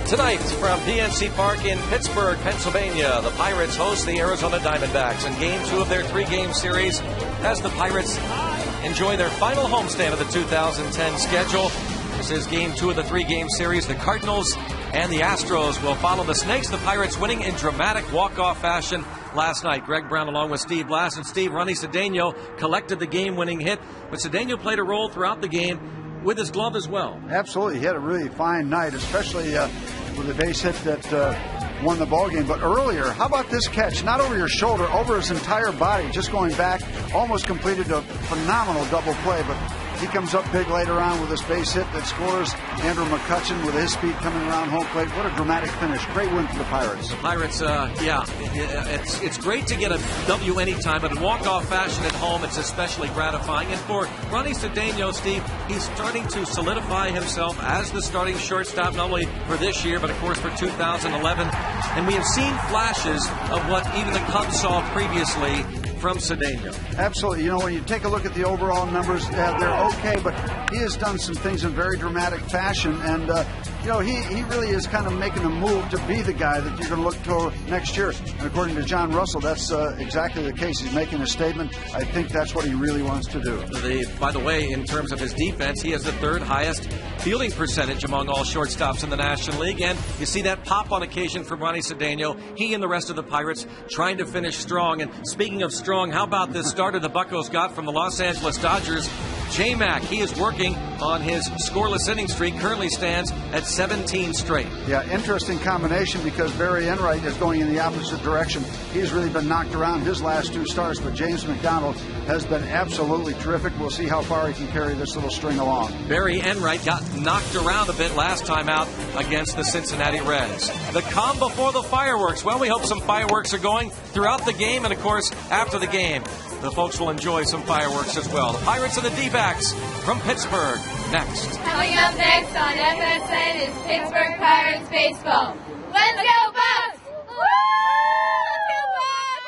Tonight from PNC Park in Pittsburgh, Pennsylvania, the Pirates host the Arizona Diamondbacks in Game 2 of their 3-game series as the Pirates enjoy their final homestand of the 2010 schedule. This is Game 2 of the 3-game series. The Cardinals and the Astros will follow the Snakes. The Pirates winning in dramatic walk-off fashion last night. Greg Brown along with Steve Blass. And Steve, Ronnie Cedeno collected the game-winning hit, but Cedeno played a role throughout the game with his glove as well. Absolutely. He had a really fine night, especially with a base hit that won the ball game. But earlier, how about this catch? Not over your shoulder, over his entire body, just going back, almost completed a phenomenal double play. But he comes up big later on with this base hit that scores. Andrew McCutchen with his speed coming around home plate. What a dramatic finish. Great win for the Pirates. The Pirates, it's great to get a W anytime, but in walk-off fashion at home, it's especially gratifying. And for Ronnie Cedeno, Steve, he's starting to solidify himself as the starting shortstop, not only for this year, but of course for 2011. And we have seen flashes of what even the Cubs saw previously from Cedeno. Absolutely. You know, when you take a look at the overall numbers, they're okay, but he has done some things in very dramatic fashion, and you know, he really is kind of making a move to be the guy that you're going to look to next year. And according to John Russell, that's exactly the case. He's making a statement. I think that's what he really wants to do. By the way, in terms of his defense, he has the third highest fielding percentage among all shortstops in the National League, and you see that pop on occasion from Ronnie Cedeno. He and the rest of the Pirates trying to finish strong. And speaking of strong, how about this starter the Buccos got from the Los Angeles Dodgers? J-Mac, he is working on his scoreless inning streak, currently stands at 17 straight. Yeah, interesting combination because Barry Enright is going in the opposite direction. He's really been knocked around his last 2 starts, but James McDonald has been absolutely terrific. We'll see how far he can carry this little string along. Barry Enright got knocked around a bit last time out against the Cincinnati Reds. The calm before the fireworks. Well, we hope some fireworks are going throughout the game, and of course, after the game, the folks will enjoy some fireworks as well. The Pirates and the D-backs from Pittsburgh next. Coming up next on FSN is Pittsburgh Pirates baseball. Let's go Bucks! Woo! Let's go Bucks!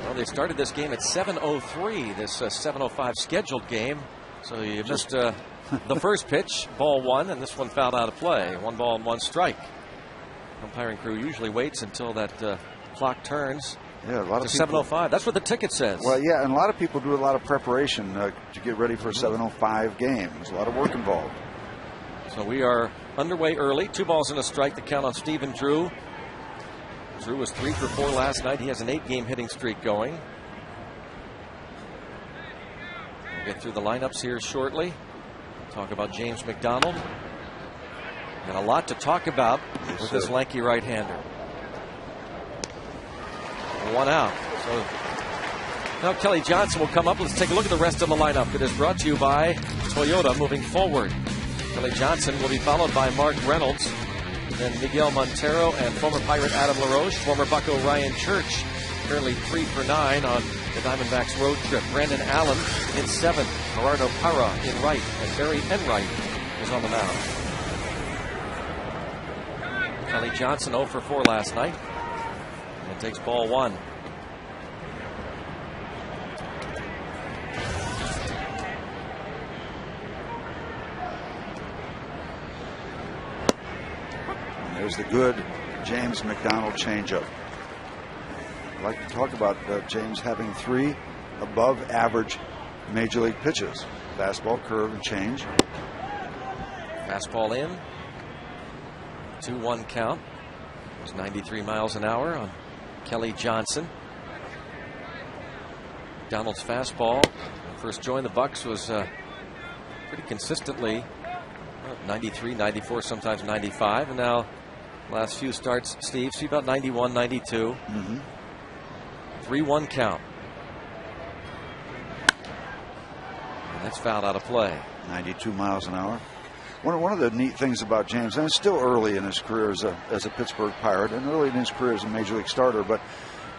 Well, they started this game at 7:03, this 7:05 scheduled game. So you missed the first pitch, ball one, and this one fouled out of play. 1 ball and 1 strike. Umpiring crew usually waits until that clock turns. Yeah, a lot of to 7:05. That's what the ticket says. Well, yeah, and a lot of people do a lot of preparation to get ready for a 7:05 game. There's a lot of work involved. So we are underway early. 2 balls and a strike. The count on Stephen Drew. Drew was 3 for 4 last night. He has an 8-game hitting streak going. We'll get through the lineups here shortly. Talk about James McDonald. And a lot to talk about with this lanky right-hander. 1 out. So now Kelly Johnson will come up. Let's take a look at the rest of the lineup. It is brought to you by Toyota moving forward. Kelly Johnson will be followed by Mark Reynolds, then Miguel Montero and former Pirate Adam LaRoche, former Bucco Ryan Church, currently 3 for 9 on the Diamondbacks road trip. Brandon Allen in 7th, Gerardo Parra in right, and Barry Enright is on the mound. Kelly Johnson 0 for 4 last night, and takes ball 1. There's the good James McDonald changeup. I'd like to talk about James having 3 above average major league pitches. Fastball, curve, and change. Fastball in. 2-1 count. It was 93 miles an hour on Kelly Johnson. McDonald's fastball, when first joined the Bucks, was pretty consistently 93, 94, sometimes 95. And now, last few starts, Steve, see about 91, 92. 3-1 count. And that's fouled out of play. 92 miles an hour. One of the neat things about James, and it's still early in his career as a Pittsburgh Pirate, and early in his career as a major league starter, but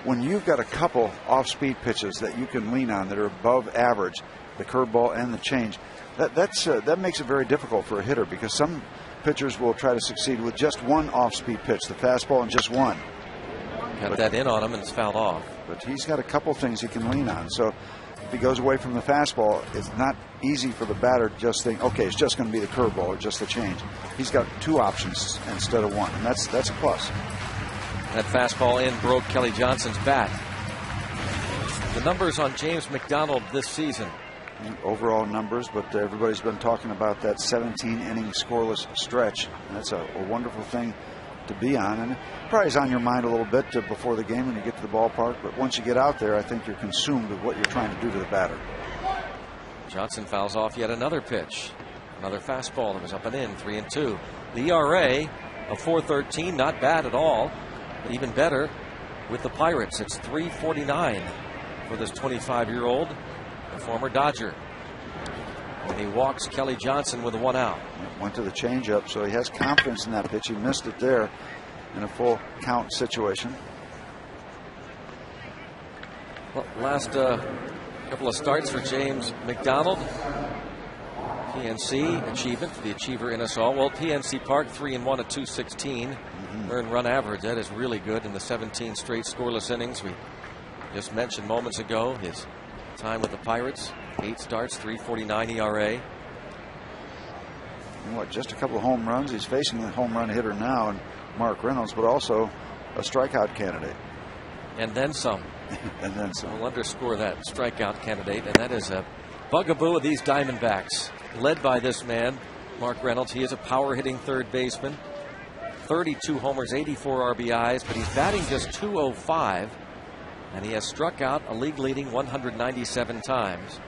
when you've got a couple off-speed pitches that you can lean on that are above average, the curveball and the change, that makes it very difficult for a hitter, because some pitchers will try to succeed with just one off-speed pitch, the fastball, and just one. Got that in on him, and it's fouled off. But he's got a couple things he can lean on. So if he goes away from the fastball, it's not easy for the batter to just think, okay, it's just going to be the curveball or just the change. He's got 2 options instead of 1, and that's a plus. That fastball in broke Kelly Johnson's bat. The numbers on James McDonald this season. Overall numbers, but everybody's been talking about that 17-inning scoreless stretch. And that's a wonderful thing to be on, and it probably is on your mind a little bit before the game when you get to the ballpark, but once you get out there, I think you're consumed with what you're trying to do to the batter. Johnson fouls off yet another pitch. Another fastball that was up and in, 3-2. The ERA of 4.13, not bad at all, but even better with the Pirates. It's 3.49 for this 25-year-old, the former Dodger. And he walks Kelly Johnson with a 1 out. Went to the changeup, so he has confidence in that pitch. He missed it there in a full count situation. Well, last couple of starts for James McDonald. PNC achievement for the achiever in us all. Well, PNC Park 3-1 at 216. Earned run average. That is really good in the 17 straight scoreless innings. We just mentioned moments ago his time with the Pirates. 8 starts, 3.49 ERA. And what, just a couple of home runs. He's facing the home run hitter now, and Mark Reynolds, but also a strikeout candidate. And then some. And then some. We'll underscore that, strikeout candidate, and that is a bugaboo of these Diamondbacks, led by this man, Mark Reynolds. He is a power-hitting third baseman. 32 homers, 84 RBIs, but he's batting just .205, and he has struck out a league-leading 197 times.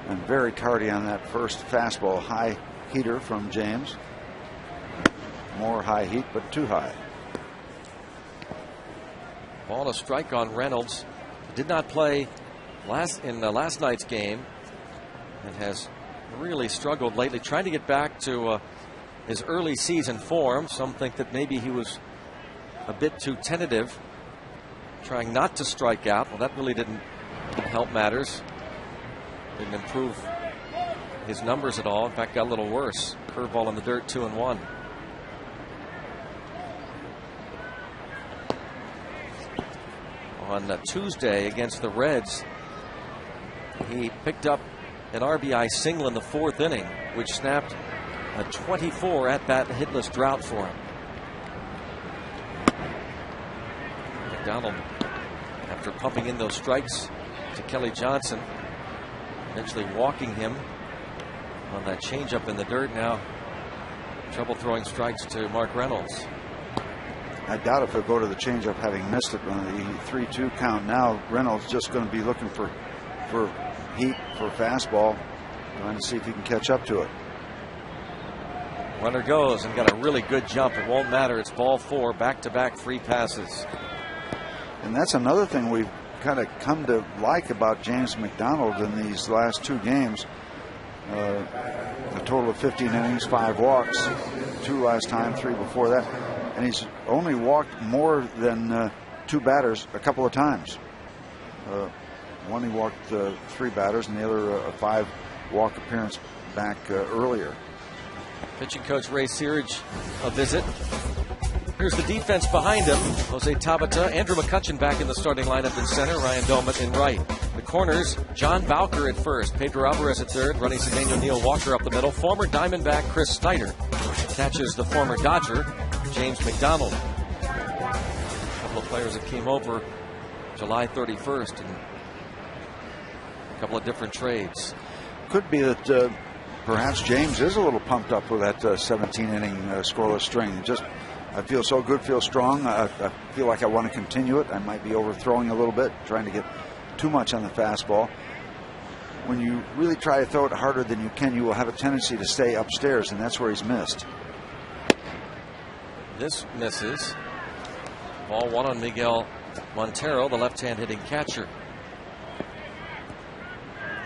And very tardy on that first fastball. High heater from James. More high heat, but too high. Ball a strike on Reynolds. Did not play in last night's game and has really struggled lately, trying to get back to his early season form. Some think that maybe he was a bit too tentative, trying not to strike out. Well, that really didn't help matters. Didn't improve his numbers at all. In fact, got a little worse. Curveball in the dirt, 2-1. On Tuesday against the Reds, he picked up an RBI single in the 4th inning, which snapped a 24 at-bat hitless drought for him. McDonald, after pumping in those strikes to Kelly Johnson, eventually walking him on that changeup in the dirt. Now trouble throwing strikes to Mark Reynolds. I doubt if he'll go to the changeup, having missed it on the 3-2 count. Now Reynolds just going to be looking for heat, for fastball, trying to see if he can catch up to it. Runner goes and got a really good jump. It won't matter. It's ball 4, back-to-back free passes. And that's another thing we've kind of come to like about James McDonald in these last 2 games. A total of 15 innings, 5 walks, 2 last time, 3 before that. And he's only walked more than 2 batters a couple of times. One he walked 3 batters, and the other a 5 walk appearance back earlier. Pitching coach Ray Searage a visit. Here's the defense behind him. Jose Tabata, Andrew McCutchen back in the starting lineup in center, Ryan Domet in right. The corners, John Bowker at first, Pedro Alvarez at third, Ronnie Cedeno, Neil Walker up the middle. Former Diamondback Chris Snyder catches the former Dodger James McDonald. A couple of players that came over July 31st in a couple of different trades. Could be that perhaps James is a little pumped up with that 17-inning scoreless string. I feel so good, feel strong. I feel like I want to continue it. I might be overthrowing a little bit, trying to get too much on the fastball. When you really try to throw it harder than you can, you will have a tendency to stay upstairs, and that's where he's missed. This misses. Ball 1 on Miguel Montero, the left-hand hitting catcher.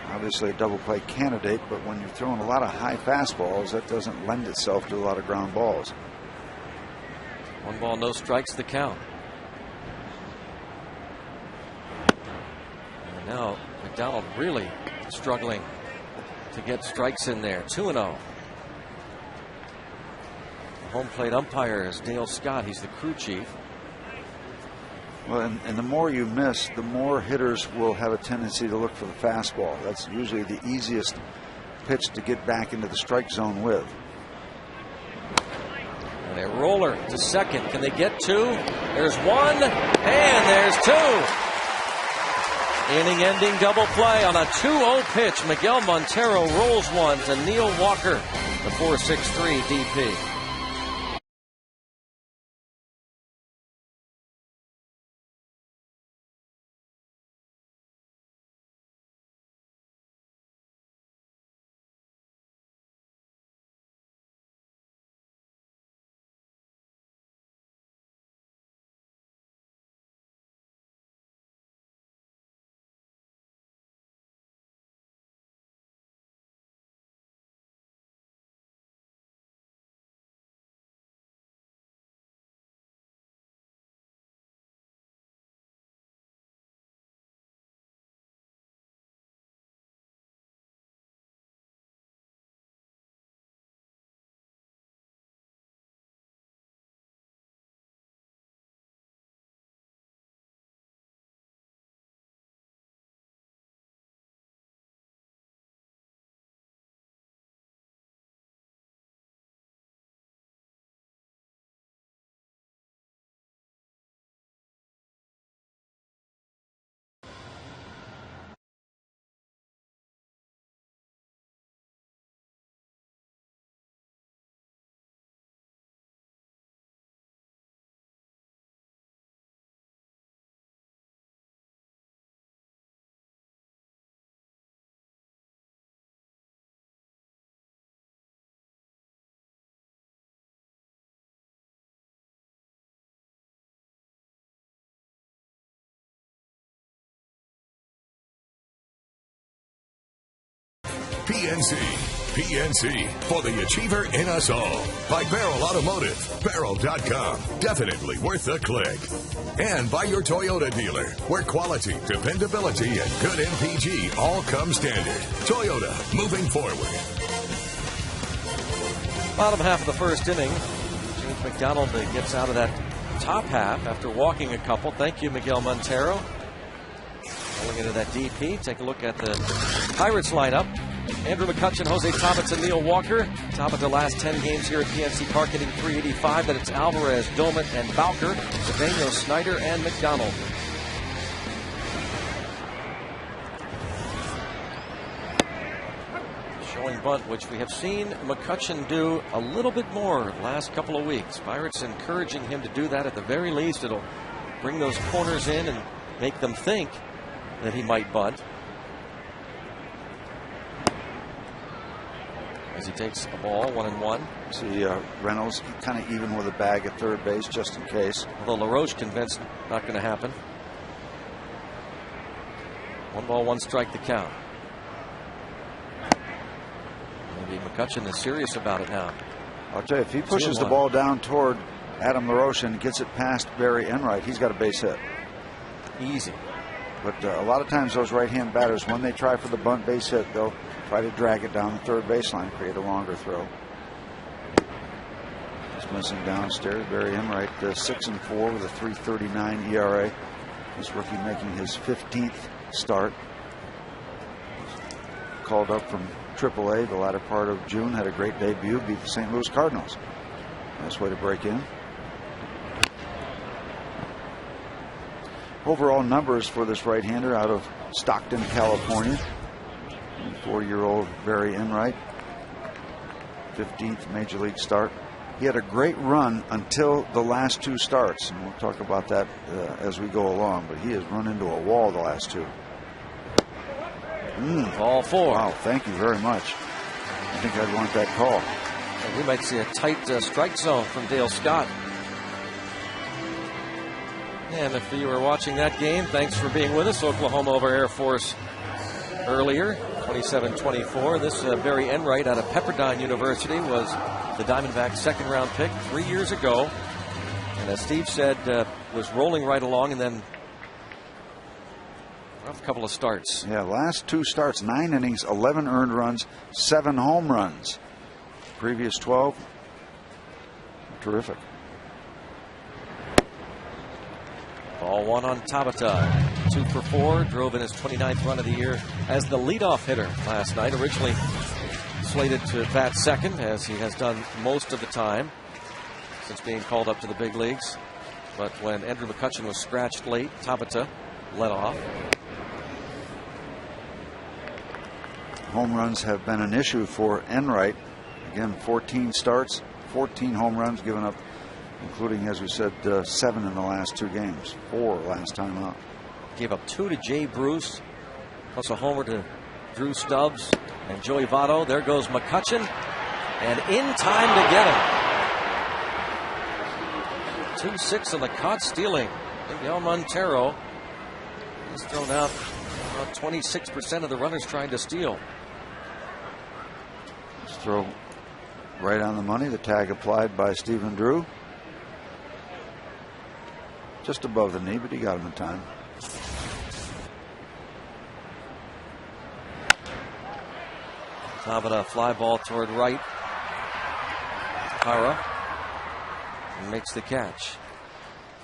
Obviously a double play candidate, but when you're throwing a lot of high fastballs, that doesn't lend itself to a lot of ground balls. 1 ball, no strikes, the count. And now McDonald really struggling to get strikes in there. 2-0. The home plate umpire is Dale Scott. He's the crew chief. Well, and the more you miss, the more hitters will have a tendency to look for the fastball. That's usually the easiest pitch to get back into the strike zone with. And a roller to second. Can they get 2? There's 1, and there's 2. Inning-ending double play on a 2-0 pitch. Miguel Montero rolls 1 to Neil Walker, the 4.63 DP. PNC for the achiever in us all. By Barrel Automotive, Barrel.com. Definitely worth the click. And by your Toyota dealer, where quality, dependability, and good MPG all come standard. Toyota, moving forward. Bottom half of the first inning. James McDonald gets out of that top half after walking a couple. Thank you, Miguel Montero. Going into that DP, take a look at the Pirates lineup. Andrew McCutcheon, Jose Tabata, Neil Walker. Tabata last 10 games here at PNC Park hitting .385. Then it's Alvarez, Doman, and Bowker. Cedeno, Snyder, and McDonald. Showing bunt, which we have seen McCutcheon do a little bit more the last couple of weeks. Pirates encouraging him to do that at the very least. It'll bring those corners in and make them think that he might bunt. As he takes a ball, 1-1. See Reynolds kind of even with a bag at third base just in case. Although LaRoche convinced not going to happen. 1 ball, 1 strike, the count. Maybe McCutcheon is serious about it now. I'll tell you, if he pushes the ball down toward Adam LaRoche and gets it past Barry Enright, he's got a base hit. Easy. But a lot of times those right-hand batters, when they try for the bunt base hit, they'll try to drag it down the third baseline, create a longer throw. Just missing downstairs. Barry Enright 6-4 with a 3.39 ERA. This rookie making his 15th start. Called up from AAA the latter part of June, had a great debut, beat the St. Louis Cardinals. Nice way to break in. Overall numbers for this right-hander out of Stockton, California. 4-year-old Barry Enright, 15th major league start. He had a great run until the last 2 starts, and we'll talk about that as we go along, but he has run into a wall the last 2. Ball 4. Wow, thank you very much. I think I'd want that call. And we might see a tight strike zone from Dale Scott. And if you were watching that game, thanks for being with us. Oklahoma over Air Force earlier, 27-24. This Barry Enright out of Pepperdine University was the Diamondbacks' second-round pick 3 years ago. And as Steve said, was rolling right along, and then rough couple of starts. Yeah, last 2 starts, 9 innings, 11 earned runs, 7 home runs. Previous 12, terrific. Ball 1 on Tabata. 2 for 4. Drove in his 29th run of the year as the leadoff hitter last night. Originally slated to bat second, as he has done most of the time since being called up to the big leagues. But when Andrew McCutcheon was scratched late, Tabata led off. Home runs have been an issue for Enright. Again, 14 starts, 14 home runs given up, including, as we said, 7 in the last 2 games, 4 last time out. Gave up 2 to Jay Bruce, plus a homer to Drew Stubbs and Joey Votto. There goes McCutcheon, and in time to get him. 2-6 on the caught stealing. Miguel Montero has thrown out about 26% of the runners trying to steal. This throw right on the money. The tag applied by Stephen Drew. Just above the knee, but he got him in time. Tabata, fly ball toward right. Hara makes the catch.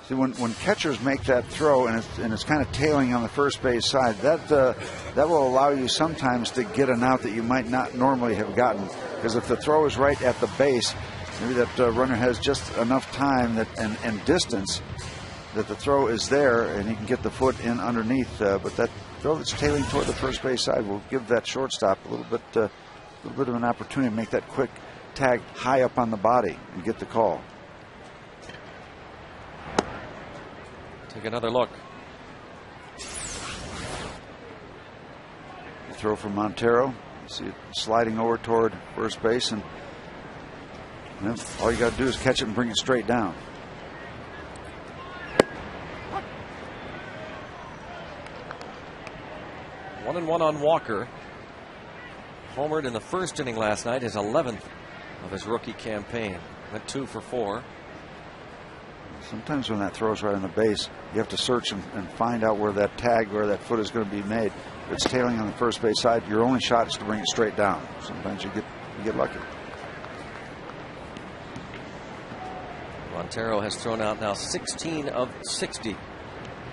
See, when catchers make that throw and it's kind of tailing on the first base side, that will allow you sometimes to get an out that you might not normally have gotten. Because if the throw is right at the base, maybe that runner has just enough time and distance that the throw is there and he can get the foot in underneath. But that throw that's tailing toward the first base side will give that shortstop a little bit of an opportunity to make that quick tag high up on the body and get the call. Take another look. The throw from Montero. You see it sliding over toward first base, and all you got to do is catch it and bring it straight down. One and one on Walker. Homered in the first inning last night, his 11th of his rookie campaign. Went 2 for 4. Sometimes when that throws right on the base, you have to search and find out where that tag, where that foot is going to be made. If it's tailing on the first base side, your only shot is to bring it straight down. Sometimes you get lucky. Montero has thrown out now 16 of 60,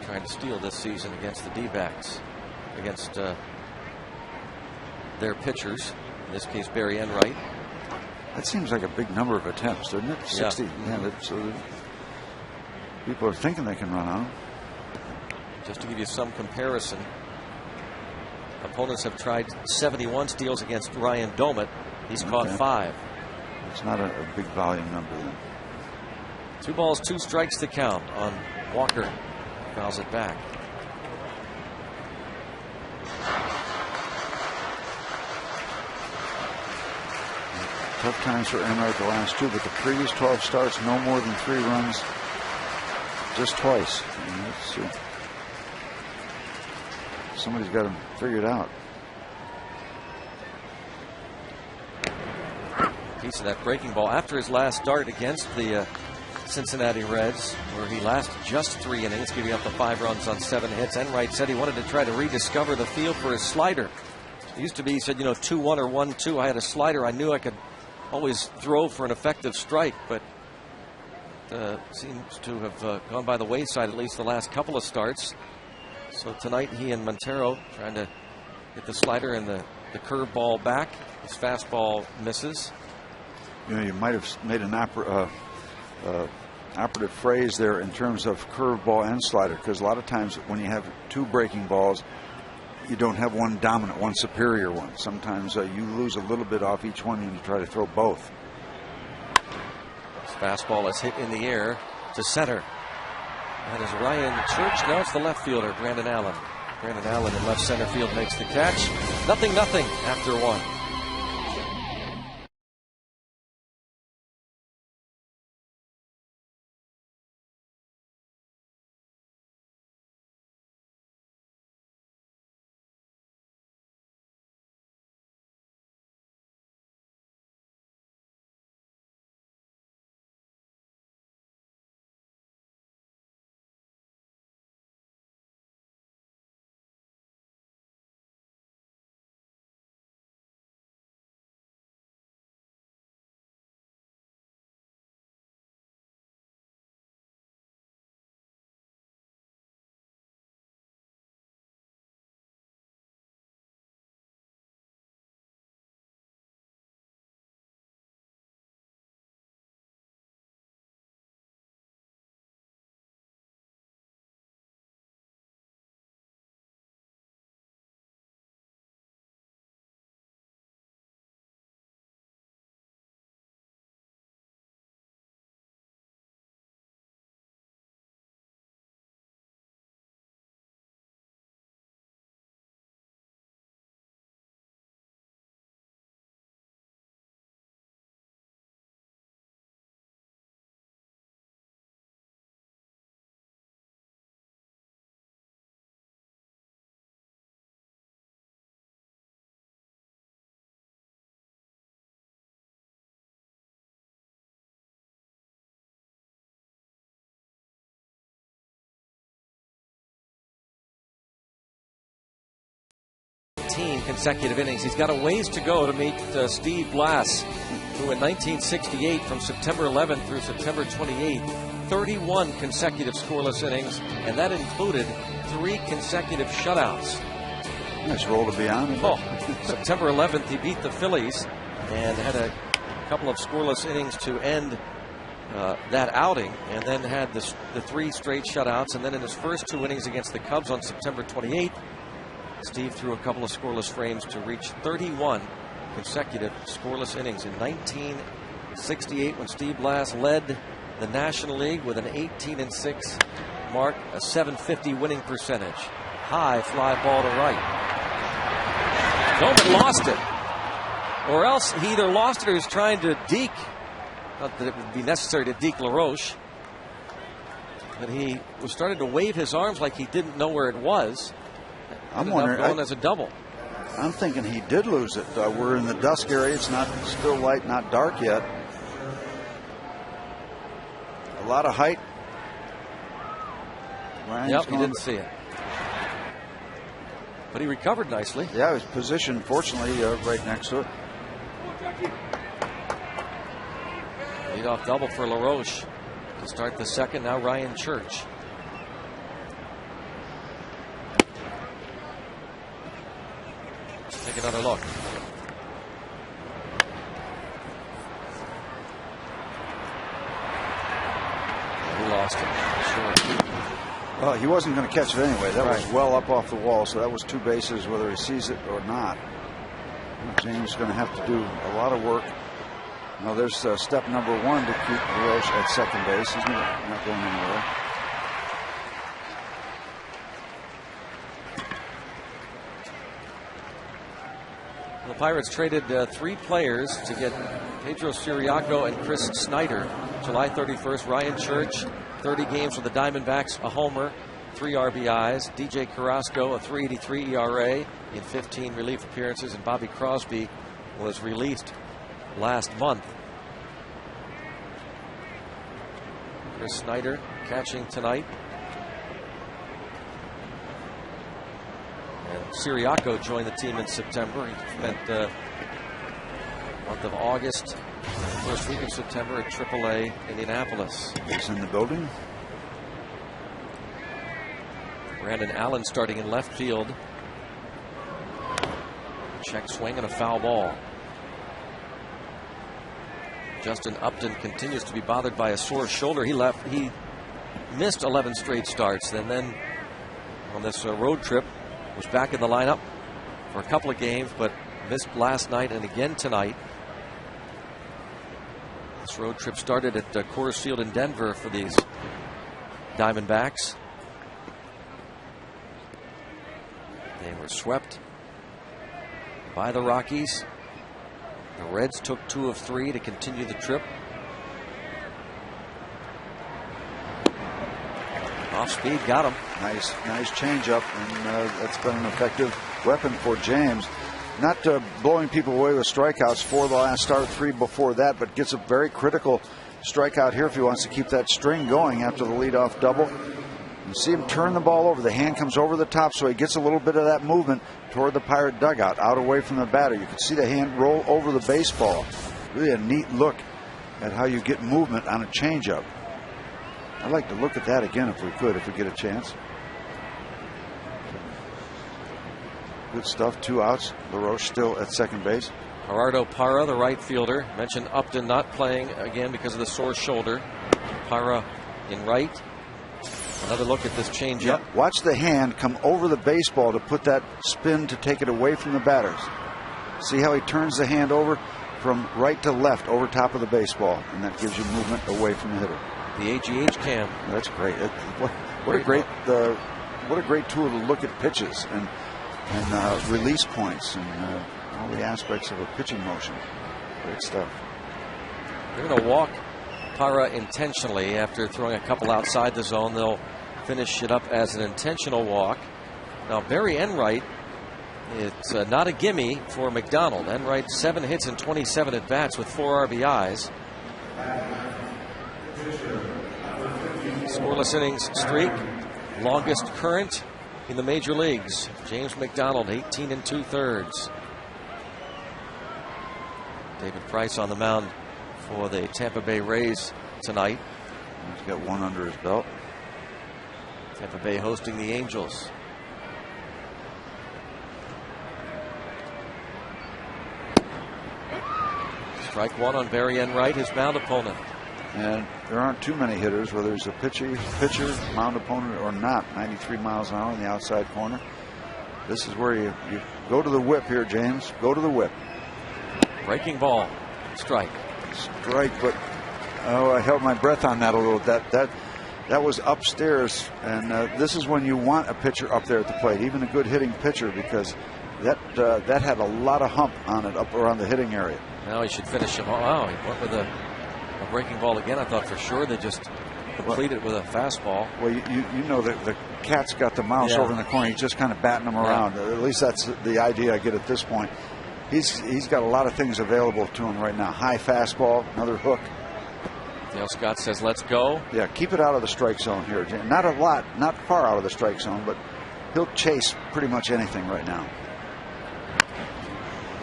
trying to steal this season against the D-backs, against their pitchers. In this case, Barry Enright. That seems like a big number of attempts, doesn't it? 60. Yeah, so people are thinking they can run on them. Just to give you some comparison, opponents have tried 71 steals against Ryan Domit. He's caught 5. It's not a big volume number then. 2 balls, 2 strikes to count on Walker. Fouls it back. Tough times for Enright the last 2, but the previous 12 starts, no more than 3 runs, just twice. Somebody's got him figured out. Piece of that breaking ball after his last start against the Cincinnati Reds, where he lasted just 3 innings, giving up the 5 runs on 7 hits. Enright said he wanted to try to rediscover the feel for his slider. It used to be, he said, 2-1 or 1-2. I had a slider. I knew I could always throw for an effective strike, but seems to have gone by the wayside at least the last couple of starts. So tonight he and Montero trying to get the slider and the curveball back. His fastball misses. You might have made an operative phrase there in terms of curveball and slider, because a lot of times when you have 2 breaking balls, you don't have one dominant, one superior one. Sometimes you lose a little bit off each one and you try to throw both. His fastball is hit in the air to center. That is Ryan Church. Now it's the left fielder, Brandon Allen. Brandon Allen in left center field makes the catch. 0-0 after 1. Consecutive innings. He's got a ways to go to meet Steve Blass, who in 1968, from September 11th through September 28th, 31 consecutive scoreless innings, and that included 3 consecutive shutouts. Nice roll to be on. September 11th, he beat the Phillies and had a couple of scoreless innings to end that outing, and then had the 3 straight shutouts. And then in his first 2 innings against the Cubs on September 28th, Steve threw a couple of scoreless frames to reach 31 consecutive scoreless innings. In 1968, when Steve Blass led the National League with an 18-6 mark, a .750 winning percentage. High fly ball to right. Doman lost it. Or else he either lost it or he's trying to deke. Not that it would be necessary to deke LaRoche. But he was starting to wave his arms like he didn't know where it was. I'm wondering, as a double. I'm thinking he did lose it. We're in the dusk area. It's not still light, not dark yet. A lot of height. Yep, he didn't see it. But he recovered nicely. Yeah, he was positioned, fortunately, right next to it. Leadoff double for LaRoche to start the second. Now Ryan Church. Take another look. He lost it. Sure. Well, he wasn't going to catch it anyway. That was well up off the wall, so that was 2 bases whether he sees it or not. James is going to have to do a lot of work. Now there's step number 1 to keep LaRoche at second base. He's not going anywhere. The Pirates traded 3 players to get Pedro Siriaco and Chris Snyder. July 31st, Ryan Church, 30 games for the Diamondbacks, a homer, 3 RBIs. DJ Carrasco, a 3.83 ERA in 15 relief appearances. And Bobby Crosby was released last month. Chris Snyder catching tonight. And Siriaco joined the team in September. He spent the month of August, first week of September at AAA Indianapolis. He's in the building. Brandon Allen starting in left field. Check swing and a foul ball. Justin Upton continues to be bothered by a sore shoulder. He missed 11 straight starts, and then on this road trip was back in the lineup for a couple of games, but missed last night and again tonight. This road trip started at Coors Field in Denver for these Diamondbacks. They were swept by the Rockies. The Reds took 2 of 3 to continue the trip. Off speed, got him. Nice changeup, and that's been an effective weapon for James. Not blowing people away with strikeouts, 4 the last start, 3 before that, but gets a very critical strikeout here if he wants to keep that string going after the leadoff double. You see him turn the ball over. The hand comes over the top, so he gets a little bit of that movement toward the Pirate dugout, out away from the batter. You can see the hand roll over the baseball. Really a neat look at how you get movement on a changeup. I'd like to look at that again if we could, if we get a chance. Good stuff. 2 outs. LaRoche still at second base. Gerardo Parra, the right fielder. Mentioned Upton not playing again because of the sore shoulder. Parra in right. Another look at this changeup. Yep. Watch the hand come over the baseball to put that spin to take it away from the batters. See how he turns the hand over from right to left over top of the baseball, and that gives you movement away from the hitter. The AGH cam. That's great. What a great tool to look at pitches and release points and all the aspects of a pitching motion. Great stuff. They're going to walk Parra intentionally after throwing a couple outside the zone. They'll finish it up as an intentional walk. Now Barry Enright, it's not a gimme for McDonald. Enright 7 hits and 27 at bats with 4 RBIs. Scoreless innings streak, longest current in the major leagues. James McDonald, 18 2/3. David Price on the mound for the Tampa Bay Rays tonight. He's got 1 under his belt. Tampa Bay hosting the Angels. Strike 1 on Barry Enright, his mound opponent. And there aren't too many hitters, whether it's a pitcher, mound opponent or not. 93 miles an hour in the outside corner. This is where you go to the whip here, James. Go to the whip. Breaking ball. Strike. But I held my breath on that a little. That was upstairs, and this is when you want a pitcher up there at the plate, even a good hitting pitcher, because that had a lot of hump on it up around the hitting area. Now he should finish him. Oh, he went with a breaking ball again. I thought for sure they just completed with a fastball. Well, you know that the cat's got the mouse over in the corner. He's just kind of batting them around. At least that's the idea I get at this point. He's got a lot of things available to him right now. High fastball, another hook. Dale Scott says, let's go. Yeah, keep it out of the strike zone here. Not a lot, not far out of the strike zone, but he'll chase pretty much anything right now.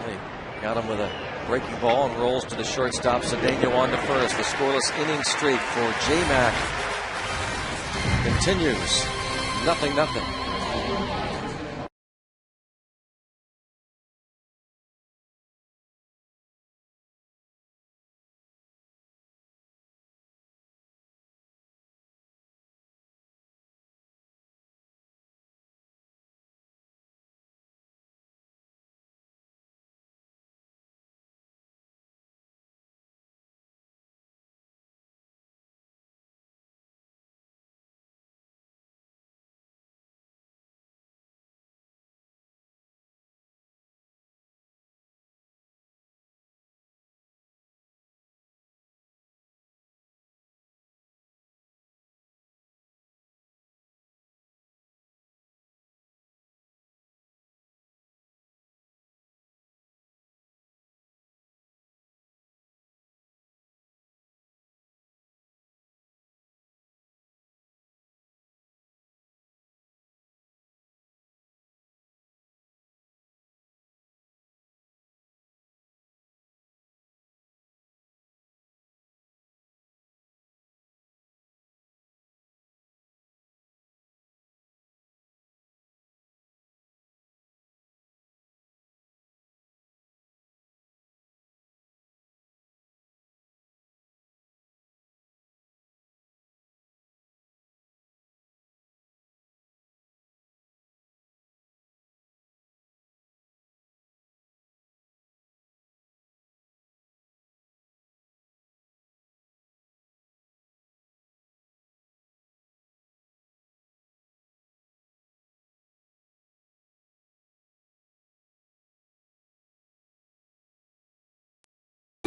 He got him with a breaking ball and rolls to the shortstop. Cedeno on to first. The scoreless inning streak for J-Mac continues. 0-0.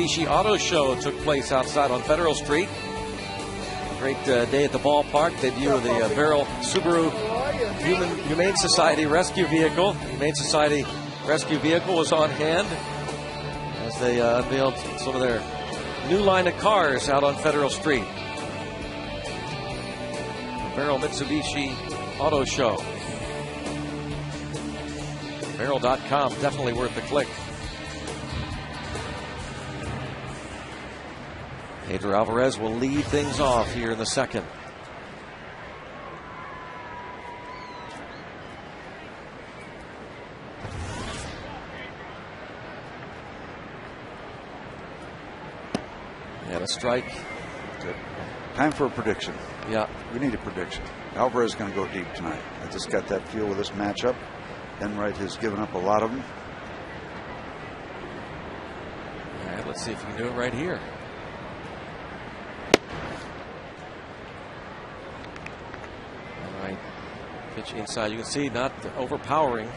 Mitsubishi Auto Show took place outside on Federal Street. Great day at the ballpark. Debut of the Barrel Subaru Humane Society Rescue Vehicle. Humane Society Rescue Vehicle was on hand as they unveiled some of their new line of cars out on Federal Street. The Barrel Mitsubishi Auto Show. Barrel.com, definitely worth the click. Pedro Alvarez will lead things off here in the second. And a strike. Good. Time for a prediction. Yeah. We need a prediction. Alvarez is going to go deep tonight. I just got that feel with this matchup. Enright has given up a lot of them. All right, let's see if we can do it right here. All right, pitch inside. You can see not overpowering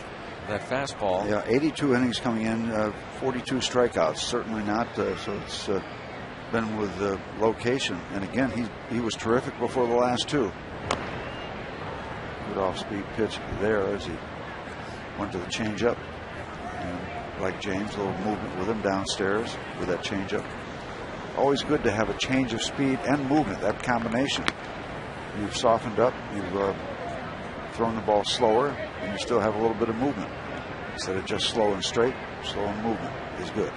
that fastball. Yeah, 82 innings coming in, 42 strikeouts. Certainly not. So it's been with the location. And again, he was terrific before the last two. Good off-speed pitch there as he went to the changeup. And like James, a little movement with him downstairs with that changeup. Always good to have a change of speed and movement, that combination. You've softened up, you've thrown the ball slower, and you still have a little bit of movement. Instead of just slow and straight, slow and movement is good.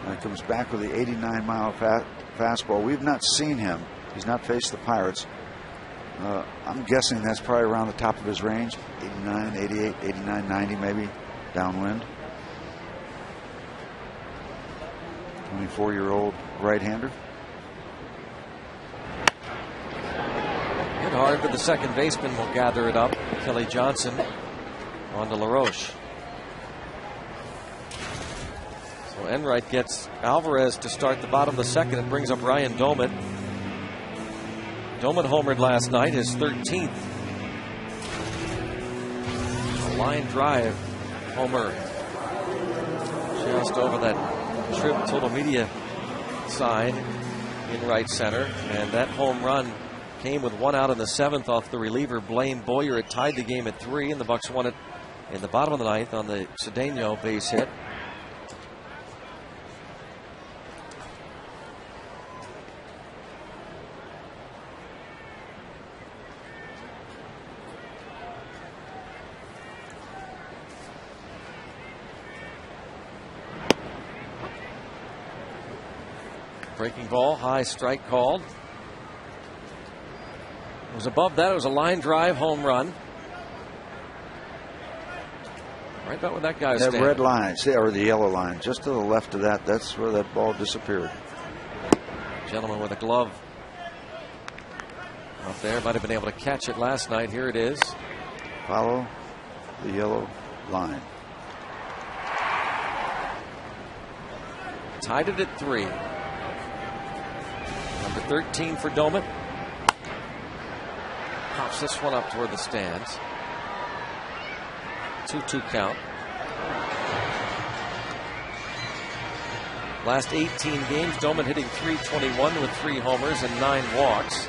Now he comes back with the 89-mile fastball. We've not seen him. He's not faced the Pirates. I'm guessing that's probably around the top of his range. 89, 88, 89, 90 maybe downwind. 24-year-old right-hander. Hit hard, but the second baseman will gather it up. Kelly Johnson on to LaRoche. So Enright gets Alvarez to start the bottom of the second and brings up Ryan Doumit. Doumit homered last night, his 13th. A line drive homer just over that trip total media side in right center. And that home run came with one out in the seventh off the reliever Blaine Boyer. It tied the game at 3, and the Bucks won it in the bottom of the ninth on the Cedeno base hit. Breaking ball, high strike called. It was above that. It was a line drive home run. Right about where that guy's standing. That red line, or the yellow line, just to the left of that, that's where that ball disappeared. Gentleman with a glove up there. Might have been able to catch it last night. Here it is. Follow the yellow line. Tied it at 3. Number 13 for Doumit. Pops this one up toward the stands. 2-2 count. Last 18 games, Doumit hitting .321 with 3 homers and 9 walks.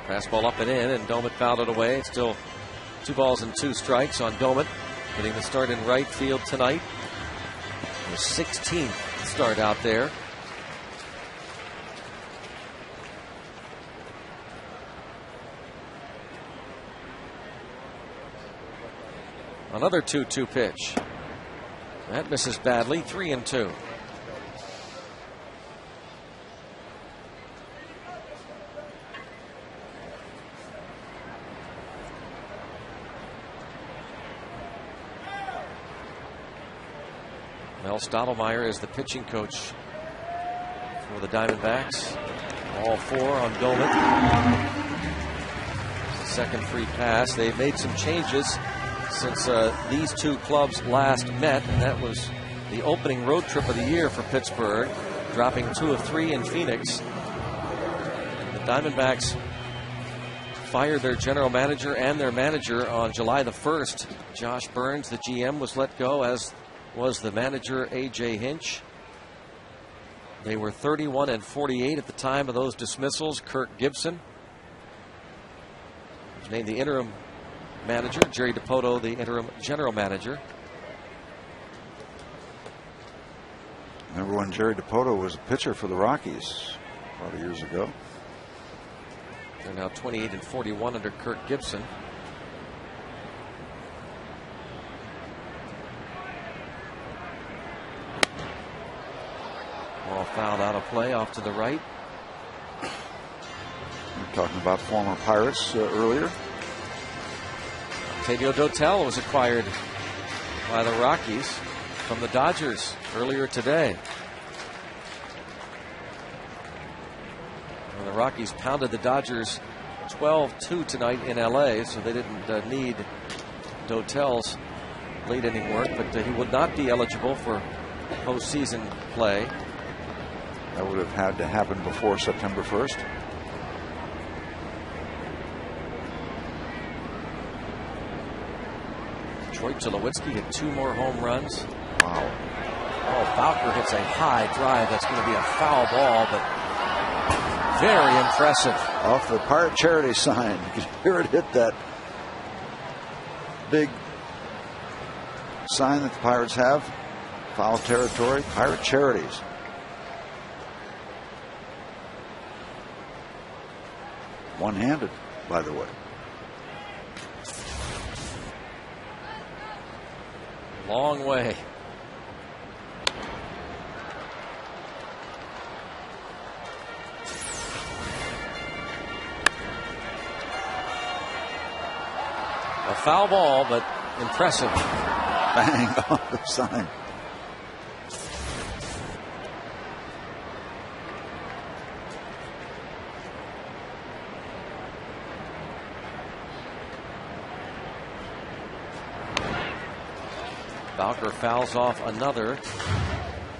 Fastball up and in, and Doumit fouled it away. It's still 2 balls and 2 strikes on Doumit, getting the start in right field tonight. His 16th start out there. Another 2-2 pitch. That misses badly, 3-2. Mel Stottlemyre is the pitching coach for the Diamondbacks. All 4 on Doumit. second free pass. They've made some changes since these two clubs last met, and that was the opening road trip of the year for Pittsburgh, dropping 2 of 3 in Phoenix. The Diamondbacks fired their general manager and their manager on July the 1st. Josh Burns, the GM, was let go, as was the manager A.J. Hinch. They were 31-48 at the time of those dismissals. Kirk Gibson was named the interim manager. Jerry DiPoto, the interim general manager. Remember when Jerry DiPoto was a pitcher for the Rockies a lot of years ago? They're now 28-41 under Kirk Gibson. Ball fouled out of play off to the right. We're talking about former Pirates earlier. Octavio Dotel was acquired by the Rockies from the Dodgers earlier today. And the Rockies pounded the Dodgers 12-2 tonight in LA, so they didn't need Dotel's late inning work, but he would not be eligible for postseason play. That would have had to happen before September 1st. Troy Tulowitzki hit 2 more home runs. Wow. Oh, Bowker hits a high drive. That's going to be a foul ball, but very impressive. Off the Pirate Charity sign. You can hear it hit that big sign that the Pirates have. Foul territory, Pirate Charities. One-handed, by the way. Long way. A foul ball, but impressive. Bang off the sign. Bowker fouls off another,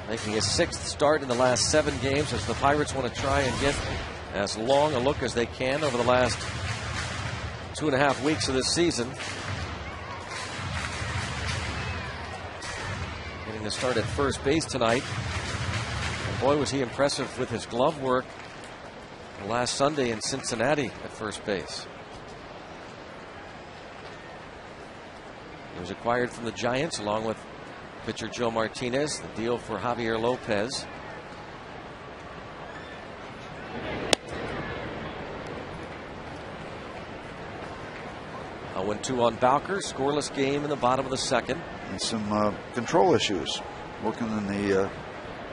making his 6th start in the last 7 games, as the Pirates want to try and get as long a look as they can over the last 2.5 weeks of this season. Getting to start at first base tonight. And boy, was he impressive with his glove work last Sunday in Cincinnati at first base. He was acquired from the Giants along with pitcher Joe Martinez. The deal for Javier Lopez. A 1-2 on Bowker. Scoreless game in the bottom of the second. And some control issues. Working in the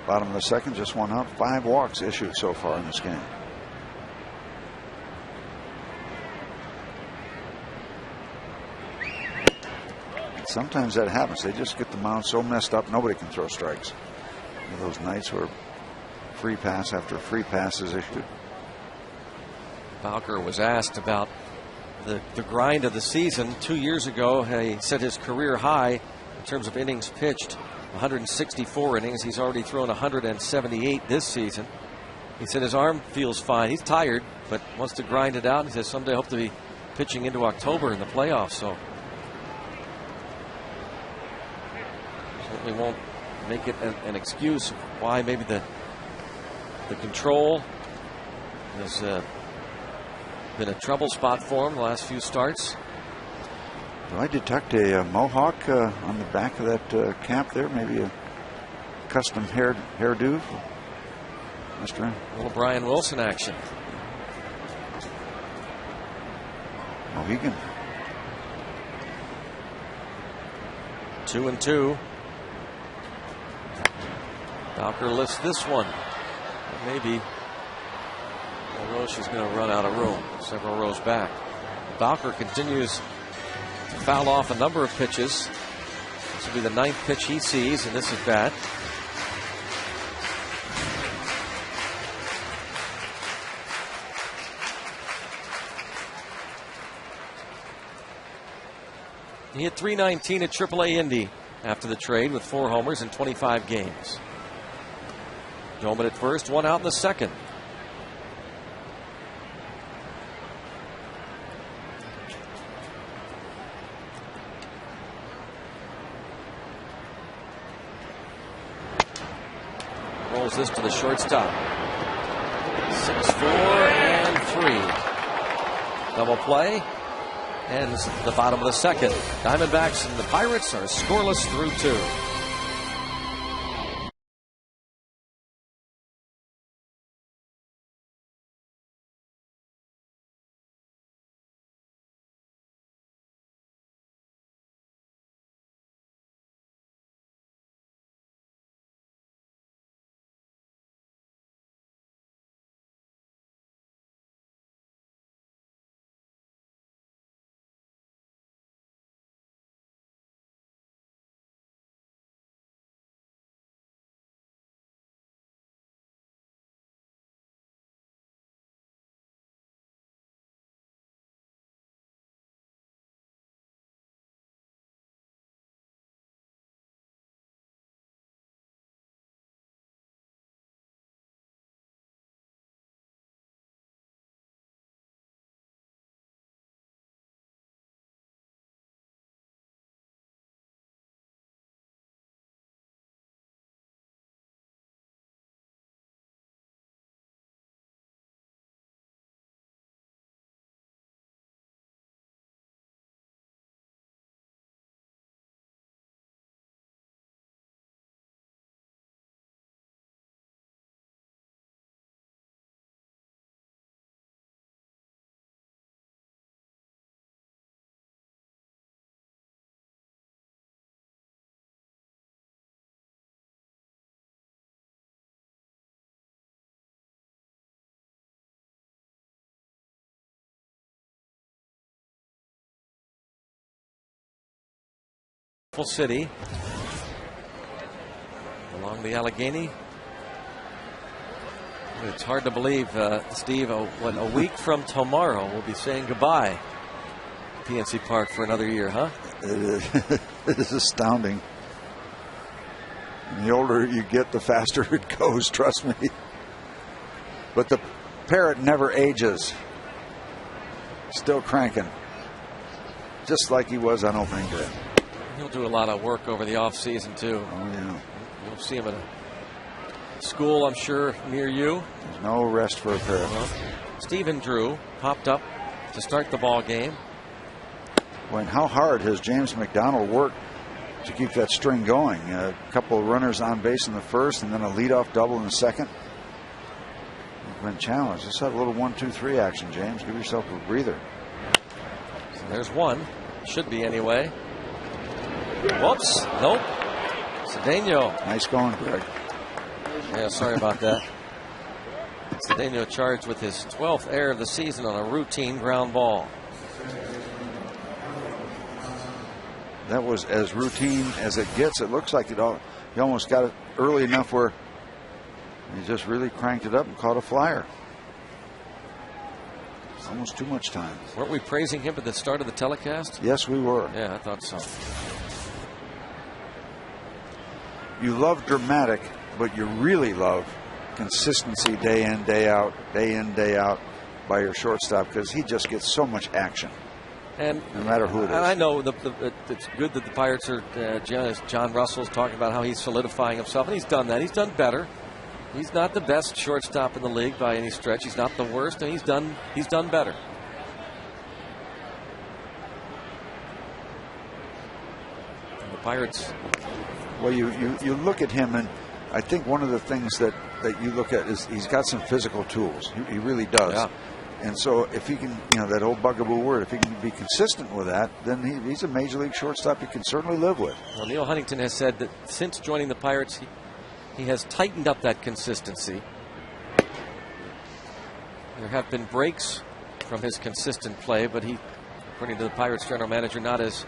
bottom of the second. Just 1 out. 5 walks issued so far in this game. Sometimes that happens. They just get the mound so messed up, nobody can throw strikes. Those nights where free pass after free pass is issued. Bowker was asked about the grind of the season 2 years ago. He said his career high in terms of innings pitched, 164 innings. He's already thrown 178 this season. He said his arm feels fine. He's tired, but wants to grind it out. He says someday hope to be pitching into October in the playoffs. So certainly won't make it an excuse why maybe the control has been a trouble spot for him the last few starts. Do I detect a mohawk on the back of that cap there? Maybe a custom hairdo for Mr. A little Brian Wilson action. Mohegan. 2-2. Bowker lifts this one. Maybe Roche is going to run out of room several rows back. Bowker continues to foul off a number of pitches. This will be the 9th pitch he sees in this at bat. He hit .319 at AAA Indy after the trade with 4 homers in 25 games. Doman at first, 1 out in the second. Rolls this to the shortstop. 6-4 and 3. Double play. Ends the bottom of the second. Diamondbacks and the Pirates are scoreless through 2. City along the Allegheny. It's hard to believe, Steve, when a week from tomorrow we'll be saying goodbye to PNC Park for another year, huh? It is astounding. And the older you get, the faster it goes, trust me. But the parrot never ages. Still cranking. Just like he was on opening day. He'll do a lot of work over the offseason, too. Oh, yeah. You'll see him at a school, I'm sure, near you. There's no rest for a parrot. Well, Stephen Drew popped up to start the ball game. When how hard has James McDonald worked to keep that string going? A couple of runners on base in the first and then a leadoff double in the second. You've been challenged. Let's have a little 1-2-3 action, James. Give yourself a breather. So there's one. Should be anyway. Whoops. Nope. Cedeno. Nice going, Greg. Yeah, sorry about that. Cedeno charged with his 12th error of the season on a routine ground ball. That was as routine as it gets. It looks like he almost got it early enough where he just really cranked it up and caught a flyer. Almost too much time. Weren't we praising him at the start of the telecast? Yes, we were. Yeah, I thought so. You love dramatic, but you really love consistency day in, day out by your shortstop, because he just gets so much action. And no matter who it is. And I know it's good that the Pirates are, John Russell's talking about how he's solidifying himself, and he's done that. He's done better. He's not the best shortstop in the league by any stretch. He's not the worst, and he's done better. And the Pirates. Well, you look at him, and I think one of the things that you look at is he's got some physical tools. He really does. Yeah. And so if he can, that old bugaboo word, if he can be consistent with that, then he's a major league shortstop you can certainly live with. Well, Neil Huntington has said that since joining the Pirates, he has tightened up that consistency. There have been breaks from his consistent play, but he, according to the Pirates general manager, not as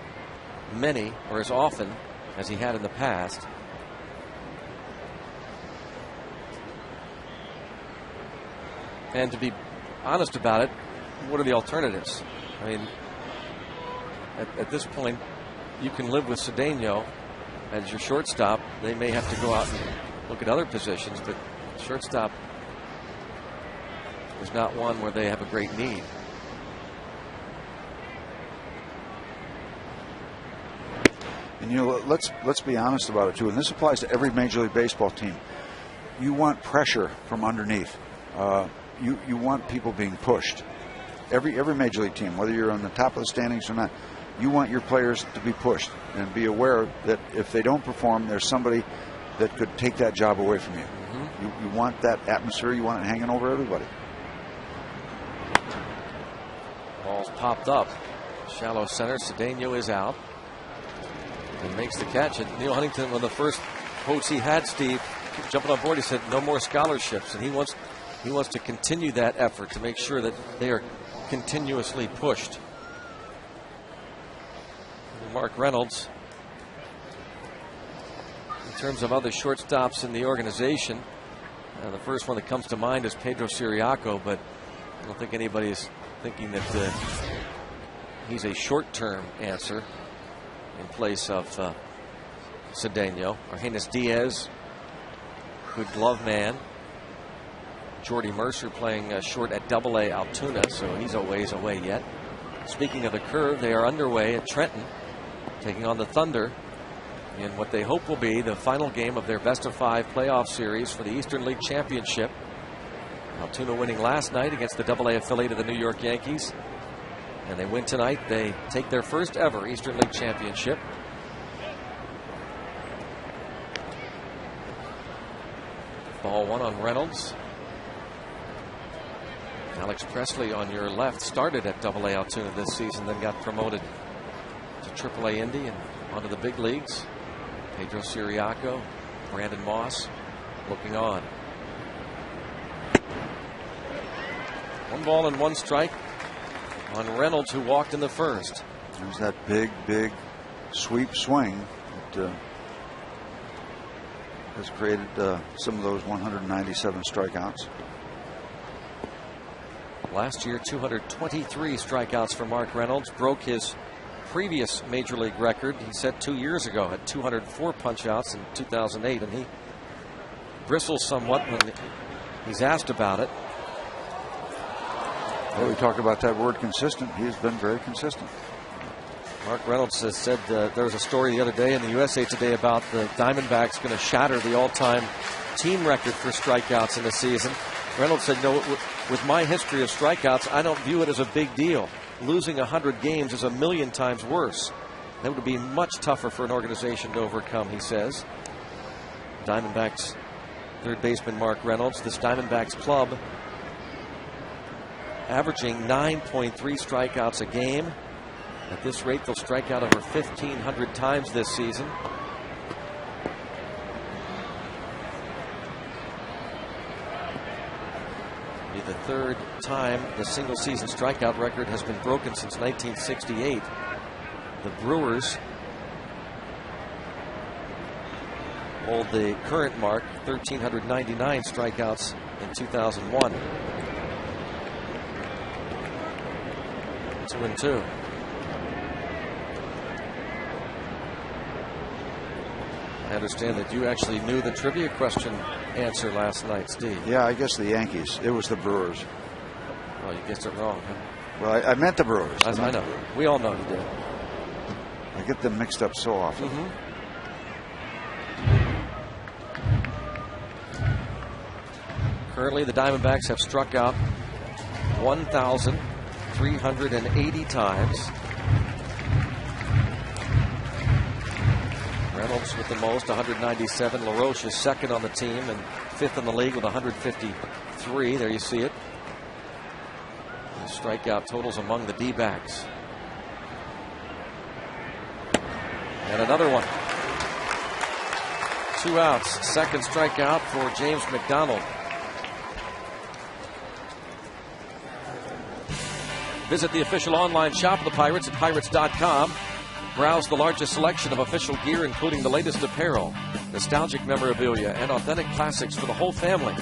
many or as often as he had in the past. And to be honest about it, what are the alternatives? I mean, at this point, you can live with Cedeno as your shortstop. They may have to go out and look at other positions, but shortstop is not one where they have a great need. And you know, let's be honest about it too, and this applies to every Major League Baseball team. You want pressure from underneath. You want people being pushed. Every Major League team, whether you're on the top of the standings or not, you want your players to be pushed, and be aware that if they don't perform, there's somebody that could take that job away from you. You want that atmosphere. You want it hanging over everybody. Ball's popped up. Shallow center. Cedeno is out. And makes the catch. And Neil Huntington, one of the first quotes he had, Steve, jumping on board, he said, no more scholarships. And he wants to continue that effort to make sure that they are continuously pushed. Mark Reynolds, in terms of other shortstops in the organization, the first one that comes to mind is Pedro Siriaco, but I don't think anybody's thinking that he's a short-term answer in place of Cedeno. Argenis Diaz, good glove man. Jordy Mercer playing short at AA Altoona, so he's a ways away yet. Speaking of the curve, they are underway at Trenton, taking on the Thunder in what they hope will be the final game of their best-of-5 playoff series for the Eastern League Championship. Altoona winning last night against the AA affiliate of the New York Yankees. And they win tonight. They take their first ever Eastern League Championship. Ball one on Reynolds. Alex Presley on your left started at AA Altoona this season, then got promoted to AAA Indy and onto the big leagues. Pedro Siriaco, Brandon Moss looking on. 1 ball and 1 strike on Reynolds, who walked in the first. There's that big sweep swing that has created some of those 197 strikeouts. Last year, 223 strikeouts for Mark Reynolds, broke his previous major league record. He said 2 years ago had 204 punch-outs in 2008, and he bristles somewhat when he's asked about it. Well, we talk about that word consistent. He has been very consistent. Mark Reynolds has said there was a story the other day in the USA Today about the Diamondbacks going to shatter the all-time team record for strikeouts in the season. Reynolds said, no, with my history of strikeouts, I don't view it as a big deal. Losing 100 games is a million times worse. That would be much tougher for an organization to overcome, he says. Diamondbacks third baseman Mark Reynolds, this Diamondbacks club averaging 9.3 strikeouts a game. At this rate, they'll strike out over 1,500 times this season. It'll be the third time the single season strikeout record has been broken since 1968. The Brewers hold the current mark, 1,399 strikeouts in 2001. 2-2. I understand that you actually knew the trivia question answer last night, Steve. Yeah, I guess the Yankees. It was the Brewers. Well, you guessed it wrong, huh? Well, I meant the Brewers. I know. We all know you did. I get them mixed up so often. Currently, the Diamondbacks have struck out 1,380 times. Reynolds with the most, 197. LaRoche is second on the team and fifth in the league with 153. There you see it. The strikeout totals among the D-backs. And another one. 2 outs. Second strikeout for James McDonald. Visit the official online shop of the Pirates at pirates.com. Browse the largest selection of official gear, including the latest apparel, nostalgic memorabilia, and authentic classics for the whole family.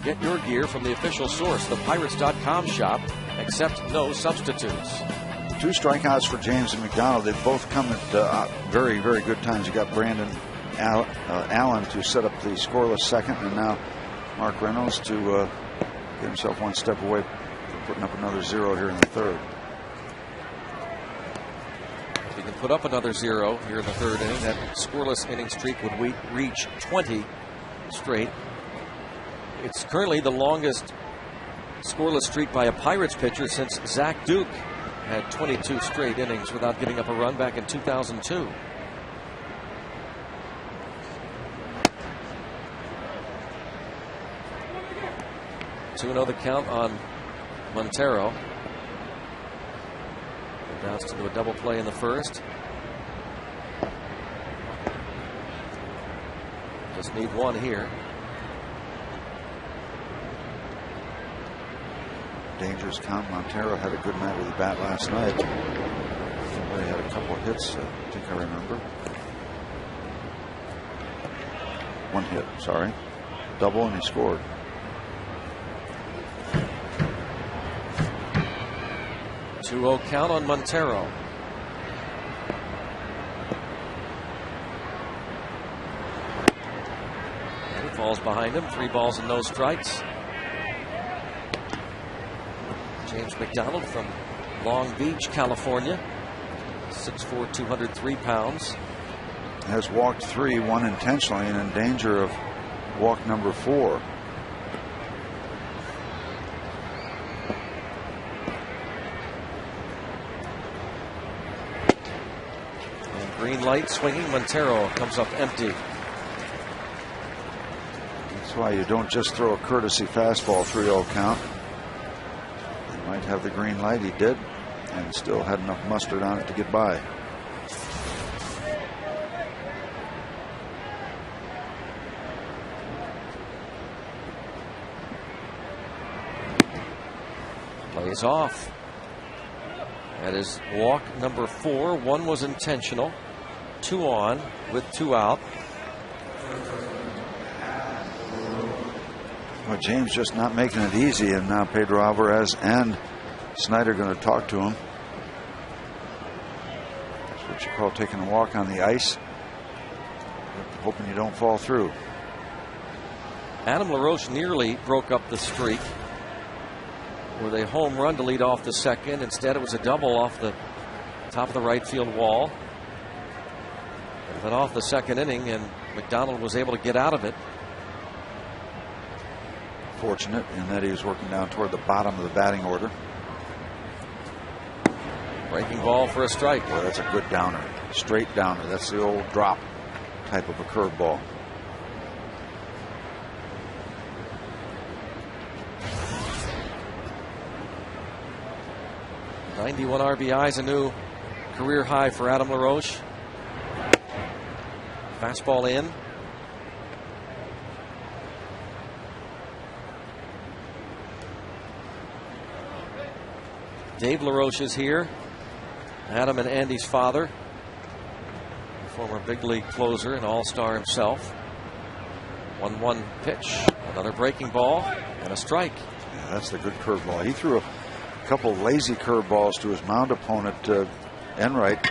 Get your gear from the official source, the pirates.com shop. Accept no substitutes. 2 strikeouts for James and McDonald. They both come at very, very good times. You got Brandon Allen to set up the scoreless second, and now Mark Reynolds to get himself one step away from putting up another 0 here in the third. If he can put up another 0 here in the third inning, that scoreless inning streak would reach 20 straight. It's currently the longest scoreless streak by a Pirates pitcher since Zach Duke had 22 straight innings without giving up a run back in 2002. Two-0 the count on Montero. Bounced into a double play in the first. Just need one here. Dangerous count. Montero had a good night with the bat last night. He had a couple of hits, I think I remember. One hit, sorry. Double, and he scored. Two-0 count on Montero. And he falls behind him. 3 balls and no strikes. James McDonald from Long Beach, California. 6'4", 203 pounds. Has walked 3, 1 intentionally, and in danger of walk number 4. And green light swinging. Montero comes up empty. That's why you don't just throw a courtesy fastball 3-0 count. Might have the green light. He did, and still had enough mustard on it to get by. Plays off. That is walk number 4. 1 was intentional. 2 on with 2 out. Well, James just not making it easy, and now Pedro Alvarez and Snyder going to talk to him. That's what you call taking a walk on the ice, hoping you don't fall through. Adam LaRoche nearly broke up the streak with a home run to lead off the second. Instead, it was a double off the top of the right field wall. But off the second inning, and McDonald was able to get out of it. Fortunate in that he was working down toward the bottom of the batting order. Breaking ball for a strike. Boy, that's a good downer. Straight downer. That's the old drop type of a curveball. '91 RBIs, a new career high for Adam LaRoche. Fastball in. Dave LaRoche is here. Adam and Andy's father. Former big league closer and all-star himself. 1-1 pitch. Another breaking ball and a strike. Yeah, that's the good curveball. He threw a couple lazy curveballs to his mound opponent, Enright.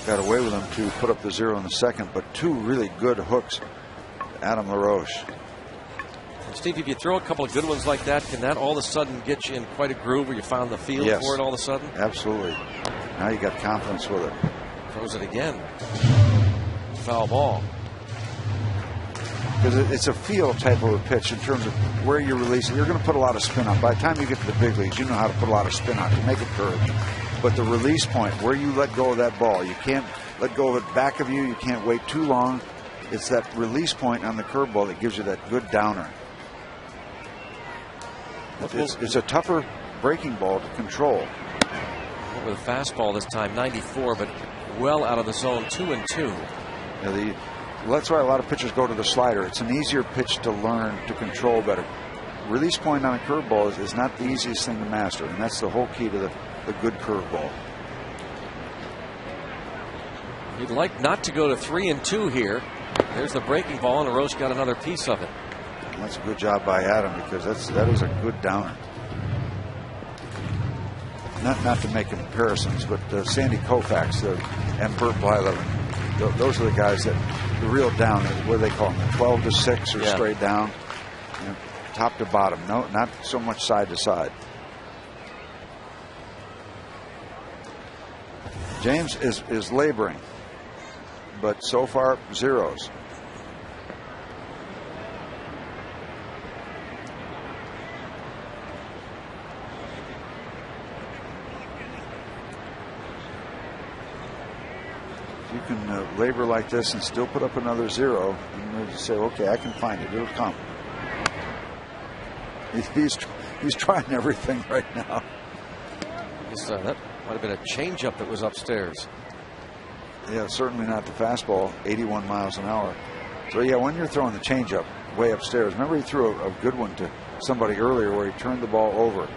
Got away with him to put up the 0 in the second, but 2 really good hooks. Adam LaRoche. Steve, if you throw a couple of good ones like that, can that all of a sudden get you in quite a groove where you found the field for it all of a sudden? Absolutely. Now you got confidence with it. Throws it again. Foul ball. Because it's a feel type of a pitch in terms of where you're releasing. You're going to put a lot of spin on. By the time you get to the big leagues, you know how to put a lot of spin on to make it curve. But the release point, where you let go of that ball, you can't let go of it back of you. You can't wait too long. It's that release point on the curveball that gives you that good downer. It's a tougher breaking ball to control. With a fastball this time, 94, but well out of the zone, 2-2. Yeah, that's why a lot of pitchers go to the slider. It's an easier pitch to learn to control better. Release point on a curveball is not the easiest thing to master, and that's the whole key to the good curveball. You'd like not to go to 3-2 here. There's the breaking ball, and LaRoche got another piece of it. That's a good job by Adam, because that is a good downer. not to make comparisons, but Sandy Koufax and Bert Blyleven, those are the guys that the real down. What do they call them? 12 to 6 or straight down, top to bottom. No, not so much side to side. James is laboring, but so far zeros. You can labor like this and still put up another zero, and you say, okay, I can find it. It'll come. He's trying everything right now. That might have been a changeup that was upstairs. Yeah, certainly not the fastball, 81 miles an hour. So, yeah, when you're throwing the changeup way upstairs, remember he threw a good one to somebody earlier where he turned the ball over.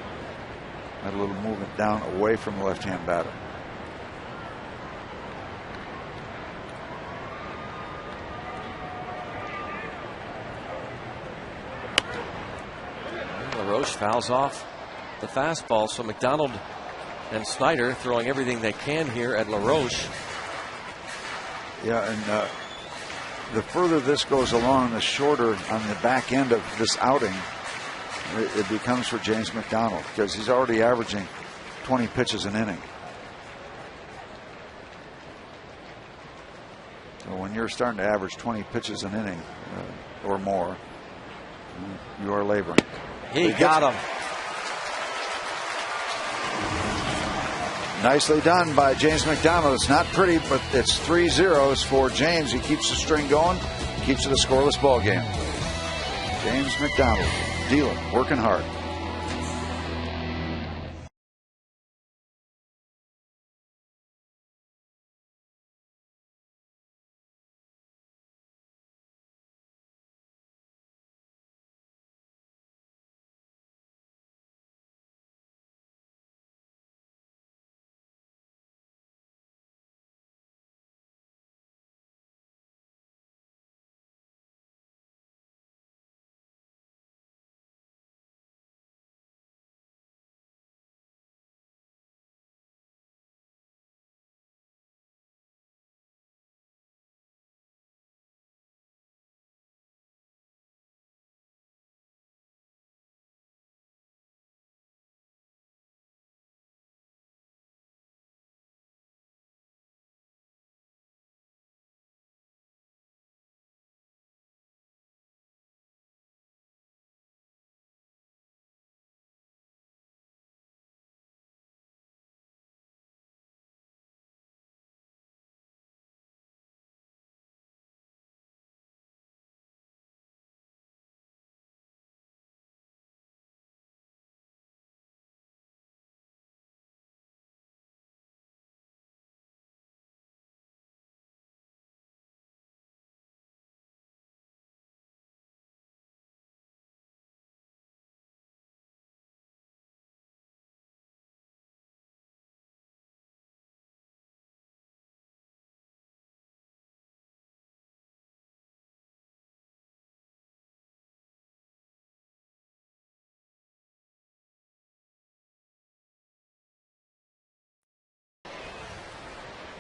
Had a little movement down away from the left-hand batter. LaRoche fouls off the fastball, so McDonald and Snyder throwing everything they can here at LaRoche. Yeah, and the further this goes along, the shorter on the back end of this outing it becomes for James McDonald, because he's already averaging 20 pitches an inning. So when you're starting to average 20 pitches an inning or more, you are laboring. He got him. Nicely done by James McDonald. It's not pretty, but it's 3 zeros for James. He keeps the string going, keeps it a scoreless ball game. James McDonald dealing, working hard.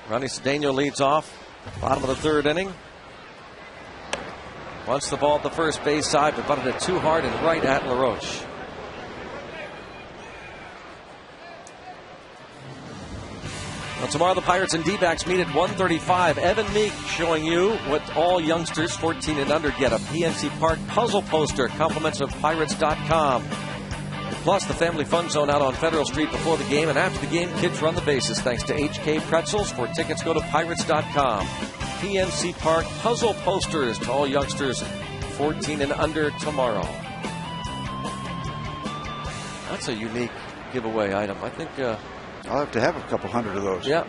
Ronnie Cedeno leads off, bottom of the third inning. Wants the ball at the first base side, but butted it too hard and right at LaRoche. Well, tomorrow the Pirates and D-backs meet at 1:35. Evan Meek showing you what all youngsters 14 and under get. A PNC Park puzzle poster, compliments of Pirates.com. Plus, the Family Fun Zone out on Federal Street before the game, and after the game, kids run the bases thanks to HK Pretzels. For tickets, go to Pirates.com. PNC Park puzzle posters to all youngsters 14 and under tomorrow. That's a unique giveaway item. I think I'll have to have a couple hundred of those. Yeah.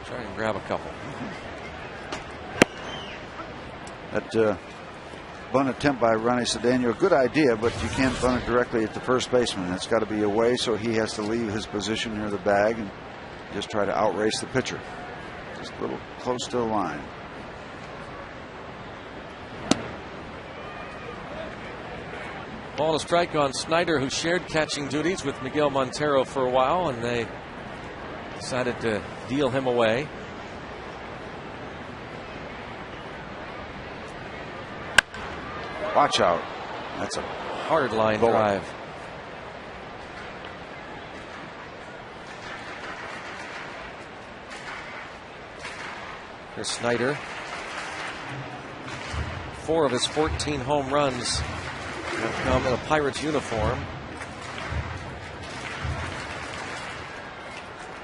Try and grab a couple. That bunt attempt by Ronnie Cedeno, a good idea, but you can't bunt it directly at the first baseman. It's got to be away, so he has to leave his position near the bag and just try to outrace the pitcher. Just a little close to the line. Ball to strike on Snyder, who shared catching duties with Miguel Montero for a while, and they decided to deal him away. Watch out. That's a hard line drive. Here's Snyder. 4 of his 14 home runs have come in a Pirates uniform.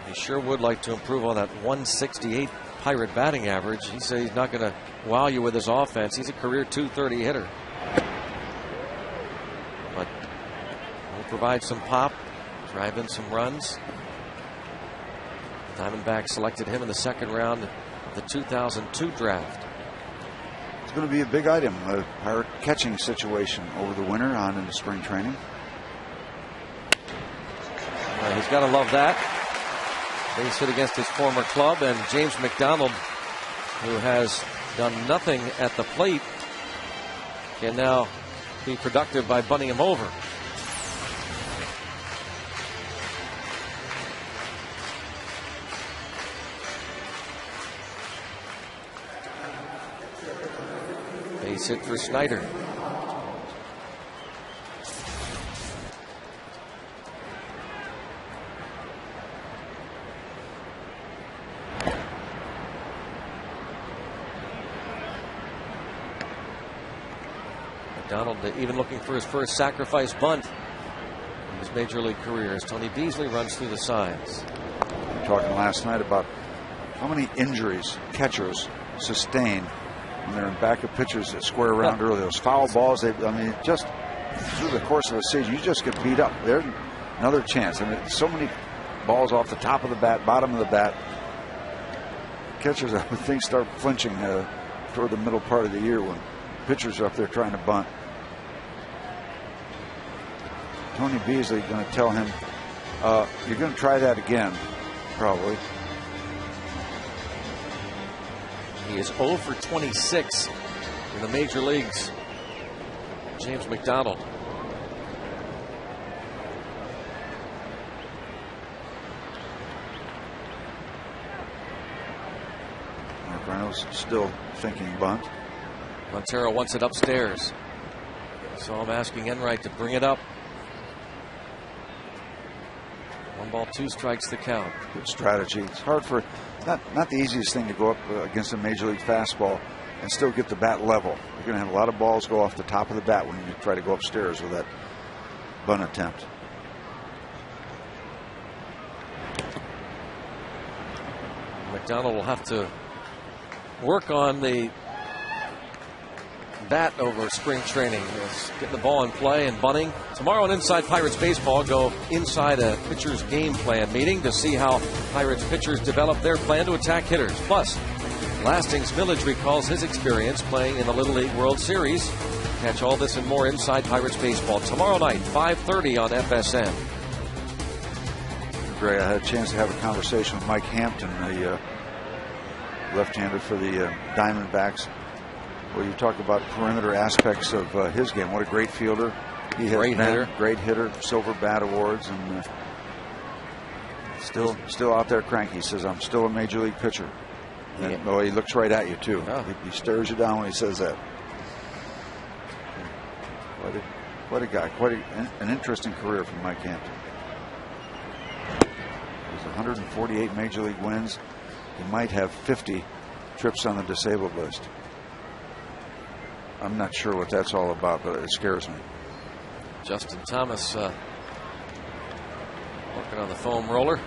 He sure would like to improve on that 168 Pirate batting average. He said he's not going to wow you with his offense. He's a career .230 hitter. But he'll provide some pop, drive in some runs. Diamondbacks selected him in the second round of the 2002 draft. It's going to be a big item, a Pirate catching situation over the winter on into spring training. He's got to love that. Base hit against his former club, and James McDonald, who has done nothing at the plate, can now be productive by bunting him over. Base hit for Snyder. McDonald even looking for his first sacrifice bunt in his major league career as Tony Beasley runs through the signs. We were talking last night about how many injuries catchers sustain when they're in backup pitchers that square around early. Those foul balls, just through the course of a season, you just get beat up. There's another chance. I mean, so many balls off the top of the bat, bottom of the bat. Catchers, I would think, start flinching toward the middle part of the year when pitchers are up there trying to bunt. Tony Beasley going to tell him, you're going to try that again, probably. He is 0 for 26 in the major leagues. James McDonald. Mark Reynolds still thinking bunt. Montero wants it upstairs. So I'm asking Enright to bring it up. 1 ball, 2 strikes the count. Good strategy. It's hard for, not the easiest thing to go up against a major league fastball and still get the bat level. You're going to have a lot of balls go off the top of the bat when you try to go upstairs with that bunt attempt. McDonald will have to work on the bat over spring training. Getting the ball in play and bunting. Tomorrow on Inside Pirates Baseball, go inside a pitcher's game plan meeting to see how Pirates pitchers develop their plan to attack hitters. Plus, Lasting's Village recalls his experience playing in the Little League World Series. Catch all this and more inside Pirates Baseball tomorrow night, 5:30 on FSN. Great. I had a chance to have a conversation with Mike Hampton, the left-hander for the Diamondbacks. Well, you talk about perimeter aspects of his game. What a great fielder. He has great hitter, Silver Bat Awards, and still out there cranky. He says, I'm still a major league pitcher. And, well, he looks right at you, too. Oh. He stares you down when he says that. What a guy. An interesting career from Mike Hampton. He's 148 major league wins. He might have 50 trips on the disabled list. I'm not sure what that's all about, but it scares me. Justin Thomas working on the foam roller.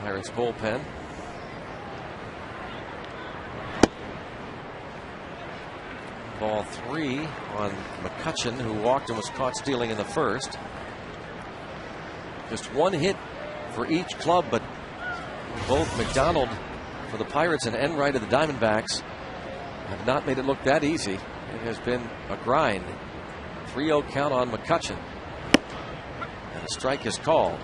Pirates bullpen. Ball 3 on McCutchen, who walked and was caught stealing in the first. Just 1 hit for each club, but both McDonald for the Pirates and Enright of the Diamondbacks have not made it look that easy. It has been a grind. 3-0 count on McCutchen. And a strike is called.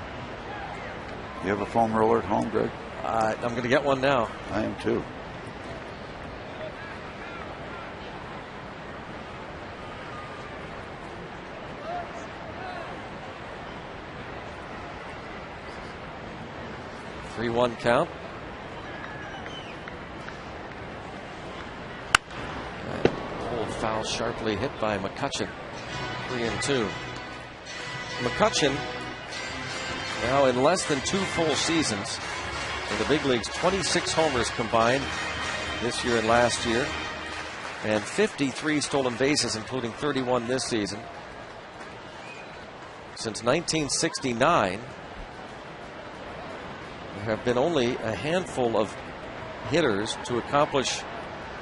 You have a foam roller at home, Greg? I'm going to get one now. I am too. 3-1 count. Old foul sharply hit by McCutchen. 3-2. McCutchen now in less than 2 full seasons in the big leagues, 26 homers combined this year and last year, and 53 stolen bases, including 31 this season. Since 1969, there have been only a handful of hitters to accomplish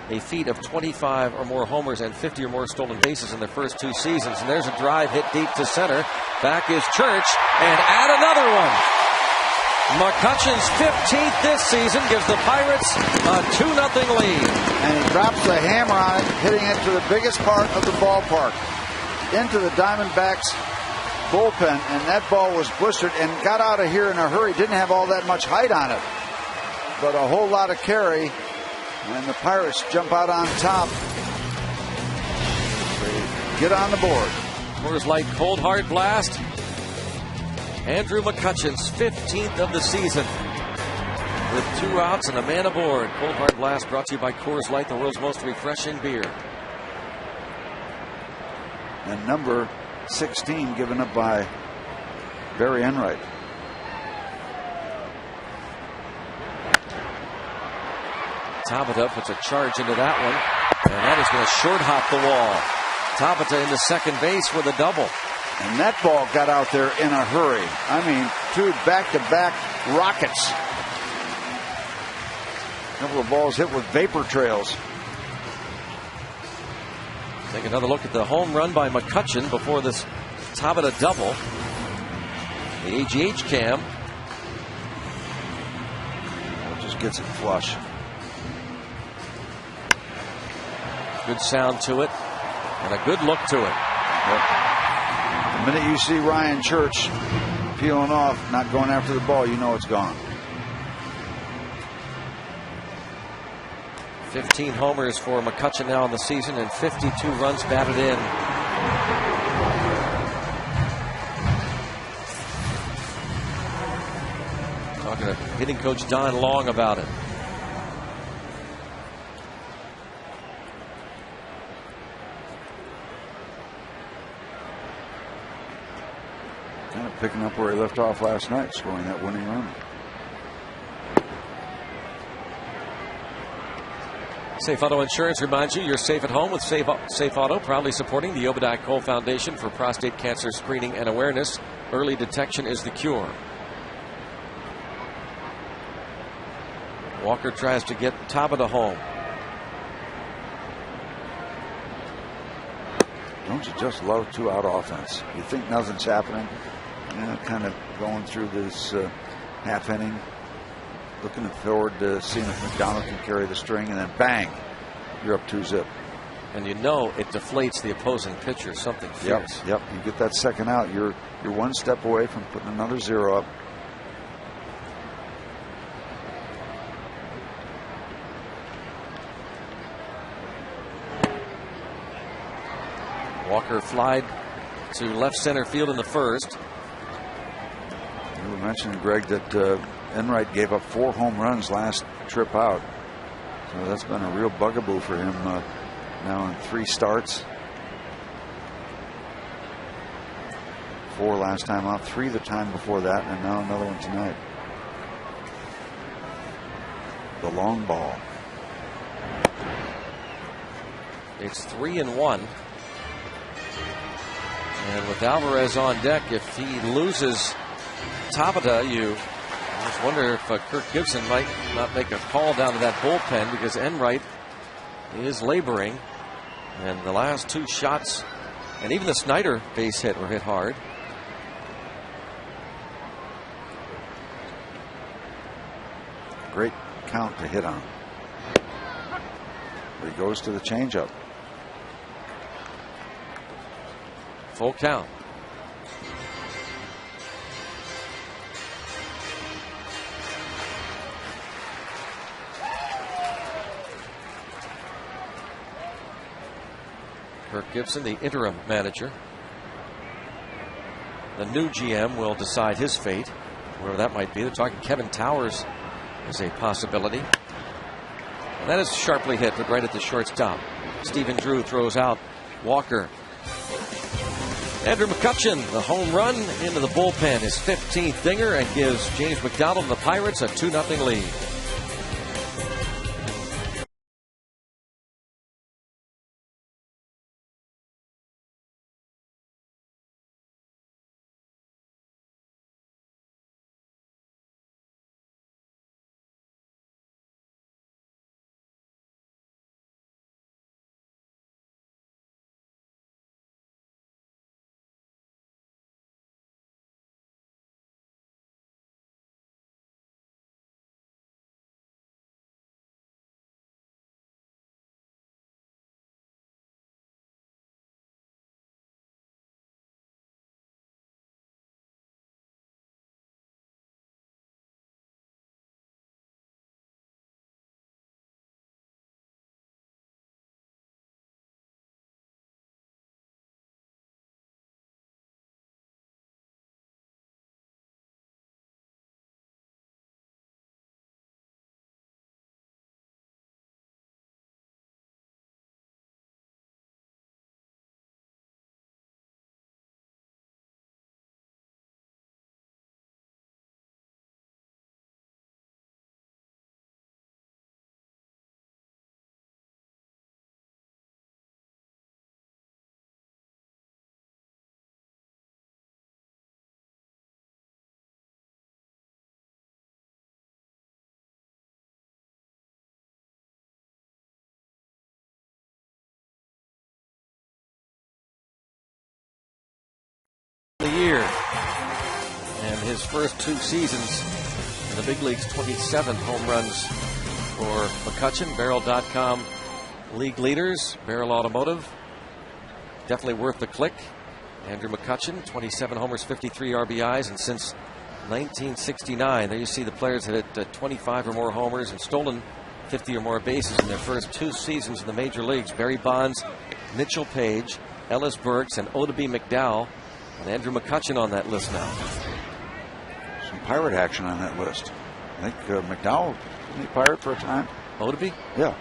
a feat of 25 or more homers and 50 or more stolen bases in their first 2 seasons. And there's a drive hit deep to center. Back is Church, and add another one. McCutchen's 15th this season gives the Pirates a 2-0 lead. And he drops the hammer on it, hitting it to the biggest part of the ballpark, into the Diamondbacks bullpen, and that ball was blistered and got out of here in a hurry. Didn't have all that much height on it, but a whole lot of carry, and the Pirates jump out on top. They get on the board. Coors Light cold hard blast. Andrew McCutchen's 15th of the season with 2 outs and a man aboard. Cold hard blast brought to you by Coors Light, the world's most refreshing beer. And number 16 given up by Barry Enright. Tabata puts a charge into that one, and that is going to short hop the wall. Tabata into second base with a double. And that ball got out there in a hurry. I mean, 2 back-to-back rockets. A couple of balls hit with vapor trails. Take another look at the home run by McCutchen before this Tabata double. The AGH cam. It just gets it flush. Good sound to it and a good look to it. Yep. The minute you see Ryan Church peeling off, not going after the ball, you know it's gone. 15 homers for McCutchen now in the season and 52 runs batted in. Talking to hitting coach Don Long about it. Kind of picking up where he left off last night, scoring that winning run. Safe Auto Insurance reminds you you're safe at home with Safe Auto, proudly supporting the Obadiah Cole Foundation for prostate cancer screening and awareness. Early detection is the cure. Walker tries to get Tabata home. Don't you just love 2-out offense? You think nothing's happening, kind of going through this half inning, looking forward to seeing if McDonald can carry the string, and then bang, you're up 2-0. And you know it deflates the opposing pitcher, something fierce. Yep. You get that second out, you're 1 step away from putting another 0 up. Walker flied to left center field in the first. You were mentioning, Greg, that Enright gave up 4 home runs last trip out. So that's been a real bugaboo for him now in 3 starts. 4 last time out, 3 the time before that, and now another one tonight. The long ball. It's 3-1. And with Alvarez on deck, if he loses Tabata, you just wonder if Kirk Gibson might not make a call down to that bullpen, because Enright is laboring. And the last 2 shots, and even the Snyder base hit, were hit hard. Great count to hit on. He goes to the changeup. Full count. Kirk Gibson, the interim manager. The new GM will decide his fate wherever that might be. They're talking Kevin Towers is a possibility. And that is sharply hit, but right at the shortstop. Stephen Drew throws out Walker. Andrew McCutchen, the home run into the bullpen, his 15th dinger, and gives James McDonald and the Pirates a 2-0 lead. The year, and his first 2 seasons in the big leagues, 27 home runs for McCutchen. Barrel.com league leaders. Barrel Automotive, definitely worth the click. Andrew McCutchen, 27 homers, 53 RBIs, and since 1969, there you see the players that hit 25 or more homers and stolen 50 or more bases in their first 2 seasons in the major leagues. Barry Bonds, Mitchell Page, Ellis Burks, and Oddibe McDowell. And Andrew McCutchen on that list now. Some Pirate action on that list. I think McDowell, didn't he Pirate for a time? Oddibe? Yeah.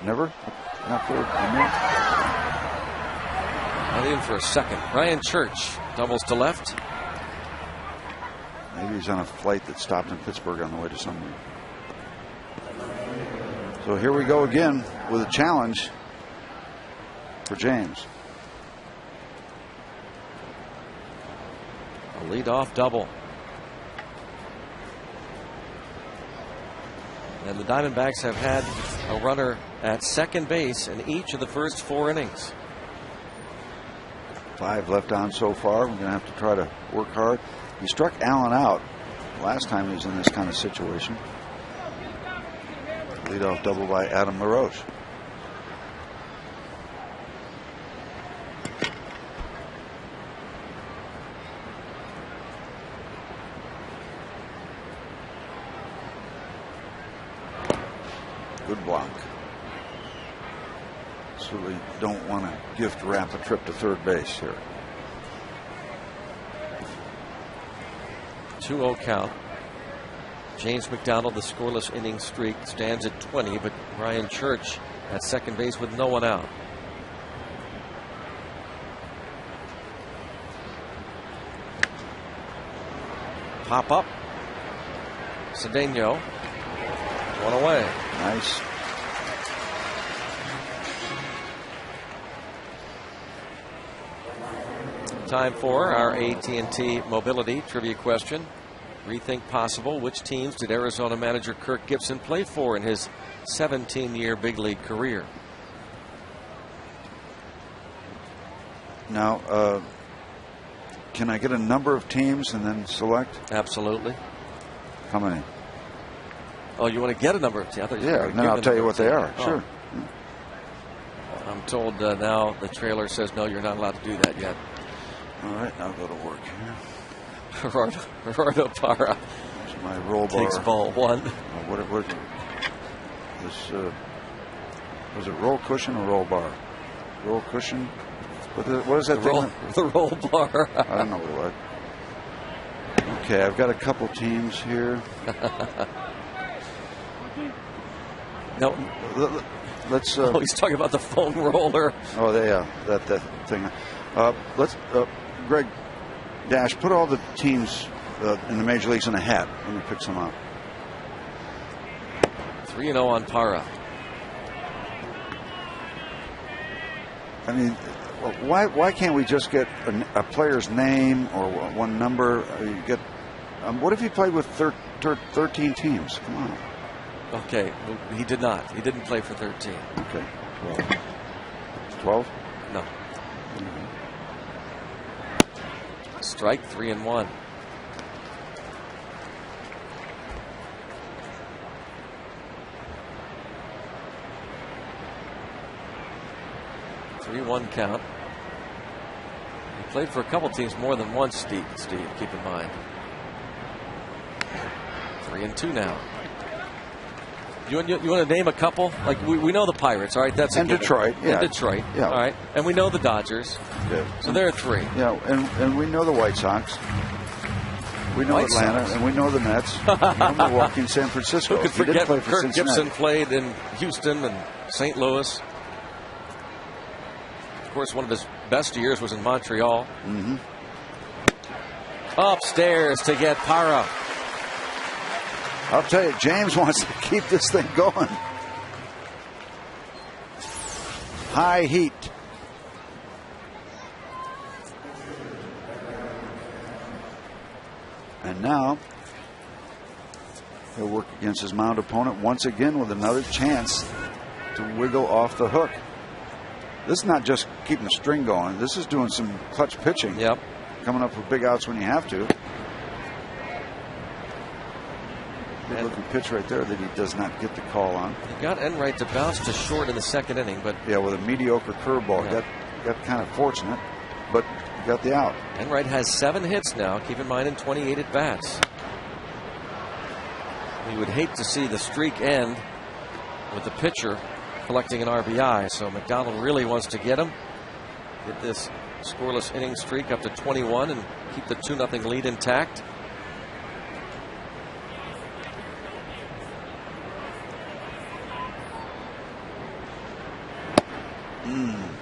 Never? Not for a minute? Not even for a second. Ryan Church doubles to left. Maybe he's on a flight that stopped in Pittsburgh on the way to somewhere. So here we go again with a challenge for James. A leadoff double. And the Diamondbacks have had a runner at second base in each of the first 4 innings. 5 left on so far. We're going to have to try to work hard. He struck Allen out last time he was in this kind of situation. Leadoff double by Adam LaRoche. Good block. Certainly don't want to gift wrap a trip to third base here. 2-0 count. James McDonald, the scoreless inning streak stands at 20, but Ryan Church at second base with no one out. Pop up. Cedeno. 1 away. Nice. Time for our AT&T Mobility Trivia question. Rethink possible. Which teams did Arizona manager Kirk Gibson play for in his 17-year big league career? Now, can I get a number of teams and then select? Absolutely. How many? Oh, you want to get a number of teams? Yeah, and then I'll tell you what they are. Oh. Sure. I'm told now the trailer says no, you're not allowed to do that yet. All right, I'll go to work here. Gerardo Parra. There's my roll bar. Takes ball 1. Was it roll cushion or roll bar? Roll cushion. What is that The roll bar. I don't know what it was. Okay, I've got a couple teams here. No. Let's. He's talking about the foam roller. Oh, that thing. Let's. Greg Dash, put all the teams in the major leagues in a hat. Let me pick some up. 3-0 on Parra. I mean, why can't we just get a player's name or one number? You get. What if he played with 13 teams? Come on. Okay, he did not. He didn't play for 13. Okay, 12. No. Strike, 3-1. Three-1 count. He played for a couple teams more than once, Steve, keep in mind. 3-2 now. You want to name a couple? Like we know the Pirates, all right? That's and Detroit, yeah. And Detroit, yeah. All right. And we know the Dodgers. Yeah. So there are 3. Yeah, and we know the White Sox. We know Atlanta, and we know the Mets. We know Milwaukee and San Francisco. Who could forget Kirk Gibson played in Houston and St. Louis? Of course, one of his best years was in Montreal. Mm-hmm. Upstairs to get Parra. I'll tell you, James wants to keep this thing going. High heat. And now he'll work against his mound opponent once again with another chance to wiggle off the hook. This is not just keeping the string going. This is doing some clutch pitching. Yep. Coming up with big outs when you have to. Good looking pitch right there that he does not get the call on. He got Enright to bounce to short in the second inning, but yeah, with a mediocre curveball, got kind of fortunate, but got the out. Enright has 7 hits now. Keep in mind, in 28 at bats. We would hate to see the streak end with the pitcher collecting an RBI. So McDonald really wants to get him, get this scoreless inning streak up to 21, and keep the 2-0 lead intact.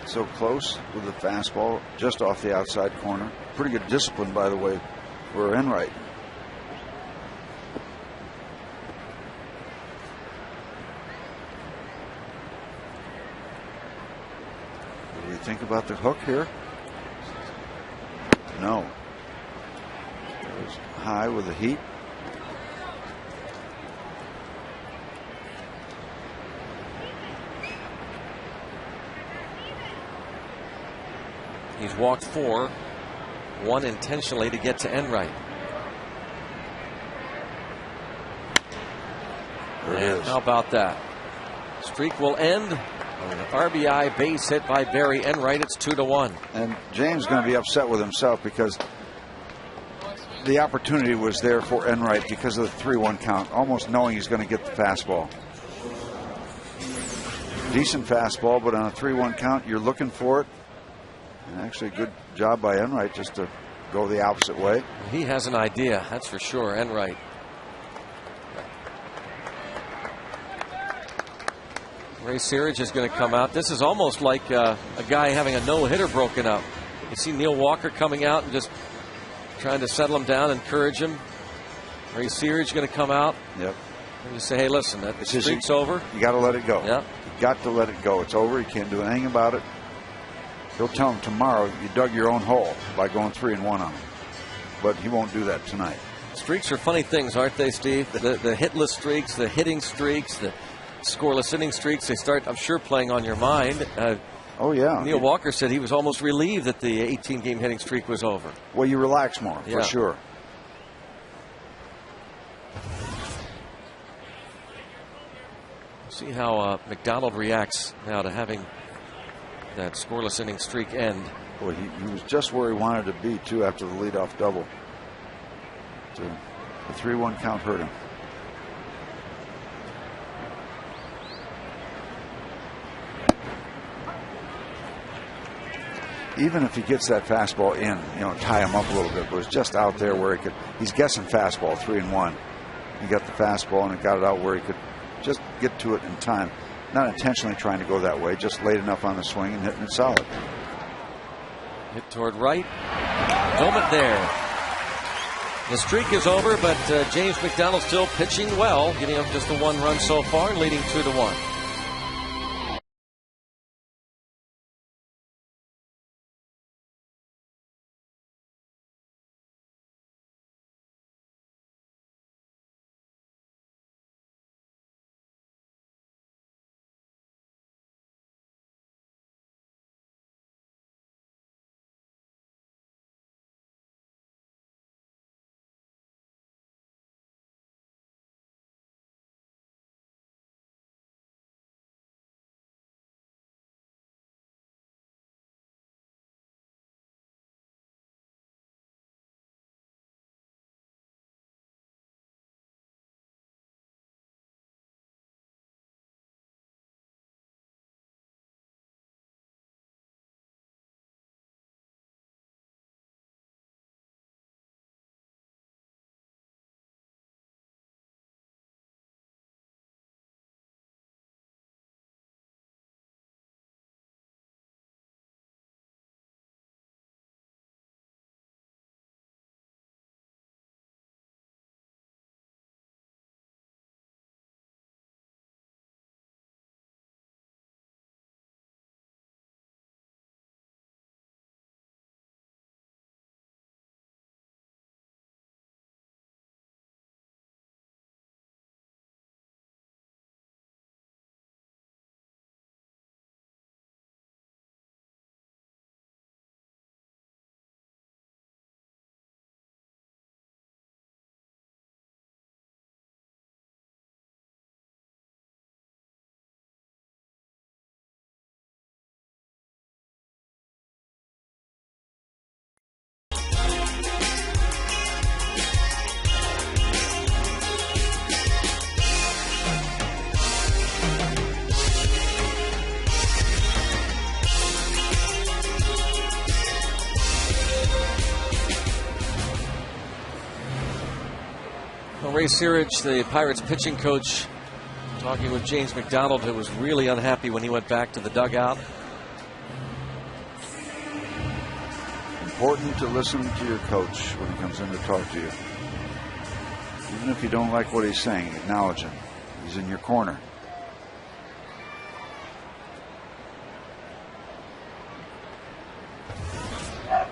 So close with the fastball just off the outside corner. Pretty good discipline, by the way, for Enright. What do you think about the hook here? No. It was high with the heat. He's walked 4, 1 intentionally to get to Enright. And how about that? Streak will end on an RBI base hit by Barry Enright. It's 2-1. And James is going to be upset with himself because the opportunity was there for Enright because of the 3-1 count, almost knowing he's going to get the fastball. Decent fastball, but on a 3-1 count, you're looking for it. And actually, a good job by Enright just to go the opposite way. He has an idea, that's for sure, Enright. Ray Searage is going to come out. This is almost like a guy having a no-hitter broken up. You see Neil Walker coming out and just trying to settle him down, encourage him. Ray Searage going to come out. Yep. And you say, hey, listen, that streak's over. You got to let it go. Yep. You got to let it go. It's over. You can't do anything about it. He'll tell him tomorrow you dug your own hole by going 3-1 on him. But he won't do that tonight. Streaks are funny things, aren't they, Steve? The hitless streaks, the hitting streaks, the scoreless inning streaks, they start, I'm sure, playing on your mind. Oh, yeah. Neil Walker said he was almost relieved that the 18-game hitting streak was over. Well, you relax more, for sure. See how McDonald reacts now to having that scoreless inning streak end. Boy, he was just where he wanted to be, too, after the leadoff double. The 3-1 count hurt him. even if he gets that fastball in, tie him up a little bit, but it's just out there where he's guessing fastball 3-1. He got the fastball and it got it out where he could just get to it in time. Not intentionally trying to go that way, just late enough on the swing and hitting it solid. Hit toward right. Moment there. The streak is over, but James McDonald still pitching well, getting up just a 1 run so far, leading 2-1. Ray Searage, the Pirates pitching coach, talking with James McDonald, who was really unhappy when he went back to the dugout. Important to listen to your coach when he comes in to talk to you. Even if you don't like what he's saying, acknowledge him. He's in your corner.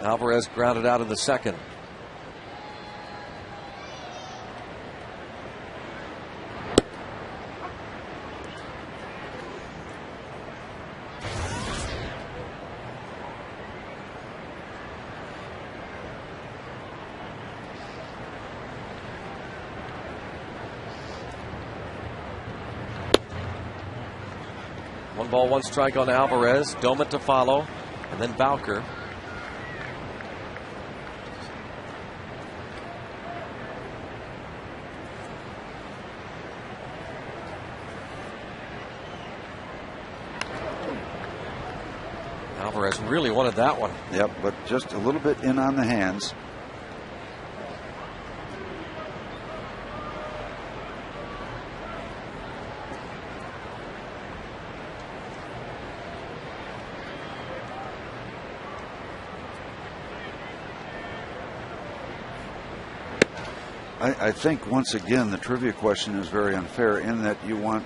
Alvarez grounded out in the second. One ball, one strike on Alvarez. Doman to follow, and then Bowker. Alvarez really wanted that one. Yep, but just a little bit in on the hands. I think, once again, the trivia question is very unfair in that you want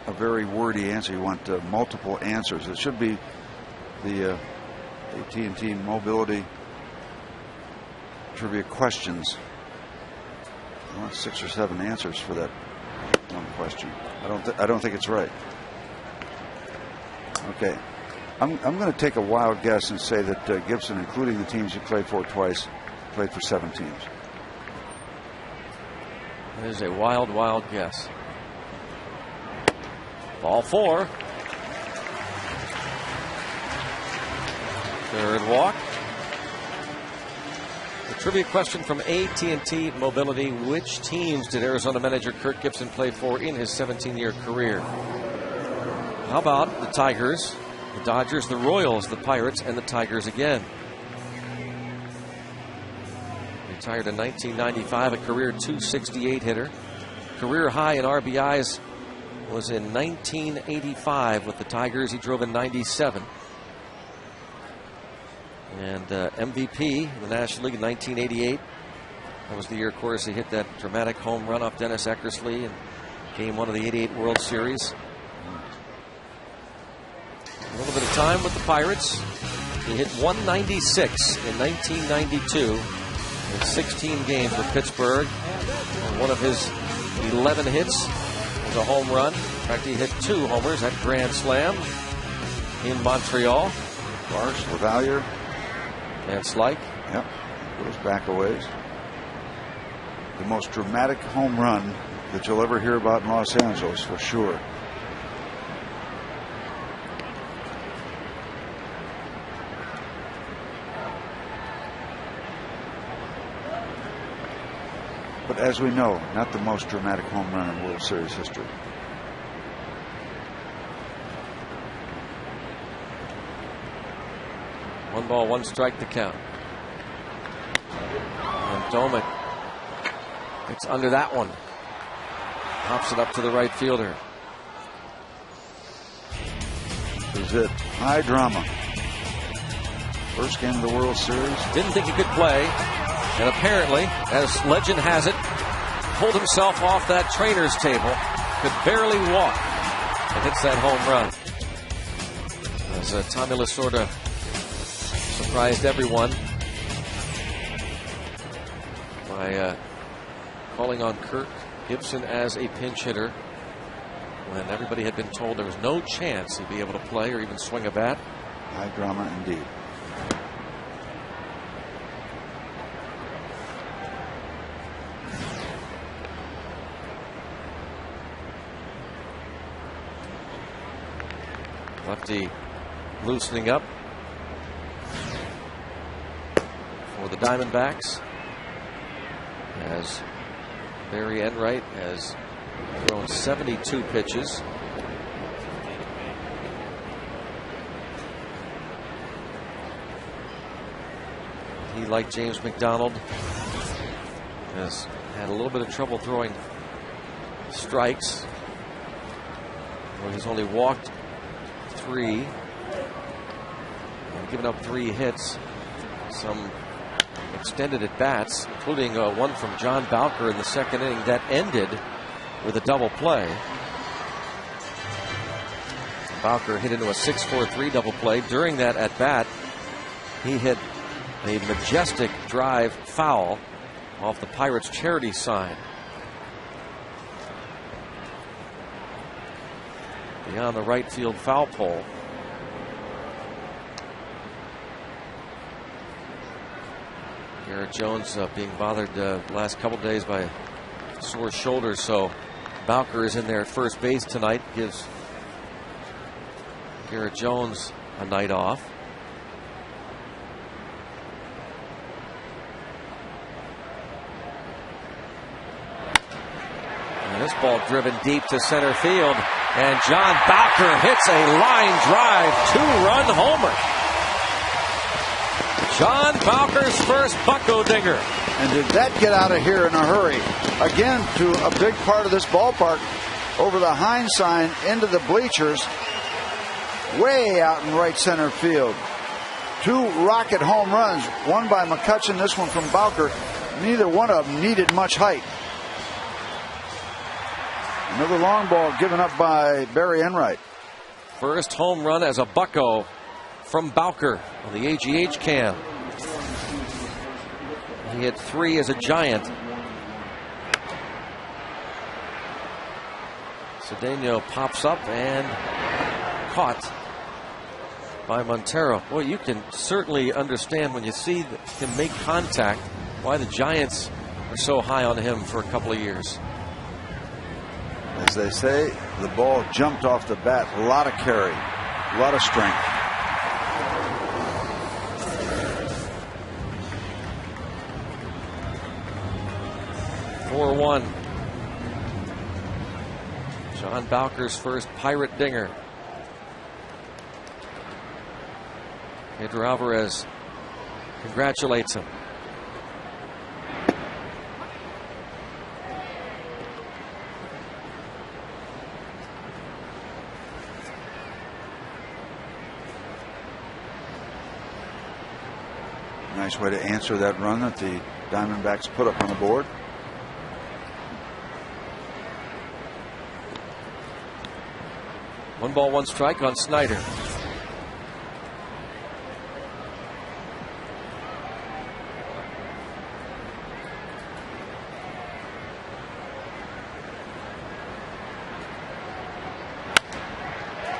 a very wordy answer. You want multiple answers. It should be the AT&T Mobility trivia questions. I want 6 or 7 answers for that one question. I don't think it's right. Okay. I'm going to take a wild guess and say that Gibson, including the teams he played for twice, played for 7 teams. That is a wild, wild guess. Ball 4. Third walk. The trivia question from AT&T Mobility: which teams did Arizona manager Kirk Gibson play for in his 17-year career? How about the Tigers, The Dodgers, the Royals, the Pirates, and the Tigers again. Retired in 1995, a career .268 hitter. Career high in RBIs was in 1985 with the Tigers. He drove in 97. And MVP in the National League in 1988. That was the year, of course, he hit that dramatic home run off Dennis Eckersley in Game 1 of the '88 World Series. A little bit of time with the Pirates. He hit 196 in 1992 in 16 games with Pittsburgh. And one of his 11 hits was a home run. In fact, he hit 2 homers at Grand Slam in Montreal. Marsh, LaValliere. And Slike. Yep, goes back a ways. The most dramatic home run that you'll ever hear about in Los Angeles, for sure. But as we know, not the most dramatic home run in World Series history. One ball, one strike to count. And Domek gets under that one. Pops it up to the right fielder. This is it. High drama. First game of the World Series. Didn't think he could play. And apparently, as legend has it, pulled himself off that trainer's table. Could barely walk. And hits that home run. As Tommy Lasorda surprised everyone by calling on Kirk Gibson as a pinch hitter when everybody had been told there was no chance he'd be able to play or even swing a bat. High drama indeed. Lefty loosening up for the Diamondbacks as Barry Enright has thrown 72 pitches. He, like James McDonald, has had a little bit of trouble throwing strikes. Well, he's only walked 3 and given up 3 hits. Some extended at bats, including one from John Bowker in the second inning that ended with a double play. Bowker hit into a 6-4-3 double play. During that at bat, he hit a majestic drive foul off the Pirates charity sign. Beyond the right field foul pole. Garrett Jones being bothered the last couple days by sore shoulders, so Bowker is in there at first base tonight. Gives Garrett Jones a night off. And this ball driven deep to center field, and John Bowker hits a line drive 2-run homer. John Bowker's first bucko dinger. And did that get out of here in a hurry? Again, to a big part of this ballpark, over the Heinz sign into the bleachers, way out in right center field. 2 rocket home runs, one by McCutchen, this one from Bowker. Neither one of them needed much height. Another long ball given up by Barry Enright. First home run as a bucko from Bowker on the AGH cam. He hit 3 as a Giant. Cedeno pops up and caught by Montero. Boy, you can certainly understand when you see him make contact why the Giants are so high on him for a couple of years. As they say, the ball jumped off the bat. A lot of carry, a lot of strength. (4-1). John Bowker's first Pirate dinger. Pedro Alvarez congratulates him. Nice way to answer that run that the Diamondbacks put up on the board. One ball, one strike on Snyder.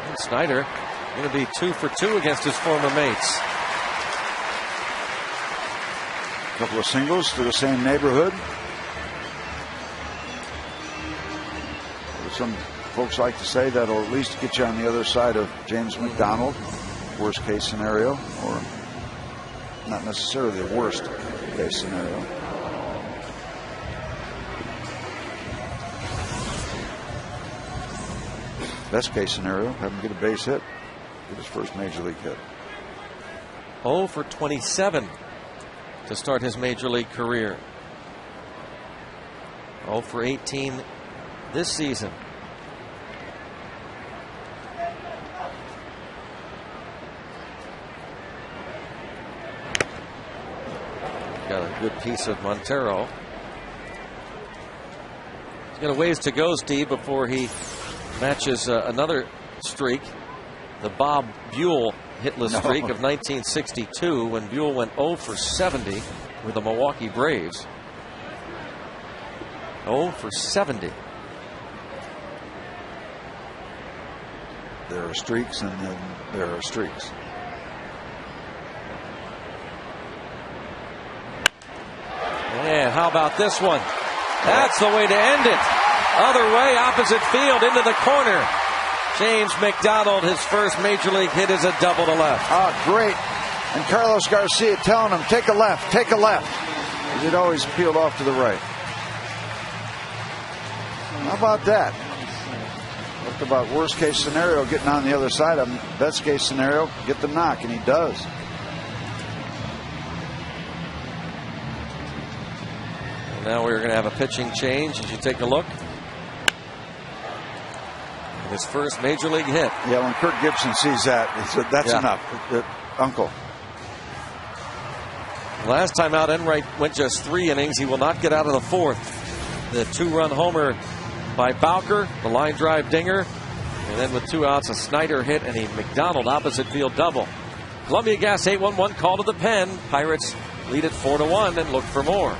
And Snyder going to be 2 for 2 against his former mates. A couple of singles to the same neighborhood. Some folks like to say that'll at least get you on the other side of James McDonald, worst case scenario, or not necessarily the worst case scenario. Best case scenario, have him get a base hit, get his first major league hit. 0 for 27 to start his major league career. 0 for 18 this season. Got a good piece of Montero. He's got a ways to go, Steve, before he matches another streak, the Bob Buell hitless streak of 1962, when Buell went 0 for 70 with the Milwaukee Braves. 0 for 70. There are streaks and then there are streaks. And how about this one? That's the way to end it. Other way, opposite field, into the corner. James McDonald, his first major league hit is a double to left. Oh, great. And Carlos Garcia telling him, take a left, take a left. He'd always peeled off to the right. How about that? Talked about worst case scenario, getting on the other side of him. Best case scenario, get the knock, and he does. And now we're going to have a pitching change as you take a look. His first major league hit. Yeah, when Kirk Gibson sees that, he said, that's enough. Uncle. Last time out, Enright went just 3 innings. He will not get out of the 4th. The 2-run homer by Bowker, the line drive dinger, and then with 2 outs, a Snyder hit and a McDonald opposite field double. Columbia Gas 811 call to the pen. Pirates lead it 4-1 and look for more.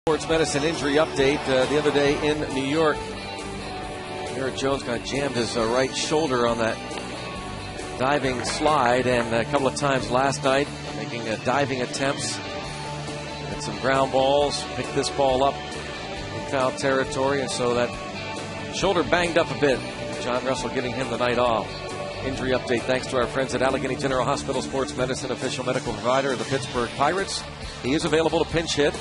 Sports medicine injury update the other day in New York. Eric Jones got jammed his right shoulder on that diving slide, and a couple of times last night making diving attempts at some ground balls. Picked this ball up in foul territory, and so that Shoulder banged up a bit. John Russell giving him the night off. Injury update thanks to our friends at Allegheny General Hospital Sports Medicine, official medical provider of the Pittsburgh Pirates. He is available to pinch hit.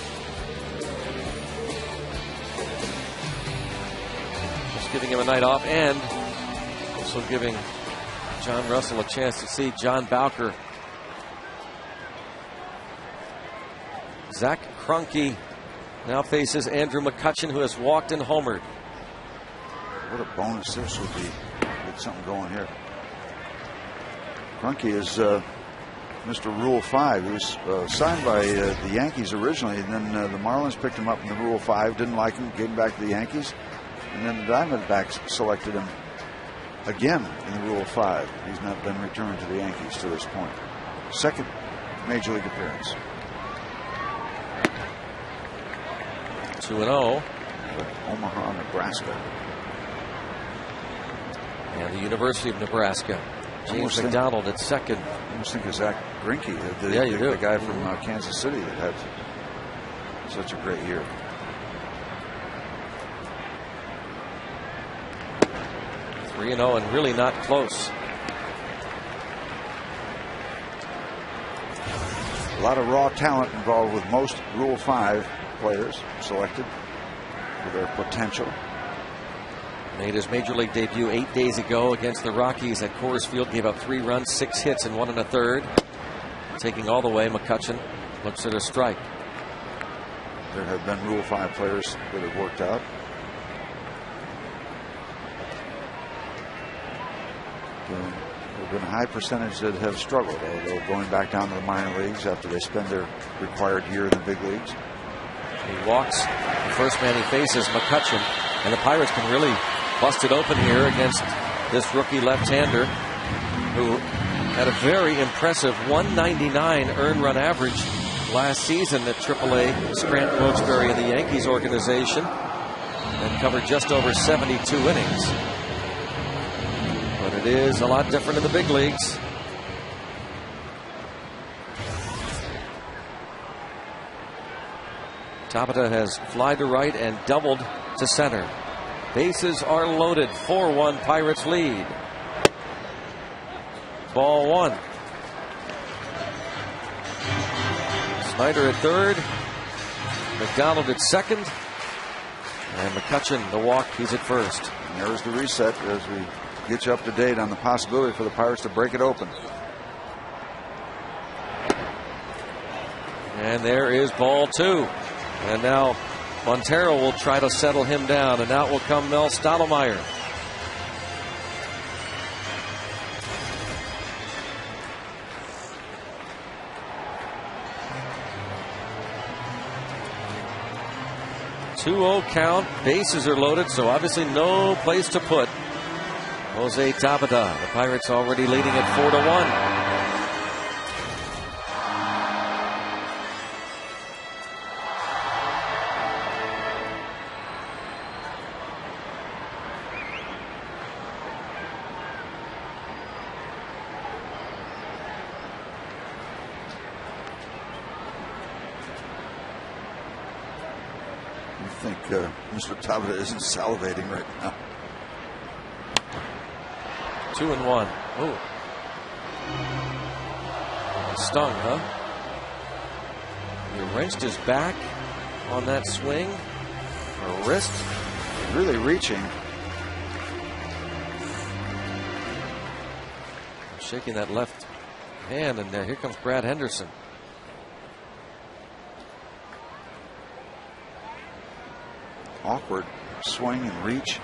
Just giving him a night off and also giving John Russell a chance to see John Bowker. Zach Kroenke now faces Andrew McCutchen, who has walked and homered. What a bonus this would be. Get something going here. Kroenke is Mr. Rule 5. He was signed by the Yankees originally, and then the Marlins picked him up in the Rule 5, didn't like him, gave him back to the Yankees, and then the Diamondbacks selected him again in the Rule 5. He's not been returned to the Yankees to this point. Second Major League appearance. 2-0. Omaha, Nebraska. And the University of Nebraska. James McDonald at second. I almost think of Zach Greinke, the guy from Kansas City that had such a great year. – 3-0 and really not close. A lot of raw talent involved with most Rule 5 players selected for their potential. Made his Major League debut 8 days ago against the Rockies at Coors Field. Gave up 3 runs, 6 hits, and 1 1/3. Taking all the way, McCutchen looks at a strike. There have been Rule 5 players that have worked out. There have been a high percentage that have struggled, although going back down to the minor leagues after they spend their required year in the big leagues. He walks. The first man he faces, McCutchen, and the Pirates can really bust it open here against this rookie left-hander who had a very impressive 199 earned run average last season at AAA Scranton Wilkes-Barre in the Yankees organization and covered just over 72 innings. But it is a lot different in the big leagues. Tabata has fly to right and doubled to center. Bases are loaded. 4-1 Pirates lead. Ball 1. Snyder at third. McDonald at second. And McCutchen, the walk, he's at first. And there's the reset as we get you up to date on the possibility for the Pirates to break it open. And there is ball 2. And now Montero will try to settle him down, and out will come Mel Stottlemyre. Two-0 count. Bases are loaded, so obviously no place to put Jose Tabata. The Pirates already leading at 4-1. Mr. Tabata isn't salivating right now. 2-1. Oh. Stung, huh? He wrenched his back on that swing. Or wrist. Really reaching. Shaking that left hand, and here comes Brad Henderson. Awkward swing and reach.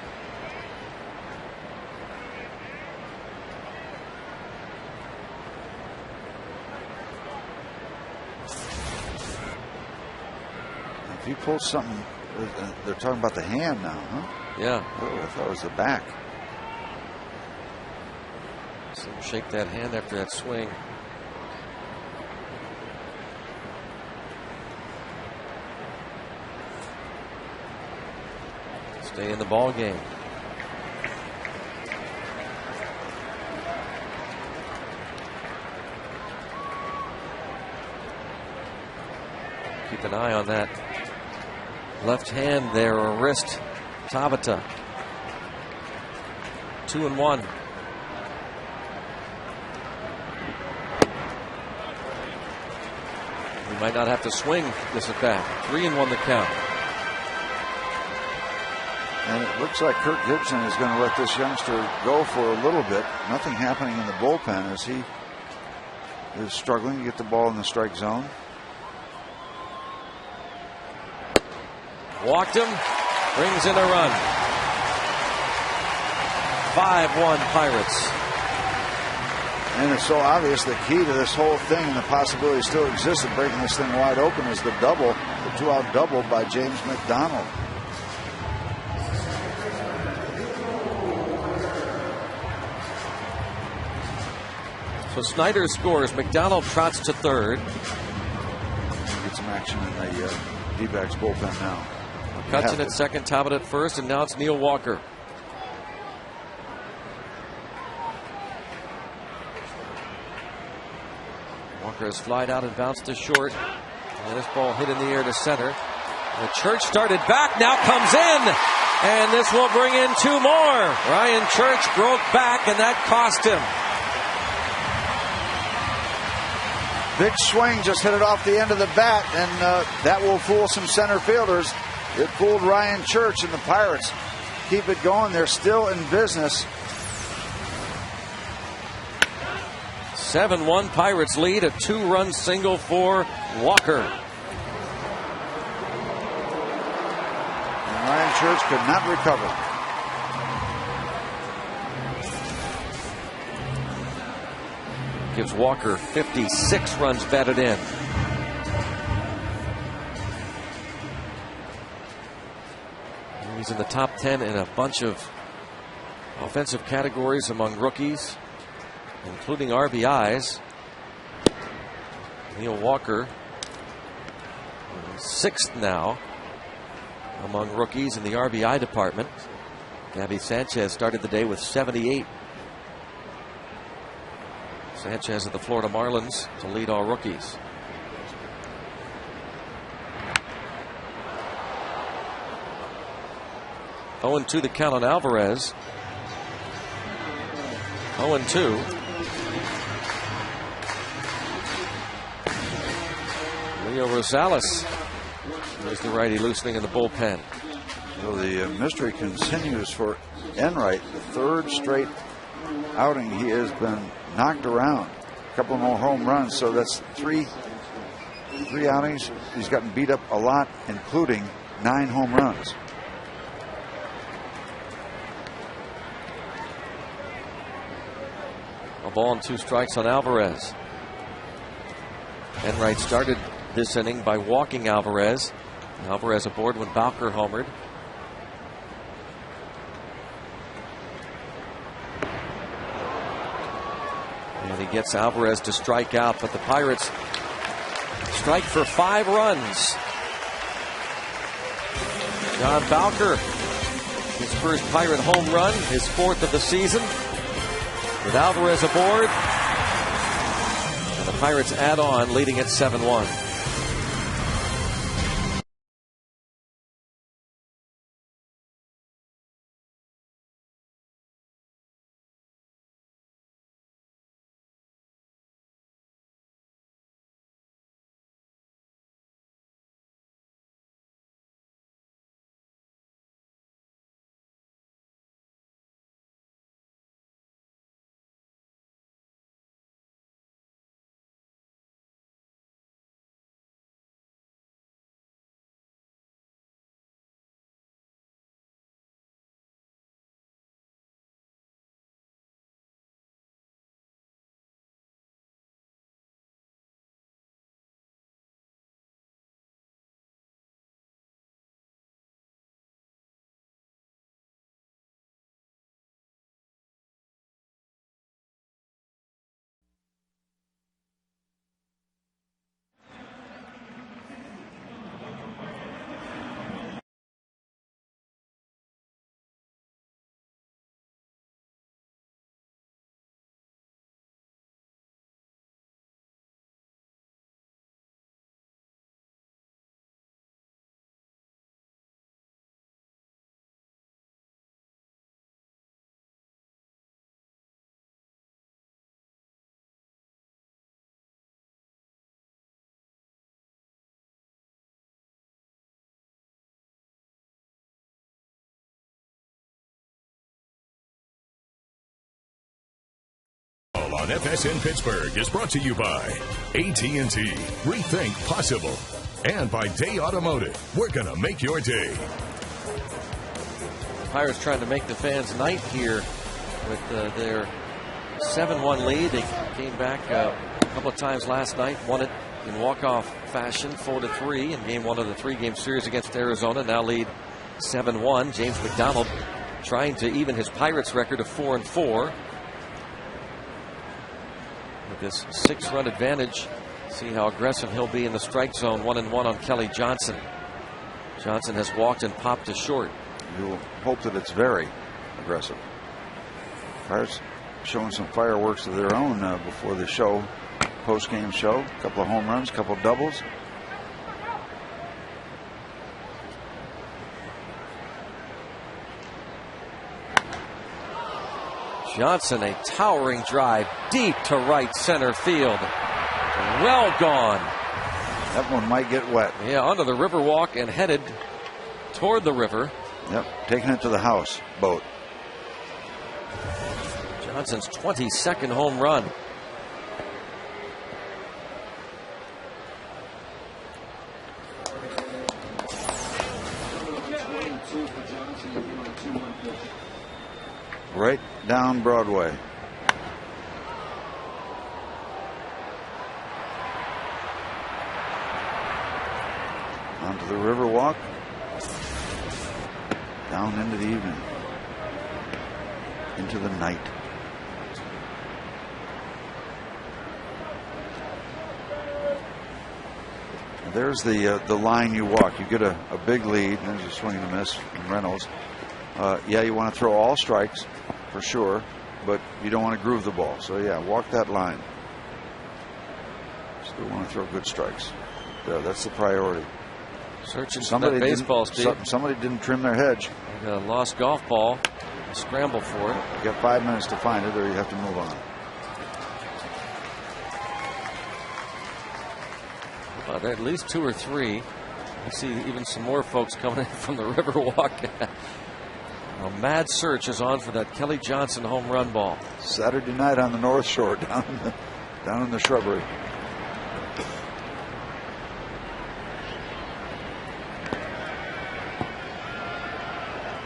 If he pulls something, they're talking about the hand now, huh? Yeah. Oh, I thought it was the back. See him shake that hand after that swing. Stay in the ball game. Keep an eye on that left hand there, or wrist. Tabata 2-1. He might not have to swing this at bat. 3-1 the count. And it looks like Kirk Gibson is going to let this youngster go for a little bit. Nothing happening in the bullpen as he is struggling to get the ball in the strike zone. Walked him, brings in a run. 5-1 Pirates. And it's so obvious the key to this whole thing, and the possibility still exists of breaking this thing wide open, is the double, the 2-out double by James McDonald. So Snyder scores. McDonald trots to third. Get some action in the D-backs bullpen now. Cutson at second, Talbot at first, and now it's Neil Walker. Walker has flied out and bounced to short. And this ball hit in the air to center. The Church started back, now comes in. And this will bring in two more. Ryan Church broke back, and that cost him. Big swing, just hit it off the end of the bat, and that will fool some center fielders. It fooled Ryan Church, and the Pirates keep it going. They're still in business. 7-1 Pirates lead, a 2-run single for Walker. And Ryan Church could not recover. Gives Walker 56 runs batted in. He's in the top 10 in a bunch of offensive categories among rookies, including RBIs. Neil Walker, 6th now among rookies in the RBI department. Gabby Sanchez started the day with 78. Sanchez of the Florida Marlins to lead all rookies. Oh, 0-2 the count on Alvarez. 0-2. Leo Rosales is the righty loosening in the bullpen. So the mystery continues for Enright. The third straight outing he has been knocked around. A couple more home runs, so that's three outings. He's gotten beat up a lot, including 9 home runs. A ball and 2 strikes on Alvarez. Enright started this inning by walking Alvarez. Alvarez aboard when Bowker homered. And he gets Alvarez to strike out, but the Pirates strike for 5 runs. John Bowker, his first Pirate home run, his 4th of the season. With Alvarez aboard, and the Pirates add on, leading at 7-1. on FSN Pittsburgh is brought to you by AT&T. Rethink possible. And by Day Automotive. We're going to make your day. Pirates trying to make the fans' night here with their 7-1 lead. They came back a couple of times last night, won it in walk-off fashion, 4-3 in game 1 of the 3-game series against Arizona. Now lead 7-1. James McDonald trying to even his Pirates record of 4-4. With this 6-run advantage, see how aggressive he'll be in the strike zone. 1-1 on Kelly Johnson. Johnson has walked and popped to short. You'll hope that it's very aggressive. Pirates showing some fireworks of their own before the show, post-game show. A couple of home runs, a couple of doubles. Johnson, a towering drive deep to right center field. Well gone. That one might get wet. Yeah, onto the Riverwalk and headed toward the river. Yep, taking it to the house boat. Johnson's 22nd home run. Right down Broadway. Onto the Riverwalk. Down into the evening. Into the night. There's the line you walk. You get a big lead. And there's a swing and a miss from Reynolds. Yeah, you want to throw all strikes for sure, but you don't want to groove the ball. So yeah, walk that line. Still want to throw good strikes. Yeah, that's the priority. Searching for that baseball, Steve. Somebody didn't trim their hedge. A lost golf ball. A scramble for it. You got 5 minutes to find it, or you have to move on. There are at least 2 or 3. I see even some more folks coming in from the Riverwalk. A mad search is on for that Kelly Johnson home run ball. Saturday night on the North Shore, down in the shrubbery.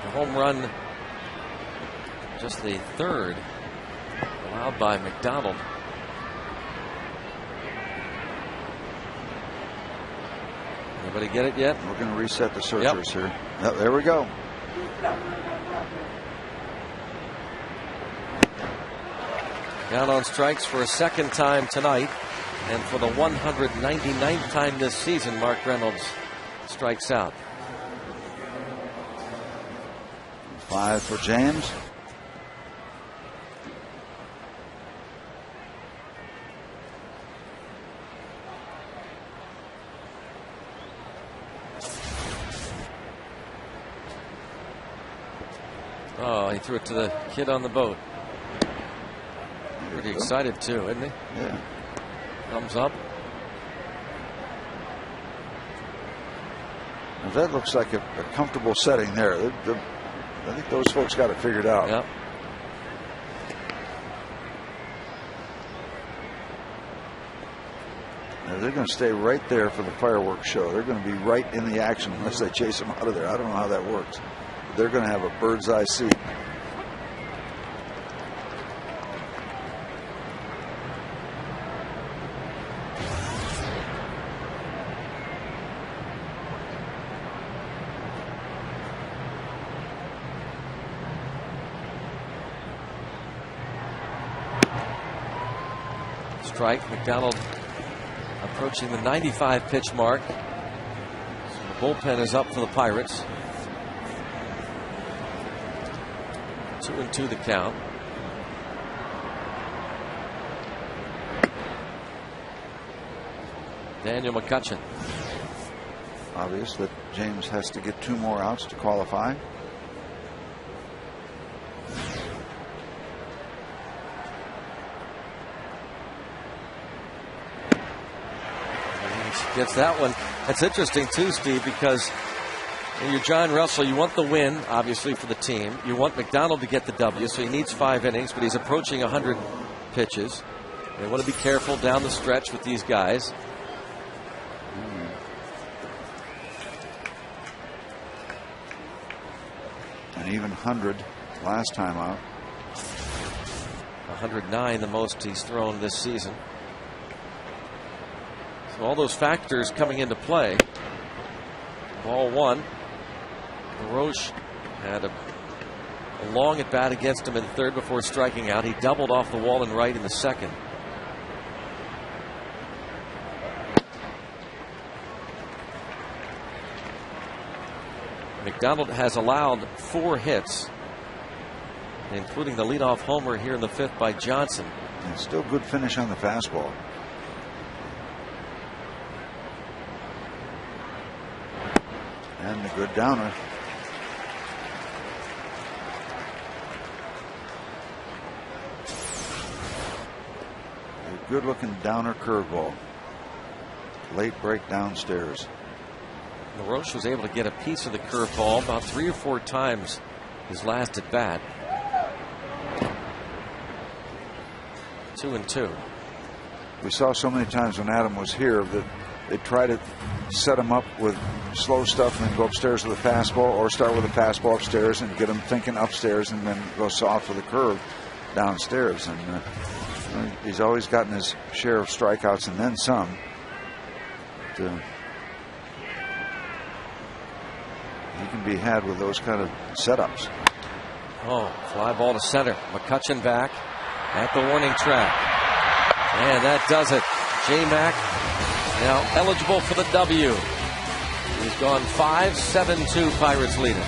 The home run, just the 3rd, allowed by McDonald. Anybody get it yet? We're going to reset the searchers here. Yep, there we go. Down on strikes for a 2nd time tonight. And for the 199th time this season, Mark Reynolds strikes out. 5 for James. Oh, he threw it to the kid on the boat. Pretty excited too, isn't he? Yeah. Thumbs up. Well, that looks like a comfortable setting there. I think those folks got it figured out. Yep. Now they're going to stay right there for the fireworks show. They're going to be right in the action unless they chase them out of there. I don't know how that works. But they're going to have a bird's eye seat. Strike. McDonald approaching the 95 pitch mark. So the bullpen is up for the Pirates. 2-2 the count. Daniel McCutcheon. Obvious that James has to get 2 more outs to qualify. Gets that one. That's interesting too, Steve, because you're John Russell. You want the win, obviously, for the team. You want McDonald to get the W, so he needs 5 innings, but he's approaching 100 pitches. They want to be careful down the stretch with these guys. An even 100 last time out. 109, the most he's thrown this season. So all those factors coming into play. Ball one. LaRoche had a long at bat against him in the third before striking out. He doubled off the wall and right in the second. McDonald has allowed 4 hits, including the leadoff homer here in the 5th by Johnson. And still good finish on the fastball. And a good downer. A good looking downer curveball. Late break downstairs. LaRoche was able to get a piece of the curveball about 3 or 4 times his last at bat. 2-2. We saw so many times when Adam was here that they try to set him up with slow stuff and then go upstairs with a fastball, or start with a fastball upstairs and get him thinking upstairs and then go soft with a curve downstairs. And he's always gotten his share of strikeouts and then some. He can be had with those kind of setups. Oh, fly ball to center. McCutchen back at the warning track. And that does it. J-Mac now eligible for the W. He's gone 5-7-2, Pirates leading.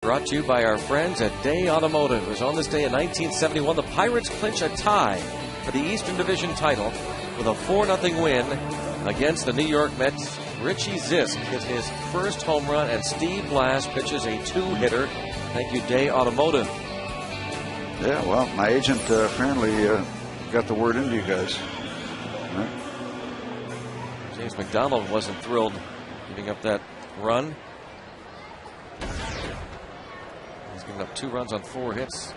Brought to you by our friends at Day Automotive. It was on this day in 1971, the Pirates clinch a tie for the Eastern Division title with a 4-0 win against the New York Mets. Richie Zisk hit his first home run, and Steve Blass pitches a 2-hitter. Thank you, Day Automotive. Yeah, well, my agent apparently got the word into you guys. Right? James McDonald wasn't thrilled giving up that run. He's given up 2 runs on 4 hits.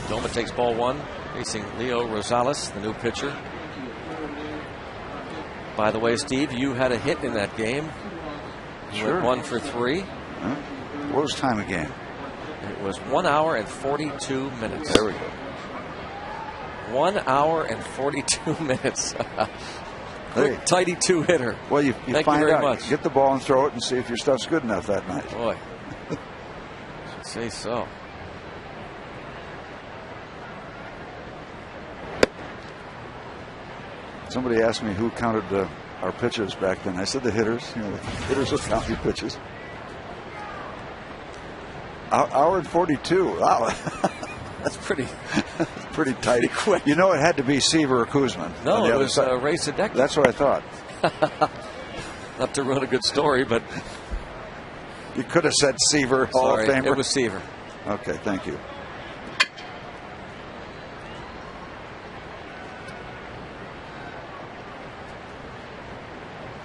Doma takes ball 1, facing Leo Rosales, the new pitcher. By the way, Steve, you had a hit in that game. You Sure. went 1 for 3. Huh? What was time of game? It was 1 hour and 42 minutes. There we go. 1 hour and 42 minutes. Quick, Hey. tidy 2-hitter. Well, you Thank find you very out. much. Get the ball and throw it and see if your stuff's good enough that night. Boy, should say so. Somebody asked me who counted our pitches back then. I said the hitters. You know, the hitters would count your pitches. Hour and 42. Wow. That's pretty tight. Pretty quick. You know, it had to be Seaver or Kuzman. No, it was Ray Sadecki. That's what I thought. Not to ruin a good story, but you could have said Seaver, Hall of Famer. It was Seaver. Okay, thank you.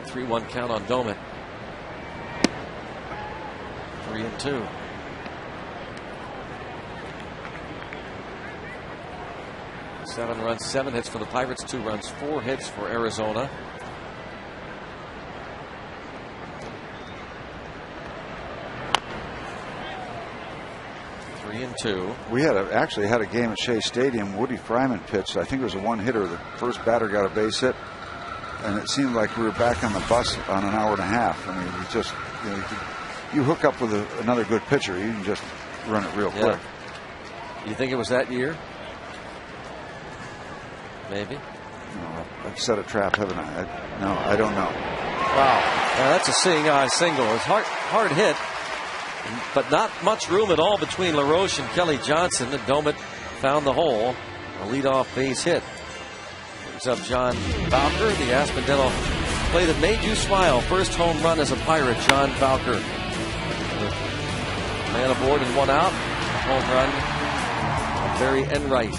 A 3-1 count on Domet. 3-2. Seven runs, 7 hits for the Pirates, 2 runs, 4 hits for Arizona. We actually had a game at Shea Stadium. Woody Fryman pitched. I think it was a one-hitter. The first batter got a base hit, and it seemed like we were back on the bus on an hour and a half. I mean, you just, you know, you hook up with another good pitcher, you can just run it real quick. You think it was that year? Maybe. No, I've set a trap, haven't I? No, I don't know. Wow, that's a seeing eye single. It's hard hit, but not much room at all between LaRoche and Kelly Johnson. And Domet found the hole. A leadoff base hit. Brings up John Bowker, the Aspen-Dental play that made you smile. First home run as a Pirate, John Bowker. Man aboard and 1 out. Home run of Barry Enright.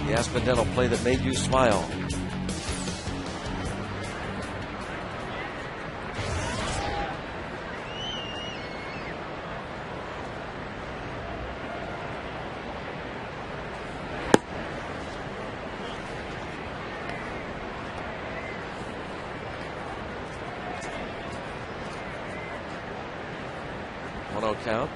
The Aspen-Dental play that made you smile. Count.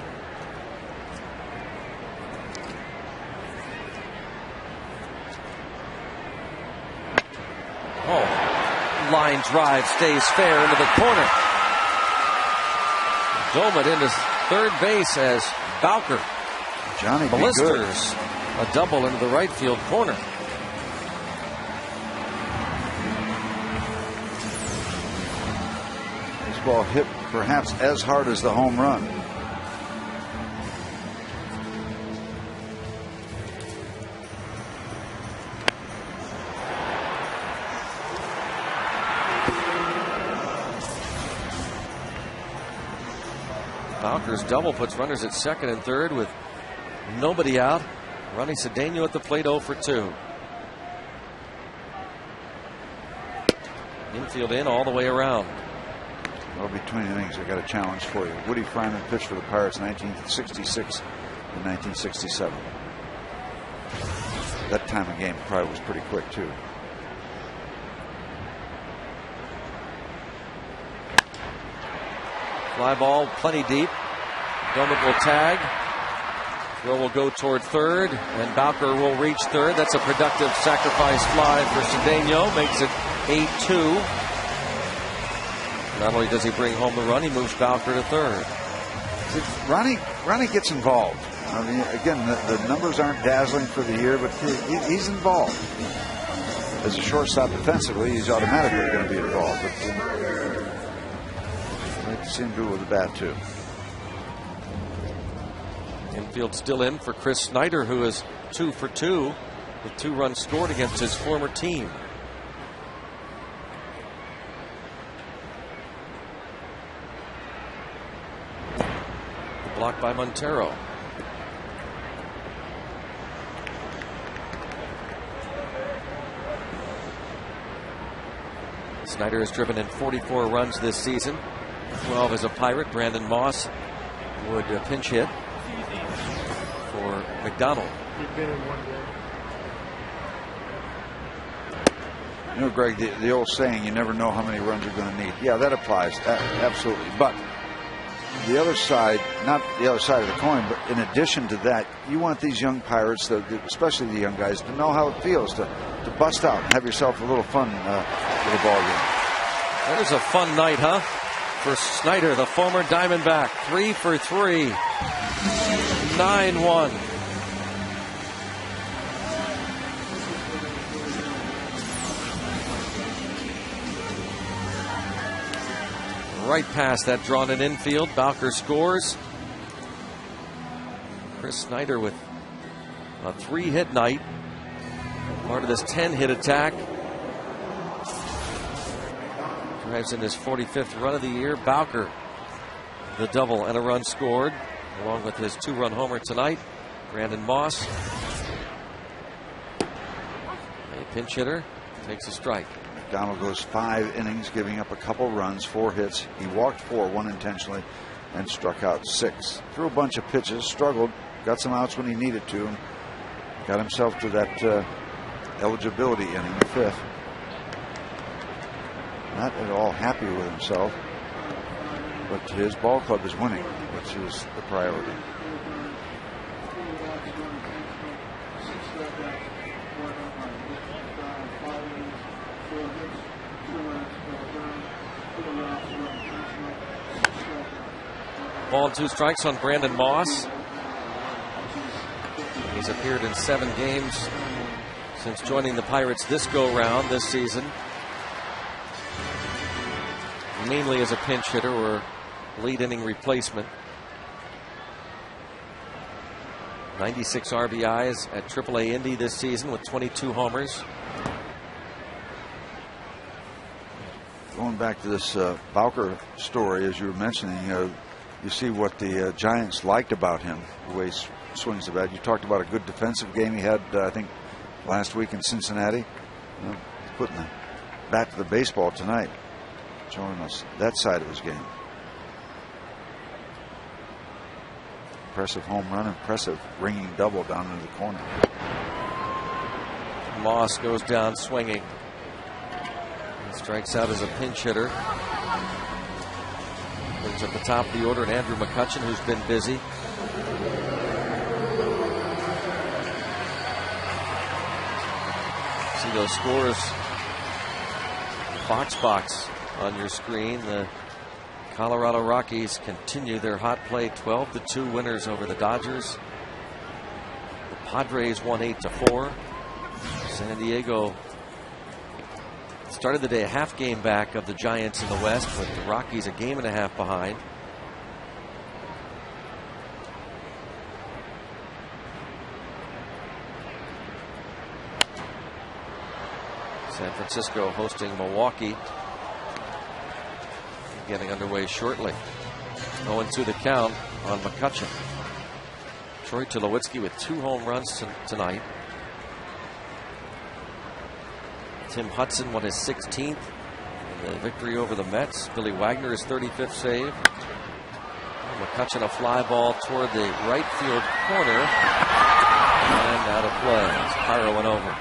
Oh, line drive stays fair into the corner. Domet into third base as Bowker Johnny blisters a double into the right field corner. This ball hit perhaps as hard as the home run. Bowker's double puts runners at second and third with nobody out. Ronnie Cedeno at the plate, 0 for 2. Infield in all the way around. Well, between innings, I got a challenge for you. Woody Fryman pitched for the Pirates 1966 and 1967. That time of game probably was pretty quick, too. Fly ball plenty deep. Domet will tag. Throw will go toward third, and Bowker will reach third. That's a productive sacrifice fly for Cedeno. Makes it 8-2. Not only does he bring home the run, he moves Bowker to third. Ronnie gets involved. I mean, again, the numbers aren't dazzling for the year, but he's involved. As a shortstop defensively, he's automatically going to be involved. But I see him do it with the bat, too. Infield still in for Chris Snyder, who is 2 for 2 with 2 runs scored against his former team. Blocked by Montero. Snyder has driven in 44 runs this season. 12 as a Pirate. Brandon Moss would pinch hit for McDonald. You know, Greg, the old saying, you never know how many runs you're going to need. Yeah, that applies. Absolutely. But the other side, not the other side of the coin, but in addition to that, you want these young Pirates, especially the young guys, to know how it feels to bust out and have yourself a little fun with a ball game. That is a fun night, huh? For Snyder, the former Diamondback. 3 for 3. 9-1. right past that drawn in infield. Bowker scores. Chris Snyder with a 3-hit night. Part of this 10-hit attack. Drives in his 45th run of the year. Bowker, the double and a run scored, along with his 2-run homer tonight. Brandon Moss, a pinch hitter, takes a strike. McDonald goes 5 innings, giving up a couple runs, 4 hits. He walked 4, 1 intentionally, and struck out 6. Threw a bunch of pitches, struggled, got some outs when he needed to, and got himself to that eligibility inning, the 5th. Not at all happy with himself, but his ball club is winning, which is the priority. Ball and 2 strikes on Brandon Moss. He's appeared in 7 games since joining the Pirates this go-round this season. Mainly as a pinch hitter or lead inning replacement. 96 RBIs at AAA Indy this season with 22 homers. Going back to this Bowker story, as you were mentioning, you see what the Giants liked about him, the way he swings the bat. You talked about a good defensive game he had, I think, last week in Cincinnati. He's putting the bat to the baseball tonight, showing us that side of his game. Impressive home run, impressive ringing double down into the corner. Moss goes down swinging. He strikes out as a pinch hitter. Brings up the top of the order, and Andrew McCutchen, who's been busy. See those scores, box on your screen. The Colorado Rockies continue their hot play, 12-2 winners over the Dodgers. The Padres won 8-4. San Diego started the day a half game back of the Giants in the West, with the Rockies a game and a half behind. San Francisco hosting Milwaukee. Getting underway shortly. 0-2 the count on McCutchen. Troy Tulowitzki with 2 home runs tonight. Tim Hudson won his 16th in the victory over the Mets. Billy Wagner his 35th save. McCutchen a fly ball toward the right field corner. And out of play as Pyro went over.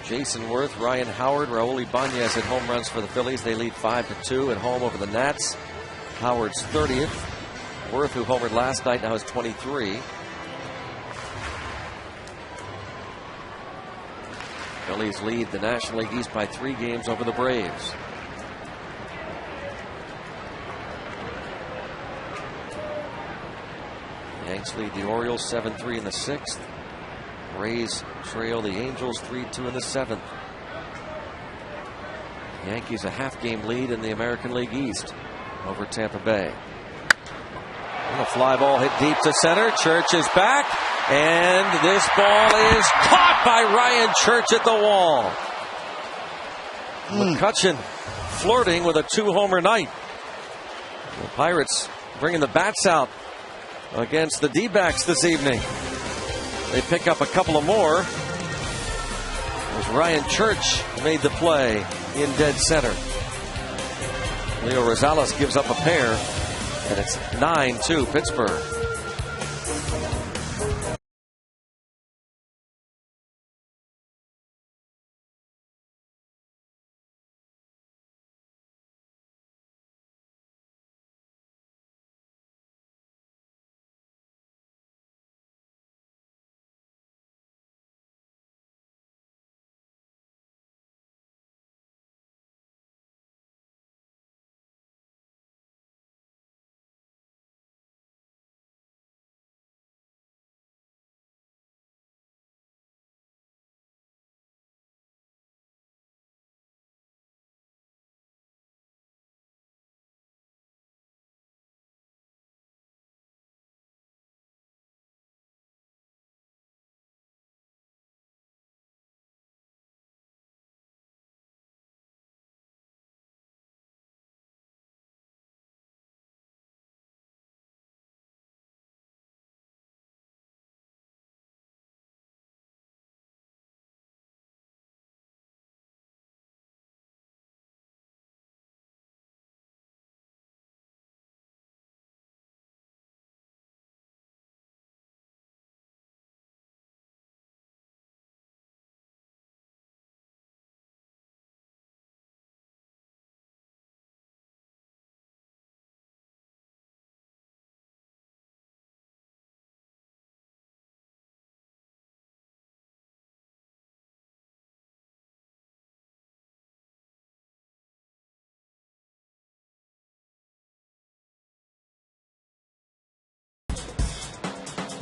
Jason Worth, Ryan Howard, Raul Ibanez hit home runs for the Phillies. They lead 5-2 at home over the Nats. Howard's 30th. Worth, who homered last night, now has 23. Phillies lead the National League East by 3 games over the Braves. Yanks lead the Orioles 7-3 in the 6th. Rays trail the Angels 3-2 in the 7th. Yankees a half-game lead in the American League East over Tampa Bay. And a fly ball hit deep to center. Church is back, and this ball is caught by Ryan Church at the wall. McCutchen flirting with a 2-homer night. The Pirates bringing the bats out against the D-backs this evening. They pick up a couple of more as Ryan Church made the play in dead center. Leo Rosales gives up a pair, and it's 9-2 Pittsburgh.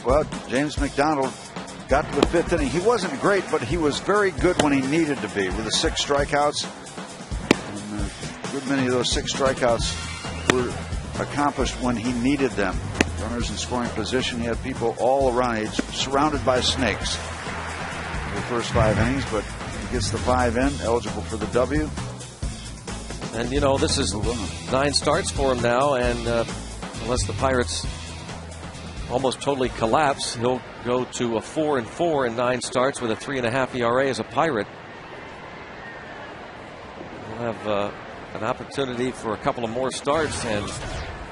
Well, James McDonald got to the 5th inning. He wasn't great, but he was very good when he needed to be with the 6 strikeouts. And a good many of those 6 strikeouts were accomplished when he needed them. Runners in scoring position. He had people all around. He's surrounded by snakes for the first 5 innings, but he gets the 5 in, eligible for the W. And, you know, this is 9 starts for him now, and unless the Pirates almost totally collapse, he'll go to a 4-4 in 9 starts with a 3.5 ERA as a Pirate. He'll have an opportunity for a couple of more starts and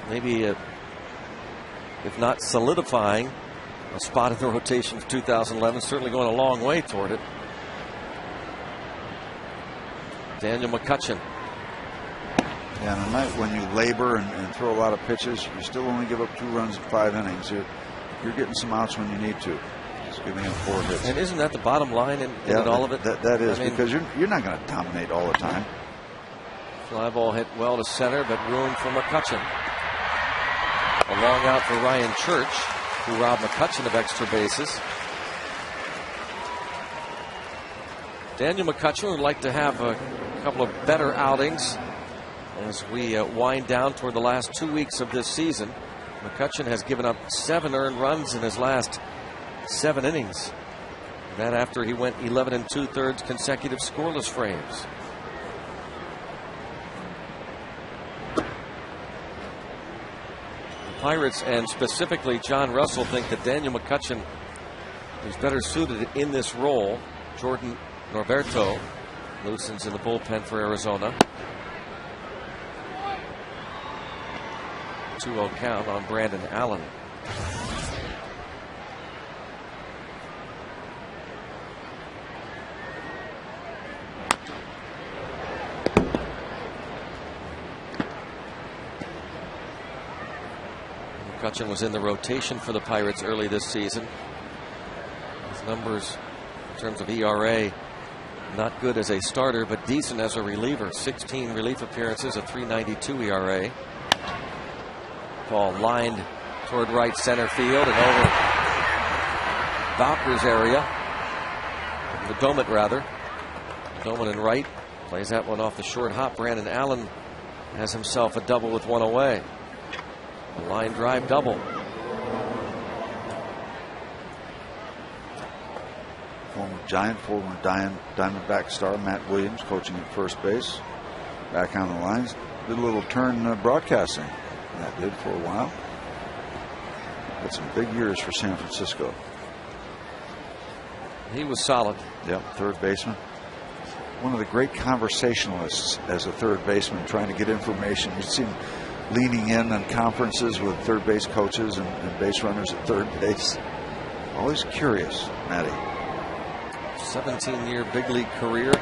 maybe, if not solidifying, a spot in the rotation for 2011, certainly going a long way toward it. Daniel McCutchen. Yeah, on a night when you labor and throw a lot of pitches, you still only give up 2 runs in 5 innings. You're getting some outs when you need to. Just giving him 4 hits. And isn't that the bottom line in all of it? That is, I mean, because you're not going to dominate all the time. Fly ball hit well to center, but room for McCutchen. A long out for Ryan Church, who robbed McCutchen of extra bases. Daniel McCutchen would like to have a couple of better outings as we wind down toward the last 2 weeks of this season. McCutchen has given up 7 earned runs in his last 7 innings. That after he went 11 2/3 consecutive scoreless frames. The Pirates, and specifically John Russell, think that Daniel McCutchen is better suited in this role. Jordan Norberto loosens in the bullpen for Arizona. 2-0 count on Brandon Allen. McCutchen was in the rotation for the Pirates early this season. His numbers in terms of ERA, not good as a starter, but decent as a reliever. 16 relief appearances, a 3.92 ERA. Ball lined toward right center field and over Bowker's area. The Domet, rather. Domet in right. Plays that one off the short hop. Brandon Allen has himself a double with 1 away. A line drive double. Former Giant, former Diamondback star Matt Williams coaching at first base. Back on the lines. Did a little turn broadcasting. That did for a while. Had some big years for San Francisco. He was solid. Yep, third baseman. One of the great conversationalists as a third baseman, trying to get information. You see him leaning in on conferences with third base coaches and base runners at third base. Always curious, Matty. 17-year big league career.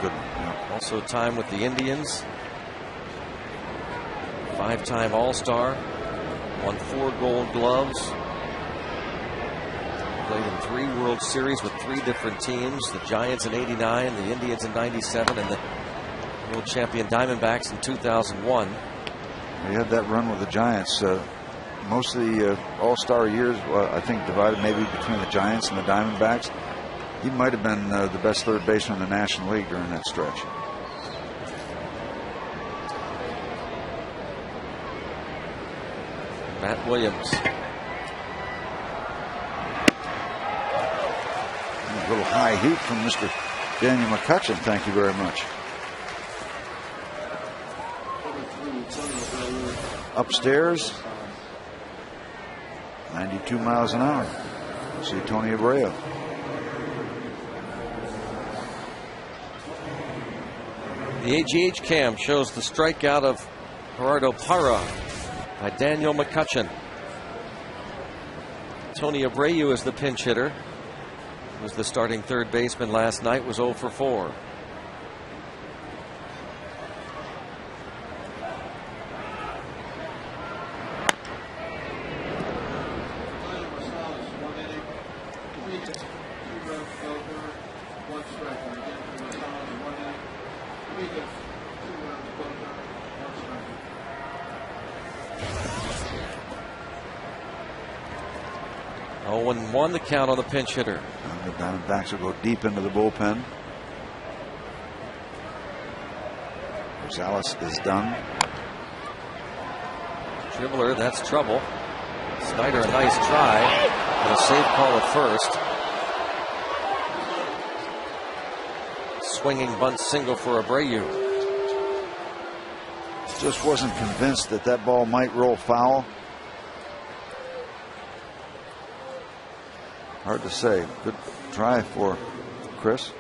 Good. Yeah. Also time with the Indians. 5-time All-Star. Won 4 Gold Gloves. Played in 3 World Series with 3 different teams. The Giants in '89, the Indians in '97, and the world champion Diamondbacks in 2001. He had that run with the Giants. Most of the All-Star years, I think, divided maybe between the Giants and the Diamondbacks. He might have been the best third baseman in the National League during that stretch. Matt Williams. A little high heat from Mr. Daniel McCutchen. Thank you very much. Upstairs, 92 miles an hour. See Tony Abreu. The AGH cam shows the strikeout of Gerardo Parra by Daniel McCutchen. Tony Abreu is the pinch hitter. He was the starting third baseman last night, was 0 for 4. 0-1 the count on the pinch hitter. And the Diamondbacks will go deep into the bullpen. Rosales is done. Dribbler, that's trouble. Snyder, a nice try. And a safe call at first. Swinging bunt single for Abreu. Just wasn't convinced that that ball might roll foul. Hard to say. Good try for Chris.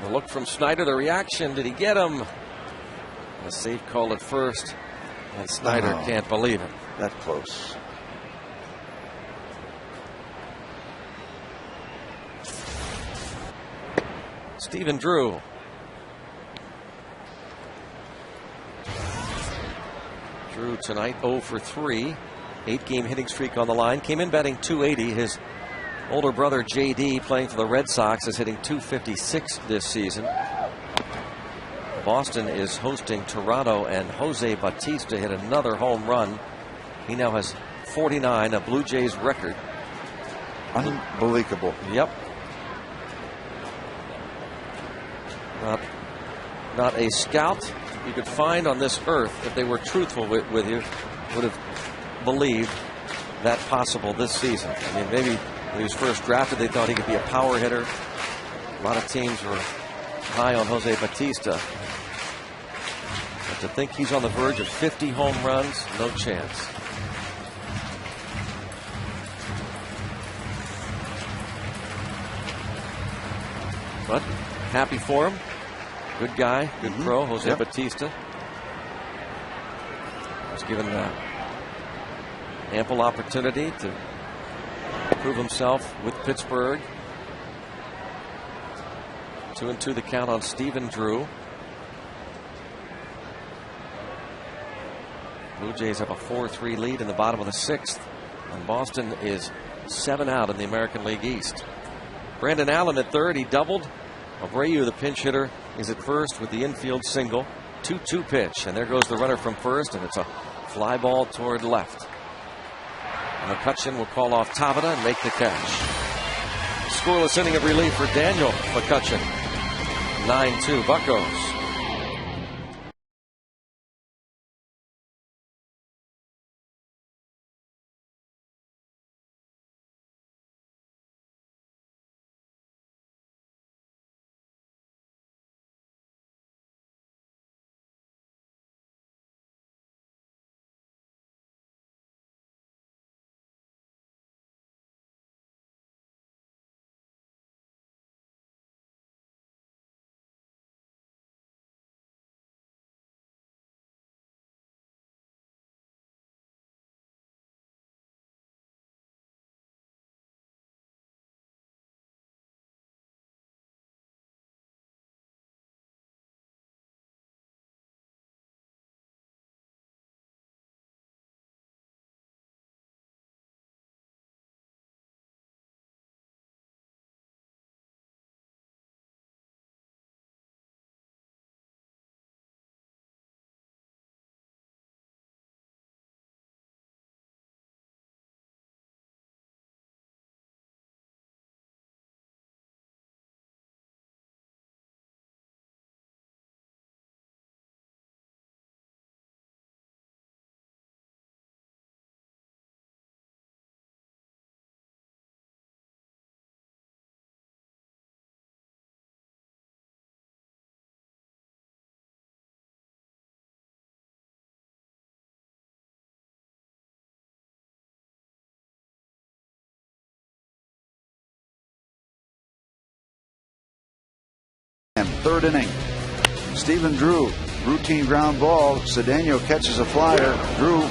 The look from Snyder, the reaction, did he get him? A safe call at first, and Snyder can't believe it. That close. Stephen Drew. Drew tonight 0 for 3. 8-game hitting streak on the line. Came in batting .280. His older brother JD, playing for the Red Sox, is hitting .256 this season. Boston is hosting Toronto, and Jose Bautista hit another home run. He now has 49, a Blue Jays record. Unbelievable. Yep. Not a scout you could find on this earth, if they were truthful with you, would have believed that possible this season. I mean, maybe when he was first drafted, they thought he could be a power hitter. A lot of teams were high on Jose Bautista. But to think he's on the verge of 50 home runs, no chance. But happy for him. Good guy, good pro, Jose Bautista. Was given ample opportunity to prove himself with Pittsburgh. 2-2 the count on Stephen Drew. Blue Jays have a 4-3 lead in the bottom of the 6th. And Boston is 7 out in the American League East. Brandon Allen at third. He doubled. Abreu, the pinch hitter, is at first with the infield single. 2-2 pitch. And there goes the runner from first. And it's a fly ball toward left. And McCutcheon will call off Tabata and make the catch. Scoreless inning of relief for Daniel McCutcheon. 9-2 Buccos. And third inning. Stephen Drew, routine ground ball. Cedeno catches a flyer. Drew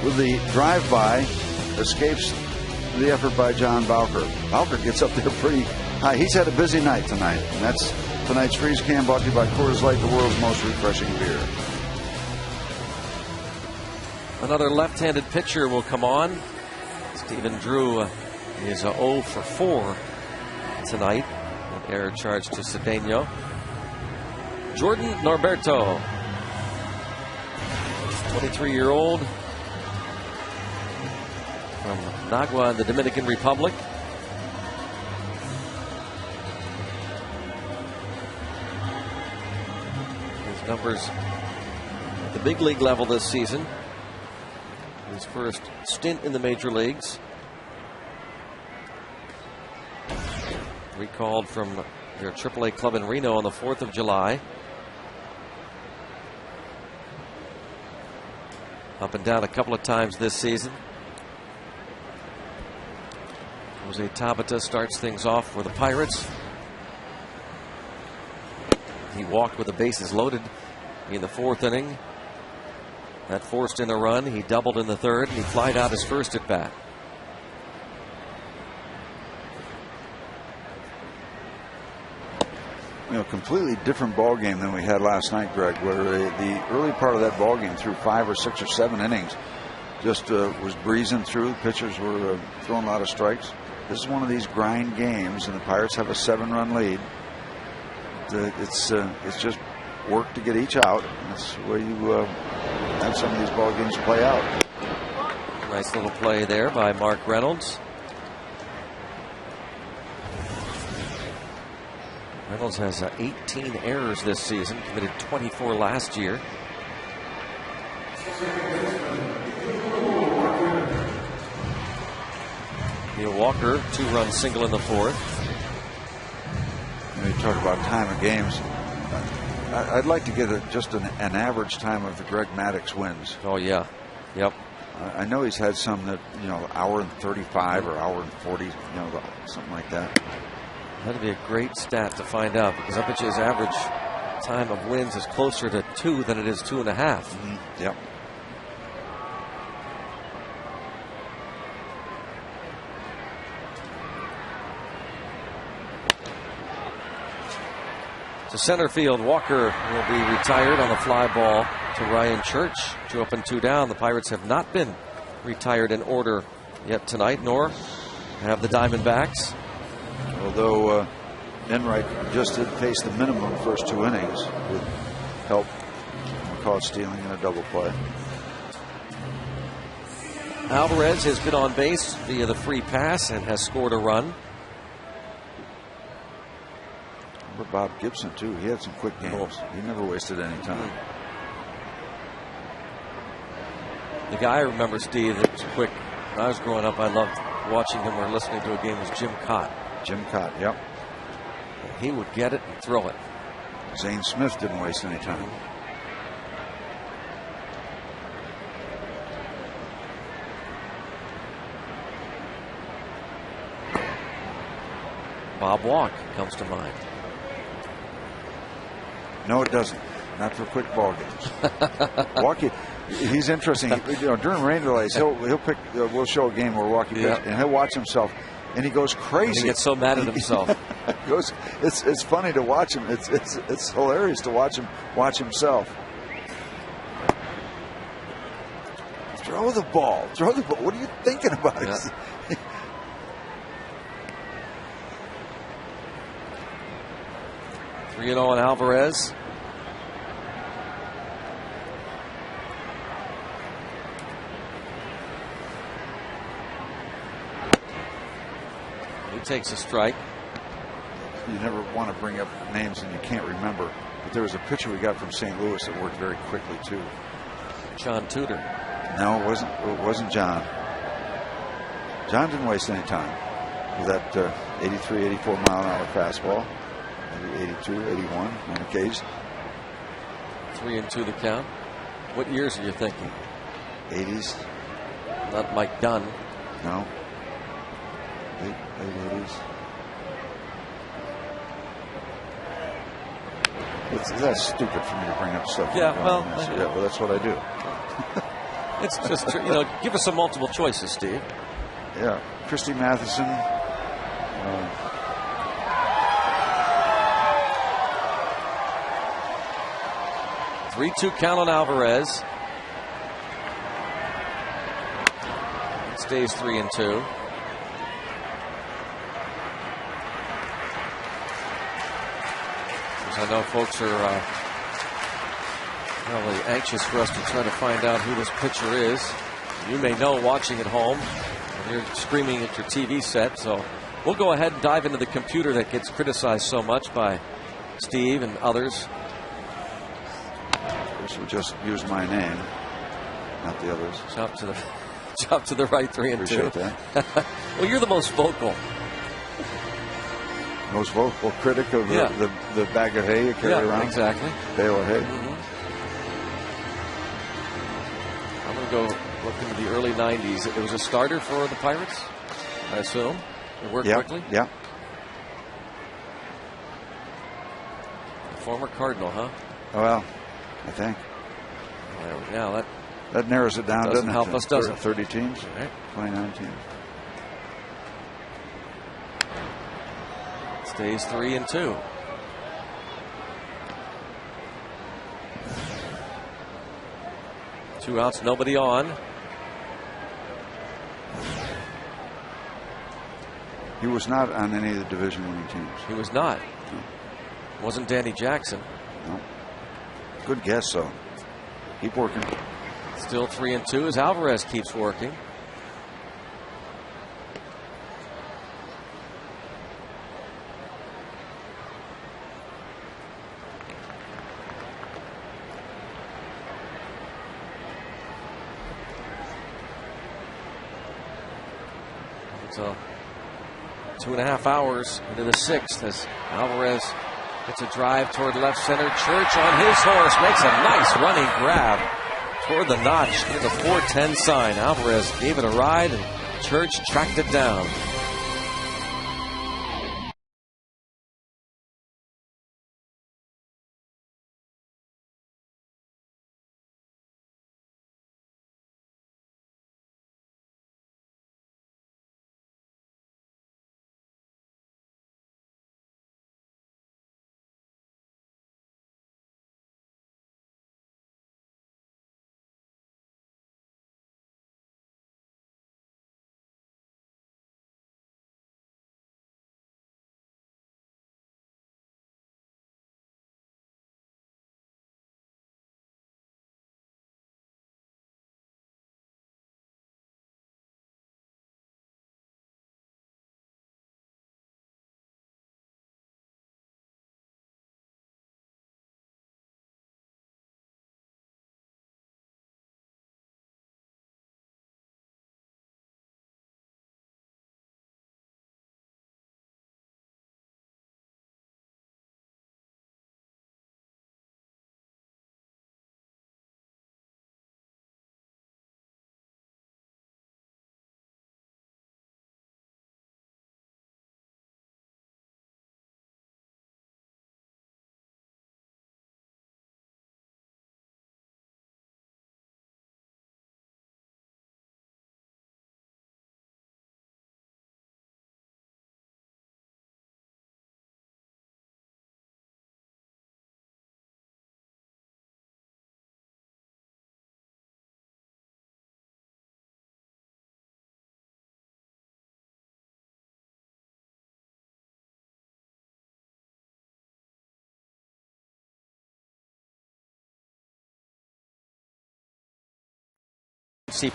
with the drive-by escapes the effort by John Bowker. Bowker gets up there pretty high. He's had a busy night tonight. And that's tonight's Freeze Cam, brought to you by Coors Light, the world's most refreshing beer. Another left-handed pitcher will come on. Stephen Drew is 0 for 4. tonight. An error charge to Cedeno. Jordan Norberto, 23-year-old from Nagua in the Dominican Republic. His numbers at the big league level this season. His first stint in the major leagues. Recalled from their AAA club in Reno on the 4th of July. Up and down a couple of times this season. Jose Tabata starts things off for the Pirates. He walked with the bases loaded in the 4th inning. That forced in a run. He doubled in the 3rd, and he flied out his first at bat. Completely different ball game than we had last night, Greg, where the early part of that ball game through 5 or 6 or 7 innings just was breezing through. Pitchers were throwing a lot of strikes. This is one of these grind games, and the Pirates have a 7-run lead. It's just work to get each out. That's where you have some of these ball games play out. Nice little play there by Mark Reynolds. Reynolds has 18 errors this season, committed 24 last year. Neil Walker, 2-run single in the 4th. You talk about time of games. I'd like to get just an average time of the Greg Maddux wins. Oh, yeah. Yep. I know he's had some that, hour and 35 or hour and 40, something like that. That'd be a great stat to find out, because I bet you his average time of wins is closer to 2 than it is 2.5. Mm-hmm. Yep. To center field, Walker will be retired on a fly ball to Ryan Church. 2 up and 2 down. The Pirates have not been retired in order yet tonight, nor have the Diamondbacks. Although Enright just did face the minimum first 2 innings with help from caught stealing and a double play. Alvarez has been on base via the free pass and has scored a run. Remember Bob Gibson, too. He had some quick games. He never wasted any time. The guy I remember, Steve, that was quick. When I was growing up, I loved watching him or listening to a game, was Jim Cott. Jim Cott, yep. He would get it and throw it. Zane Smith didn't waste any time. Bob Walk comes to mind. No, it doesn't. Not for quick ball games. Walkie, he's interesting. During rain delays, he'll pick. We'll show a game where Walkie pitched, and he'll watch himself, and he goes crazy. And he gets so mad at himself. It's funny to watch him. It's hilarious to watch him watch himself. Throw the ball. Throw the ball. What are you thinking about? Yeah. 3-0 on Alvarez. He takes a strike. You never want to bring up names and you can't remember. But there was a pitcher we got from St. Louis that worked very quickly too. John Tudor. No, it wasn't John. John didn't waste any time with that 83, 84 mile an hour fastball. Maybe 82, 81 on occasion. 3-2 the count. What years are you thinking? 80s. Not Mike Dunn. No. Late 80s. That's stupid for me to bring up stuff. Yeah, well, that's what I do. It's just, give us some multiple choices, Steve. Yeah. Christy Matheson. 3-2 count on Alvarez. It stays 3-2. I know folks are probably anxious for us to try to find out who this pitcher is. You may know watching at home, and you're screaming at your TV set. So we'll go ahead and dive into the computer that gets criticized so much by Steve and others. This would just use my name, not the others. Chop to the right, 3 and 2. Appreciate that. Well, you're the most vocal. Most vocal critic of the bag of hay you carry around. Exactly. Bale of hay. I'm going to go look into the early 90s. It was a starter for the Pirates, I assume. It worked quickly. Yeah. A former Cardinal, huh? Well, I think. Now that narrows it down, doesn't help it? us, does it? 30 teams, right. 29 teams. Stays 3 and 2. Two outs, nobody on. He was not on any of the division-winning teams. He was not. No. Wasn't Danny Jackson. No. Good guess, though. Keep working. Still 3 and 2 as Alvarez keeps working. So 2.5 hours into the 6th as Alvarez hits a drive toward left center. Church on his horse makes a nice running grab toward the notch near the 410 sign. Alvarez gave it a ride and Church tracked it down.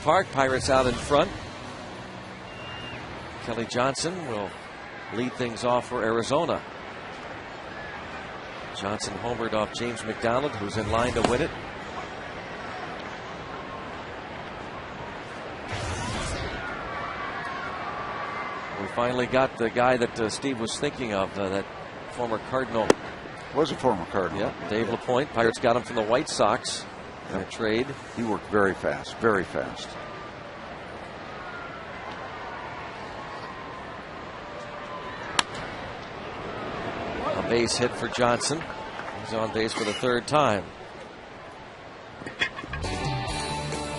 Park, Pirates out in front. Kelly Johnson will lead things off for Arizona. Johnson homered off James McDonald, who's in line to win it. We finally got the guy that Steve was thinking of, that former Cardinal. Was a former Cardinal. Yeah, Dave LaPointe. Pirates got him from the White Sox in a trade. He worked very fast, very fast. A base hit for Johnson. He's on base for the 3rd time.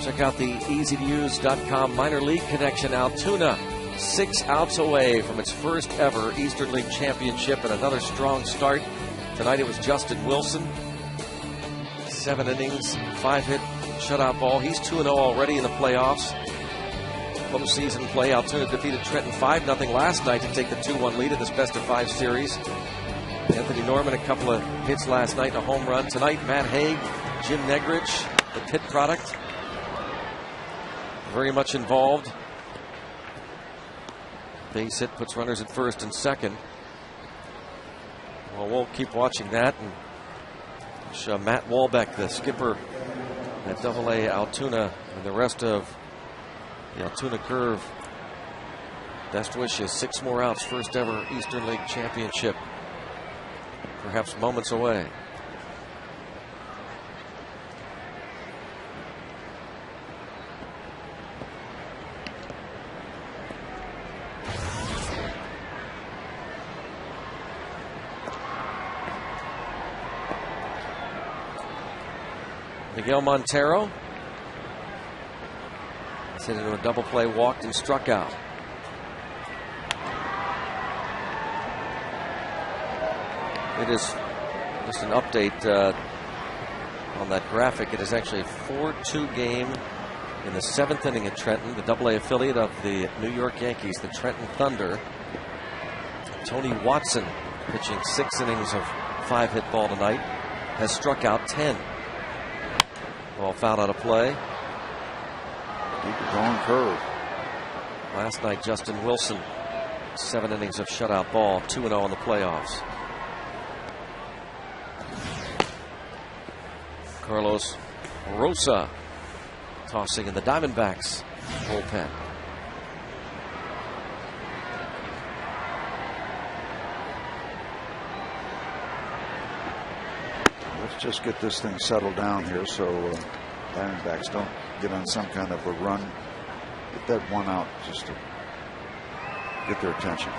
Check out the easytouse.com minor league connection. Altoona 6 outs away from its first ever Eastern League championship and another strong start. Tonight it was Justin Wilson. 7 innings, 5-hit shutout ball. He's 2-0 already in the playoffs. Postseason play. Altoona defeated Trenton 5-0 last night to take the 2-1 lead in this best-of-5 series. Anthony Norman, a couple of hits last night, and a home run. Tonight, Matt Haig, Jim Negridge, the Pitt product, very much involved. Base hit puts runners at first and second. Well, we'll keep watching that. And Matt Walbeck, the skipper at AA Altoona, and the rest of the Altoona Curve, best wishes. 6 more outs, first ever Eastern League championship, perhaps moments away. Miguel Montero is hit into a double play, walked and struck out. It is just an update on that graphic. It is actually a 4-2 game in the 7th inning at Trenton, the AA affiliate of the New York Yankees, the Trenton Thunder. Tony Watson, pitching 6 innings of 5-hit ball tonight, has struck out 10. Ball fouled out of play. Deep going curve. Last night, Justin Wilson, 7 innings of shutout ball, 2-0 in the playoffs. Carlos Rosa tossing in the Diamondbacks bullpen. Let's just get this thing settled down here so Diamondbacks don't get on some kind of a run. Get that one out just to get their attention.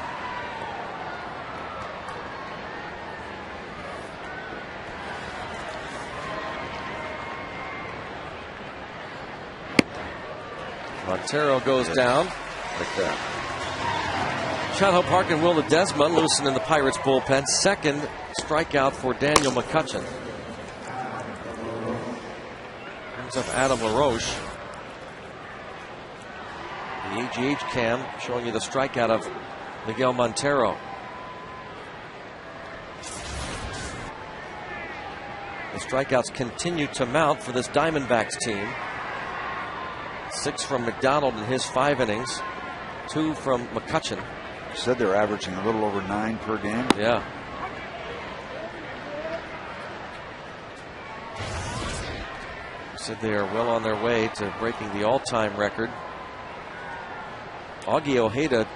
Montero goes down. Like that. Chad Hope Park and Will Ledesma loosen in the Pirates bullpen. Second strikeout for Daniel McCutcheon. Brings up Adam LaRoche. The AGH cam showing you the strikeout of Miguel Montero. The strikeouts continue to mount for this Diamondbacks team. 6 from McDonald in his 5 innings. 2 from McCutcheon. Said they're averaging a little over 9 per game. Yeah. Said they are well on their way to breaking the all-time record. Augie Ojeda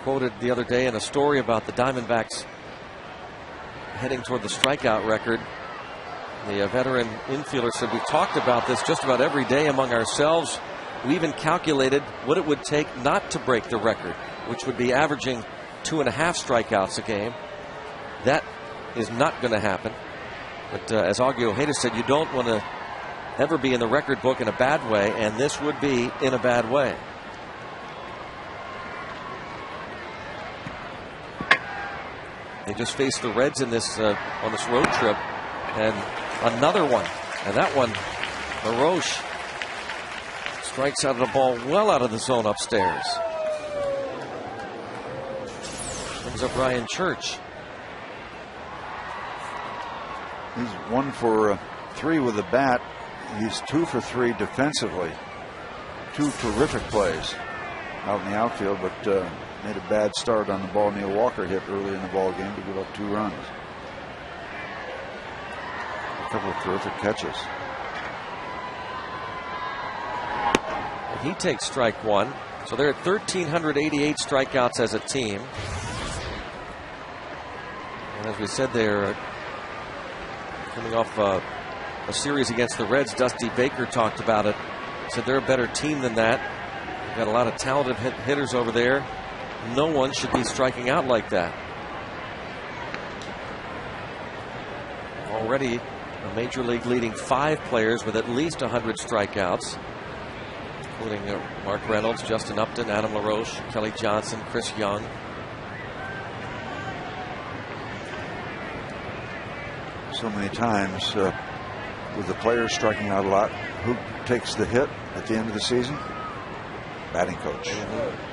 quoted the other day in a story about the Diamondbacks heading toward the strikeout record. The veteran infielder said, "We've talked about this just about every day among ourselves. We even calculated what it would take not to break the record, which would be averaging 2.5 strikeouts a game. That is not going to happen." But as Augie Ojeda said, you don't want to ever be in the record book in a bad way, and this would be in a bad way. They just faced the Reds in this on this road trip, and another one, and that one, LaRoche strikes out of the ball well out of the zone upstairs. Brings up Ryan Church. He's 1 for 3 with the bat. He's 2 for 3 defensively. 2 terrific plays out in the outfield, but made a bad start on the ball Neil Walker hit early in the ball game to give up 2 runs. A couple of terrific catches. He takes strike 1. So they're at 1,388 strikeouts as a team. And as we said, they're coming off a series against the Reds. Dusty Baker talked about it. Said they're a better team than that. They've got a lot of talented hitters over there. No one should be striking out like that. Already a major league leading 5 players with at least 100 strikeouts, including Mark Reynolds, Justin Upton, Adam LaRoche, Kelly Johnson, Chris Young. So many times with the players striking out a lot, who takes the hit at the end of the season? Batting coach. Mm-hmm.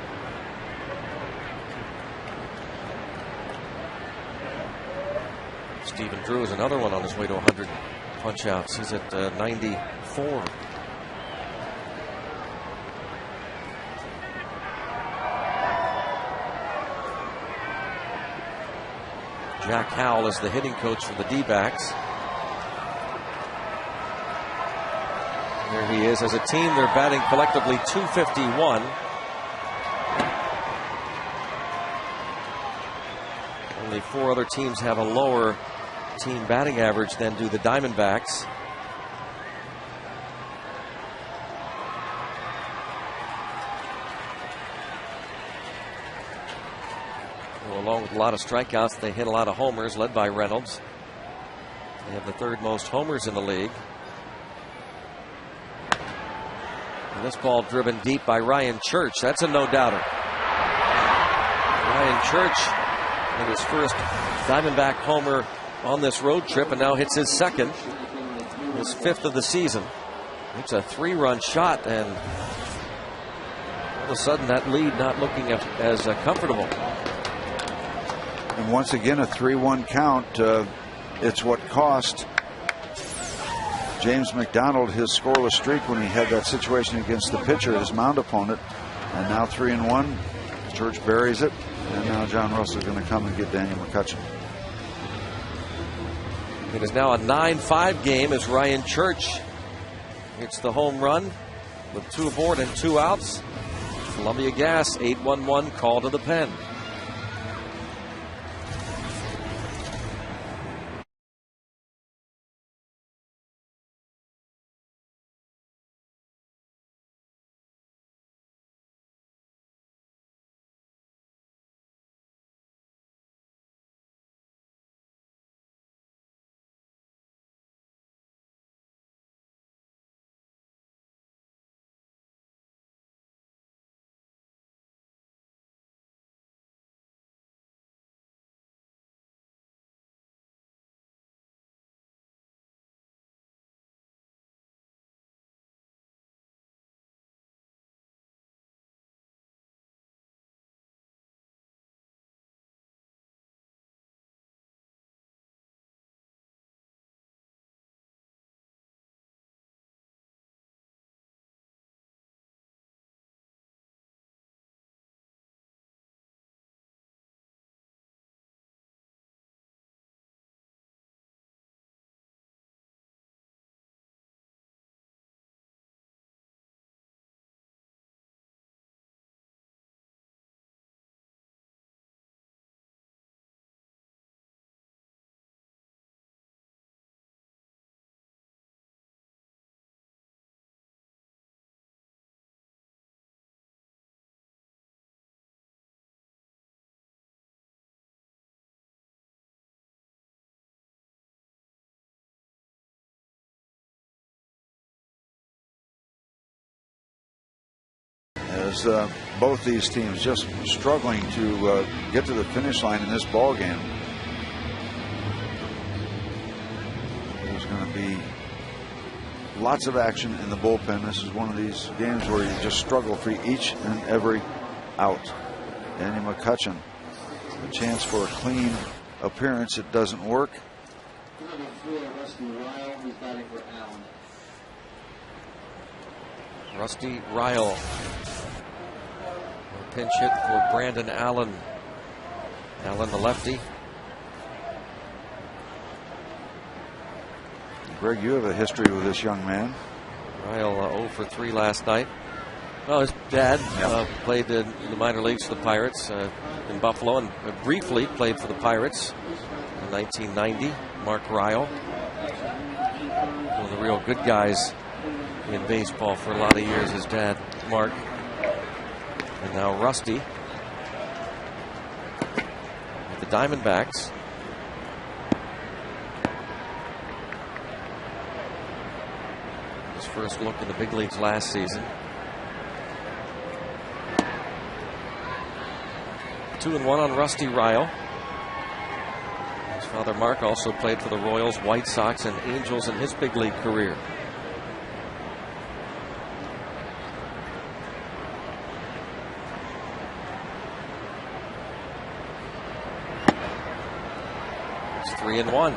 Stephen Drew is another one on his way to 100 punch-outs. He's at 94. Jack Howell is the hitting coach for the D-backs. There he is. As a team, they're batting collectively .251. Only 4 other teams have a lower team batting average than do the Diamondbacks. Well, along with a lot of strikeouts, they hit a lot of homers, led by Reynolds. They have the 3rd most homers in the league. And this ball driven deep by Ryan Church. That's a no-doubter. Ryan Church in his first Diamondback homer on this road trip, and now hits his 2nd, his 5th of the season. It's a 3-run shot, and all of a sudden that lead not looking as comfortable. And once again, a 3-1 count. It's what cost James McDonald his scoreless streak when he had that situation against the pitcher, his mound opponent. And now 3-1. Church buries it. And now John Russell is going to come and get Daniel McCutchen. It is now a 9-5 game as Ryan Church hits the home run with 2 aboard and 2 outs. Columbia Gas 8-1-1 call to the pen. As both these teams just struggling to get to the finish line in this ball game. There's going to be lots of action in the bullpen. This is one of these games where you just struggle for each and every out. Danny McCutchen, a chance for a clean appearance. It doesn't work. Rusty Ryle. A pinch hit for Brandon Allen. Allen, the lefty. Greg, you have a history with this young man. Ryle 0 for 3 last night. Well, his dad played in the minor leagues for the Pirates in Buffalo, and briefly played for the Pirates in 1990. Mark Ryle, one of the real good guys in baseball for a lot of years, his dad, Mark. And now Rusty with the Diamondbacks. His first look in the big leagues last season. 2-1 on Rusty Ryle. His father Mark also played for the Royals, White Sox, and Angels in his big league career. 3-1.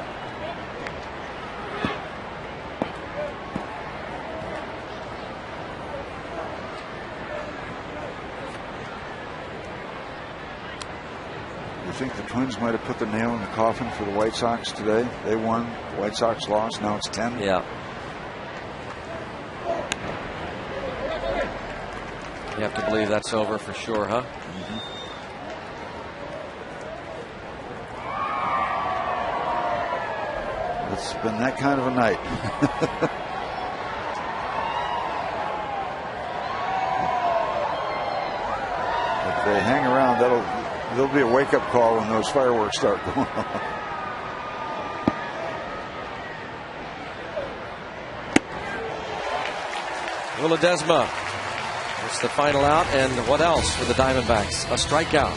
You think the Twins might have put the nail in the coffin for the White Sox today? They won, the White Sox lost, now it's 10. Yeah. You have to believe that's over for sure, huh? It's been that kind of a night. If they hang around, there'll be a wake-up call when those fireworks start going on. Ledesma. It's the final out, and what else for the Diamondbacks? A strikeout.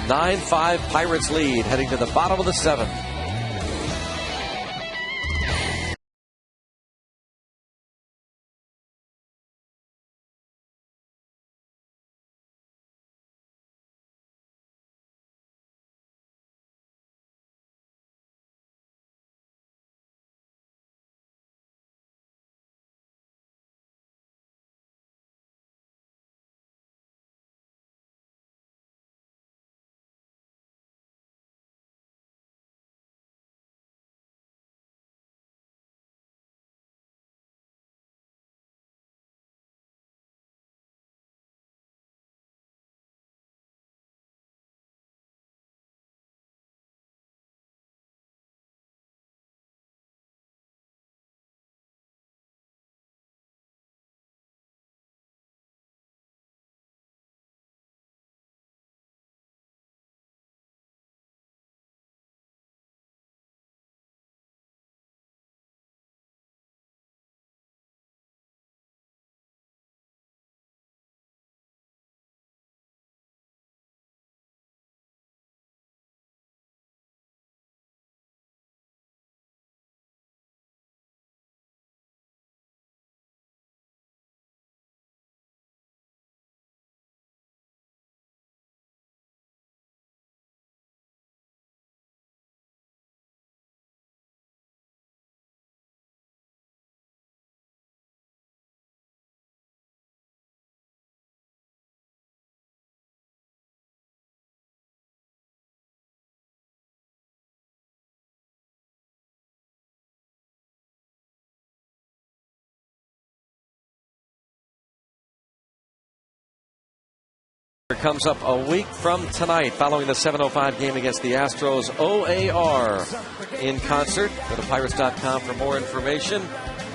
9-5 Pirates lead, heading to the bottom of the 7th. Comes up a week from tonight following the 7:05 game against the Astros. OAR in concert. Go to Pirates.com for more information.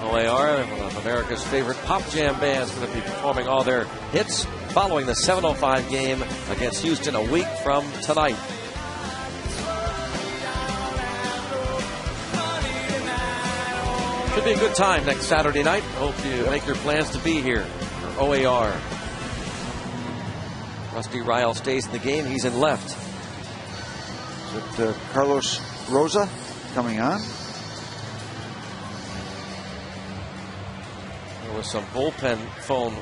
OAR, one of America's favorite pop jam bands, going to be performing all their hits following the 7:05 game against Houston a week from tonight. Should be a good time next Saturday night. Hope you make your plans to be here for OAR. Rusty Ryle stays in the game. He's in left. Is it Carlos Rosa coming on? There was some bullpen phone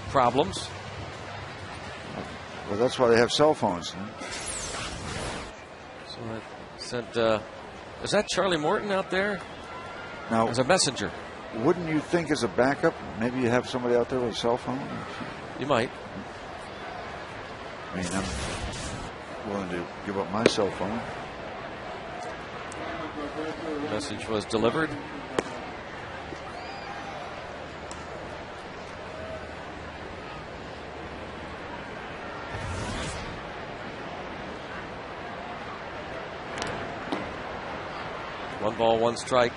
problems. Well, that's why they have cell phones. So I said, is that Charlie Morton out there? Now, as a messenger. Wouldn't you think as a backup, maybe you have somebody out there with a cell phone? You might. I mean, I'm willing to give up my cell phone. The message was delivered. One ball, one strike.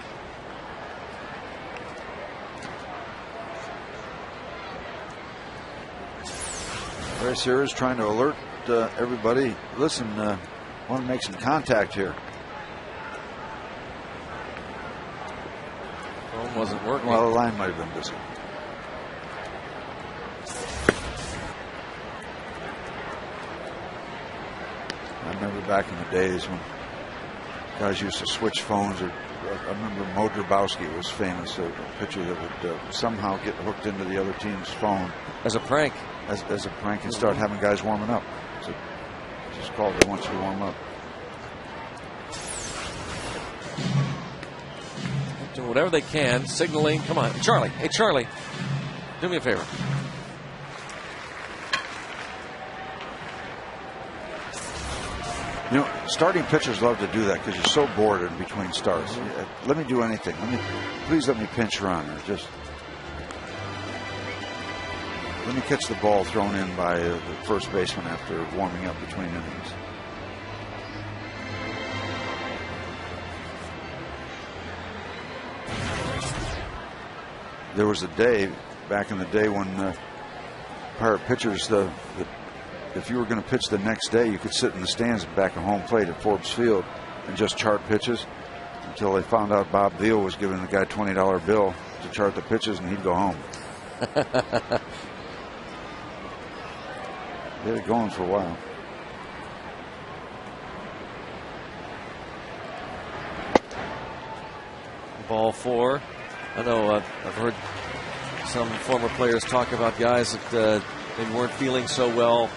Bryce here is trying to alert everybody. Listen, I want to make some contact here. Phone wasn't working. Well, the line might have been busy. I remember back in the days when guys used to switch phones. I remember Mo Drabowski was famous, a pitcher that would somehow get hooked into the other team's phone. As a prank. As a prank and start having guys warming up. So just called, they want you to warm up. whatever they can, signaling. Come on, Charlie. Hey, Charlie, do me a favor. You know, starting pitchers love to do that because you're so bored in between starts. Let me do anything. Please let me pinch run, or just let me catch the ball thrown in by the first baseman after warming up between innings. There was a day back in the day when Pirate pitchers, if you were going to pitch the next day, you could sit in the stands back at home plate at Forbes Field and just chart pitches until they found out Bob Veal was giving the guy a $20 bill to chart the pitches, and he'd go home. They had it going for a while. Ball 4. I know I've heard some former players talk about guys that they weren't feeling so well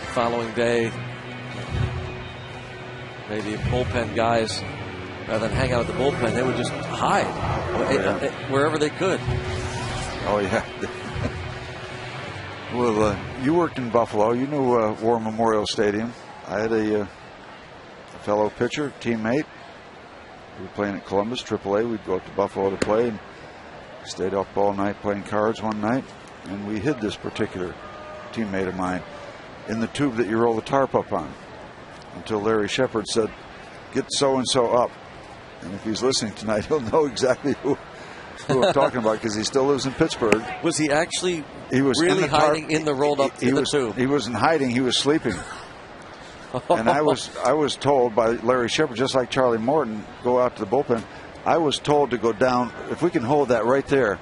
the following day. Maybe bullpen guys, rather than hang out at the bullpen, they would just hide wherever they could. Oh, yeah. Well, you worked in Buffalo. You knew War Memorial Stadium. I had a fellow pitcher, teammate. We were playing at Columbus, AAA. We'd go up to Buffalo to play, and stayed up all night playing cards one night. And we hid this particular teammate of mine in the tube that you roll the tarp up on, until Larry Shepard said, "Get so-and-so up." And if he's listening tonight, he'll know exactly who I'm talking about, because he still lives in Pittsburgh. Was he actually really in hiding in the rolled up in the tube? He wasn't hiding. He was sleeping. And I was told by Larry Shepard, just like Charlie Morton, go out to the bullpen. I was told to go down. If we can hold that right there.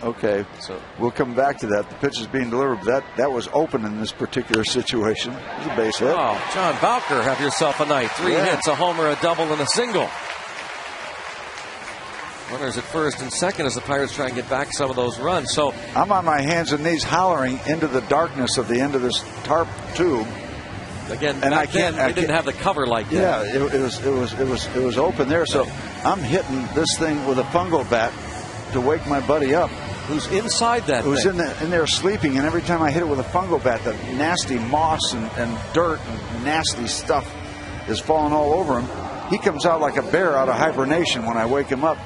Okay, so we'll come back to that. The pitch is being delivered, but that was open in this particular situation. It was a base hit. Oh, John Bowker, have yourself a night. 3 hits, a homer, a double, and a single. Runners at first and second as the Pirates try and get back some of those runs. So I'm on my hands and knees hollering into the darkness of the end of this tarp tube. Again, and I didn't have the cover like that. Yeah, it was open there. So I'm hitting this thing with a fungo bat to wake my buddy up. Who's inside that Who's thing? in there sleeping, and every time I hit it with a fungo bat, the nasty moss and dirt and nasty stuff is falling all over him. He comes out like a bear out of hibernation when I wake him up,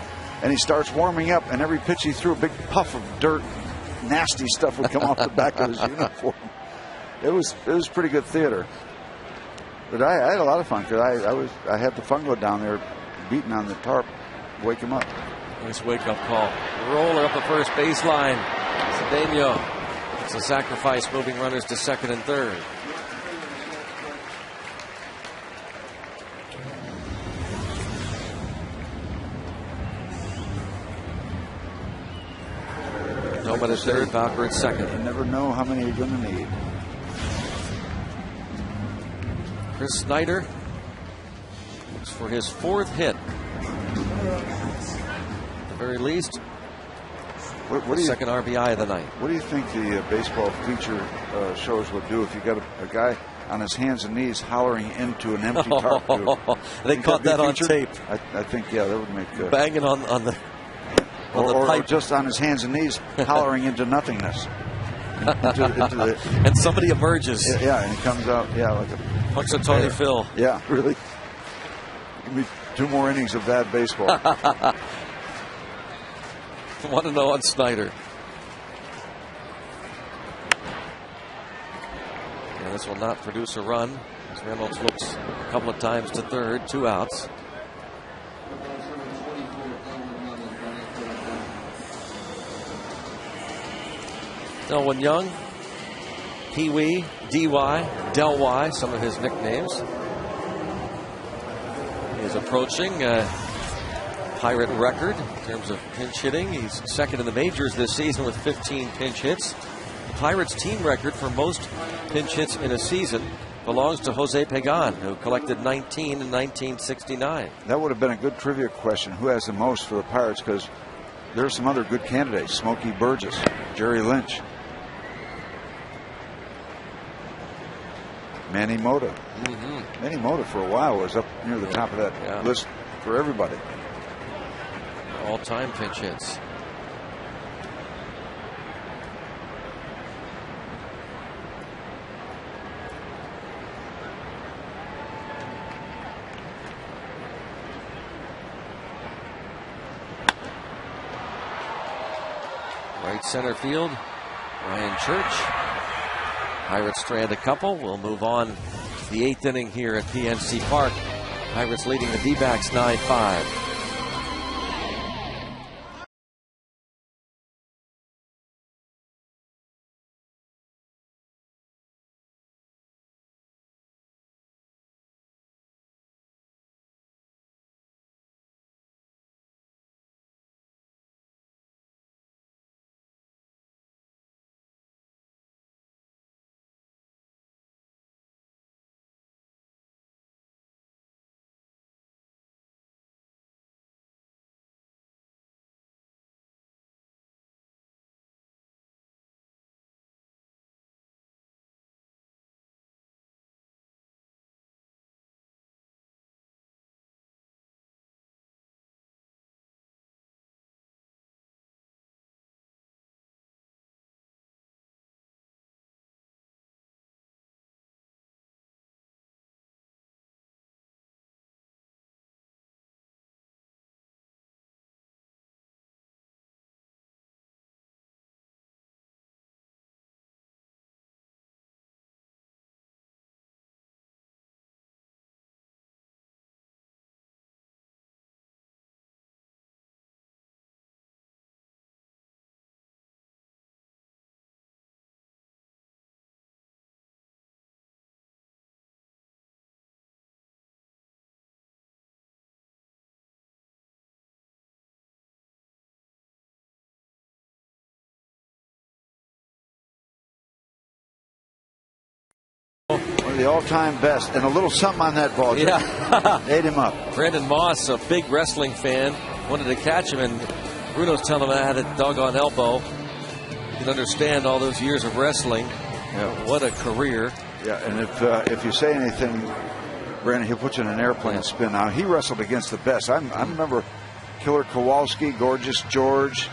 and he starts warming up, and every pitch he threw, a big puff of dirt, nasty stuff would come off the back of his uniform. It was pretty good theater. But I had a lot of fun, because I had the fungo down there beating on the tarp, wake him up. Nice wake-up call. Roller up the first baseline. Cedeno. It's a sacrifice, moving runners to second and third. Nobody at third, Bowker at second. You never know how many you're going to need. Chris Snyder looks for his 4th hit. Very least, what second RBI of the night. What do you think the baseball feature shows would do if you got a guy on his hands and knees hollering into an empty tarp tube? They caught that on tape. I think, yeah, that would make banging on the pipe. Or just on his hands and knees hollering into nothingness. into the, and somebody emerges. Yeah, and he comes out, like a Punxsutawney Phil. Yeah, really. Give me 2 more innings of bad baseball. Want to know on Snyder. And this will not produce a run, as Reynolds looks a couple of times to third, 2 outs. Delwyn Young, Pee-wee, D.Y., Del Y, some of his nicknames. He is approaching Pirate record in terms of pinch hitting. He's second in the majors this season with 15 pinch hits. The Pirates' team record for most pinch hits in a season belongs to Jose Pagan, who collected 19 in 1969. That would have been a good trivia question. Who has the most for the Pirates? Because there are some other good candidates. Smokey Burgess, Jerry Lynch. Manny Mota. Manny Mota for a while was up near the top of that list for everybody. All-time pinch hits. Right center field, Ryan Church. Pirates strand a couple. We'll move on to the 8th inning here at PNC Park. Pirates leading the D-backs 9-5. One of the all-time best, and a little something on that ball. Yeah. Ate him up. Brandon Moss, a big wrestling fan, wanted to catch him, and Bruno's telling him I had a doggone elbow. You can understand all those years of wrestling. Yeah. What a career. Yeah, and if you say anything, Brandon, he'll put you in an airplane spin. Now, he wrestled against the best. I remember Killer Kowalski, Gorgeous George,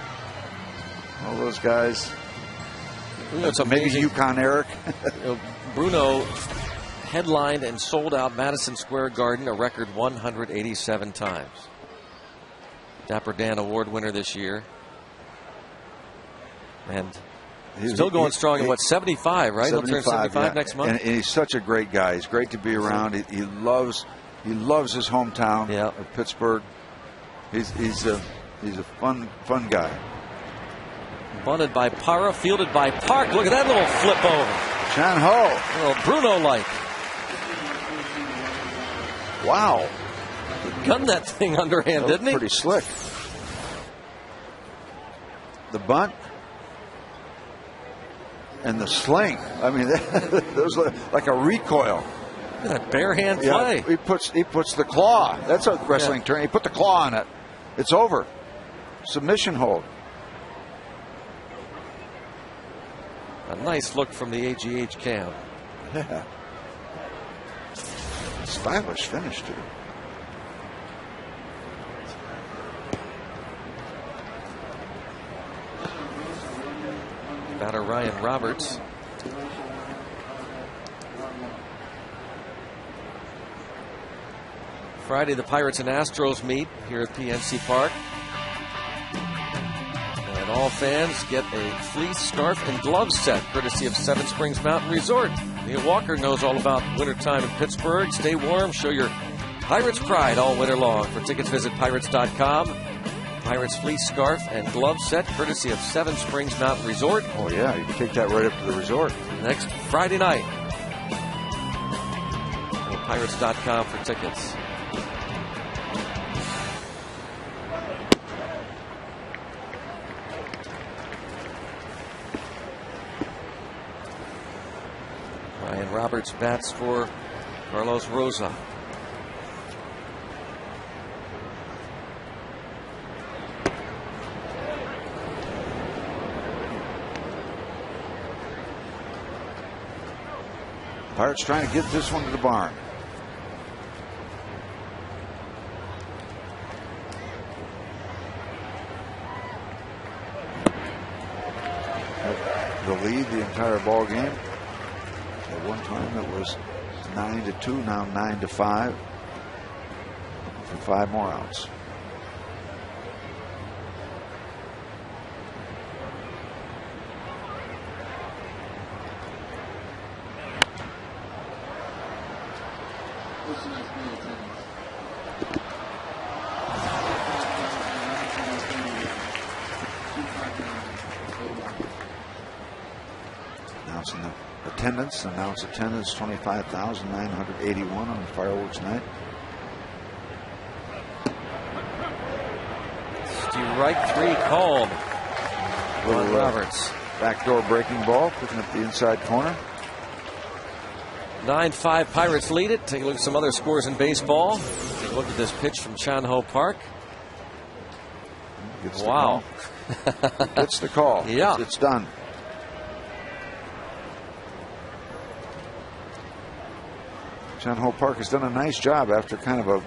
all those guys. It's maybe amazing. Yukon Eric. Bruno headlined and sold out Madison Square Garden a record 187 times. Dapper Dan Award winner this year. And still going strong at 75, right? 75, He'll turn 75 next month. And he's such a great guy. He's great to be around. He loves his hometown of Pittsburgh. He's a fun guy. Bunted by Parra, fielded by Park. Look at that little flip over. Chan Ho. Little Bruno-like. Wow. He gunned that thing underhand, didn't he? Pretty slick. The bunt and the sling. I mean, that was like a recoil. Look at that bare hand play. He puts the claw. That's a wrestling term. He put the claw on it. It's over. Submission hold. A nice look from the AGH cam. Yeah. Stylish finish, too. Batter Ryan Roberts. Friday, the Pirates and Astros meet here at PNC Park. And all fans get a fleece, scarf, and glove set, courtesy of Seven Springs Mountain Resort. Neil Walker knows all about wintertime in Pittsburgh. Stay warm, show your Pirates pride all winter long. For tickets, visit Pirates.com. Pirates fleece, scarf, and glove set, courtesy of Seven Springs Mountain Resort. Oh, yeah, you can take that right up to the resort. Next Friday night. Go to Pirates.com for tickets. Ryan Roberts bats for Carlos Rosa. Pirates trying to get this one to the barn. The lead the entire ball game. At one time it was 9-2, now 9-5. For 5 more outs. Announcing the attendance. Announce attendance 25,981 on fireworks night. Strike 3 called. Little Roberts. Backdoor breaking ball, picking up the inside corner. 9-5 Pirates lead it. Take a look at some other scores in baseball. Take a look at this pitch from Chan-Ho Park. Gets wow. The call. Gets the call. Yeah. It's done. Chan-Ho Park has done a nice job after kind of a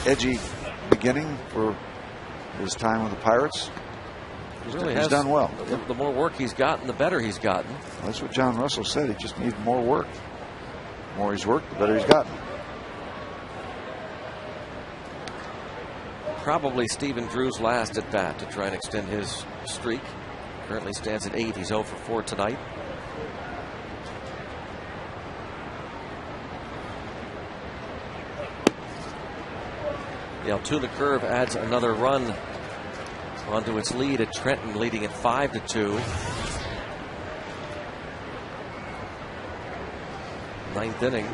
edgy beginning for his time with the Pirates. He really he's has done well. The more work he's gotten, the better he's gotten. Well, that's what John Russell said. He just needed more work. The more he's worked, the better he's gotten. Probably Stephen Drew's last at bat to try and extend his streak. Currently stands at 8. He's 0 for 4 tonight. The Altoona curve adds another run onto its lead at Trenton, leading at 5-2. 9th inning.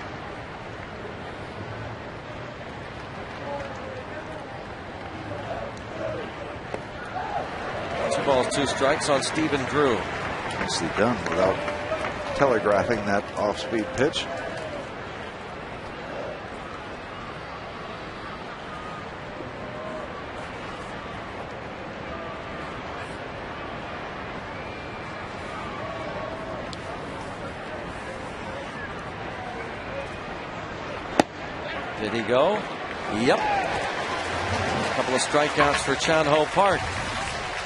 2 balls, 2 strikes on Stephen Drew. Nicely done without telegraphing that off-speed pitch. Did he go? Yep. A couple of strikeouts for Chan-Ho Park.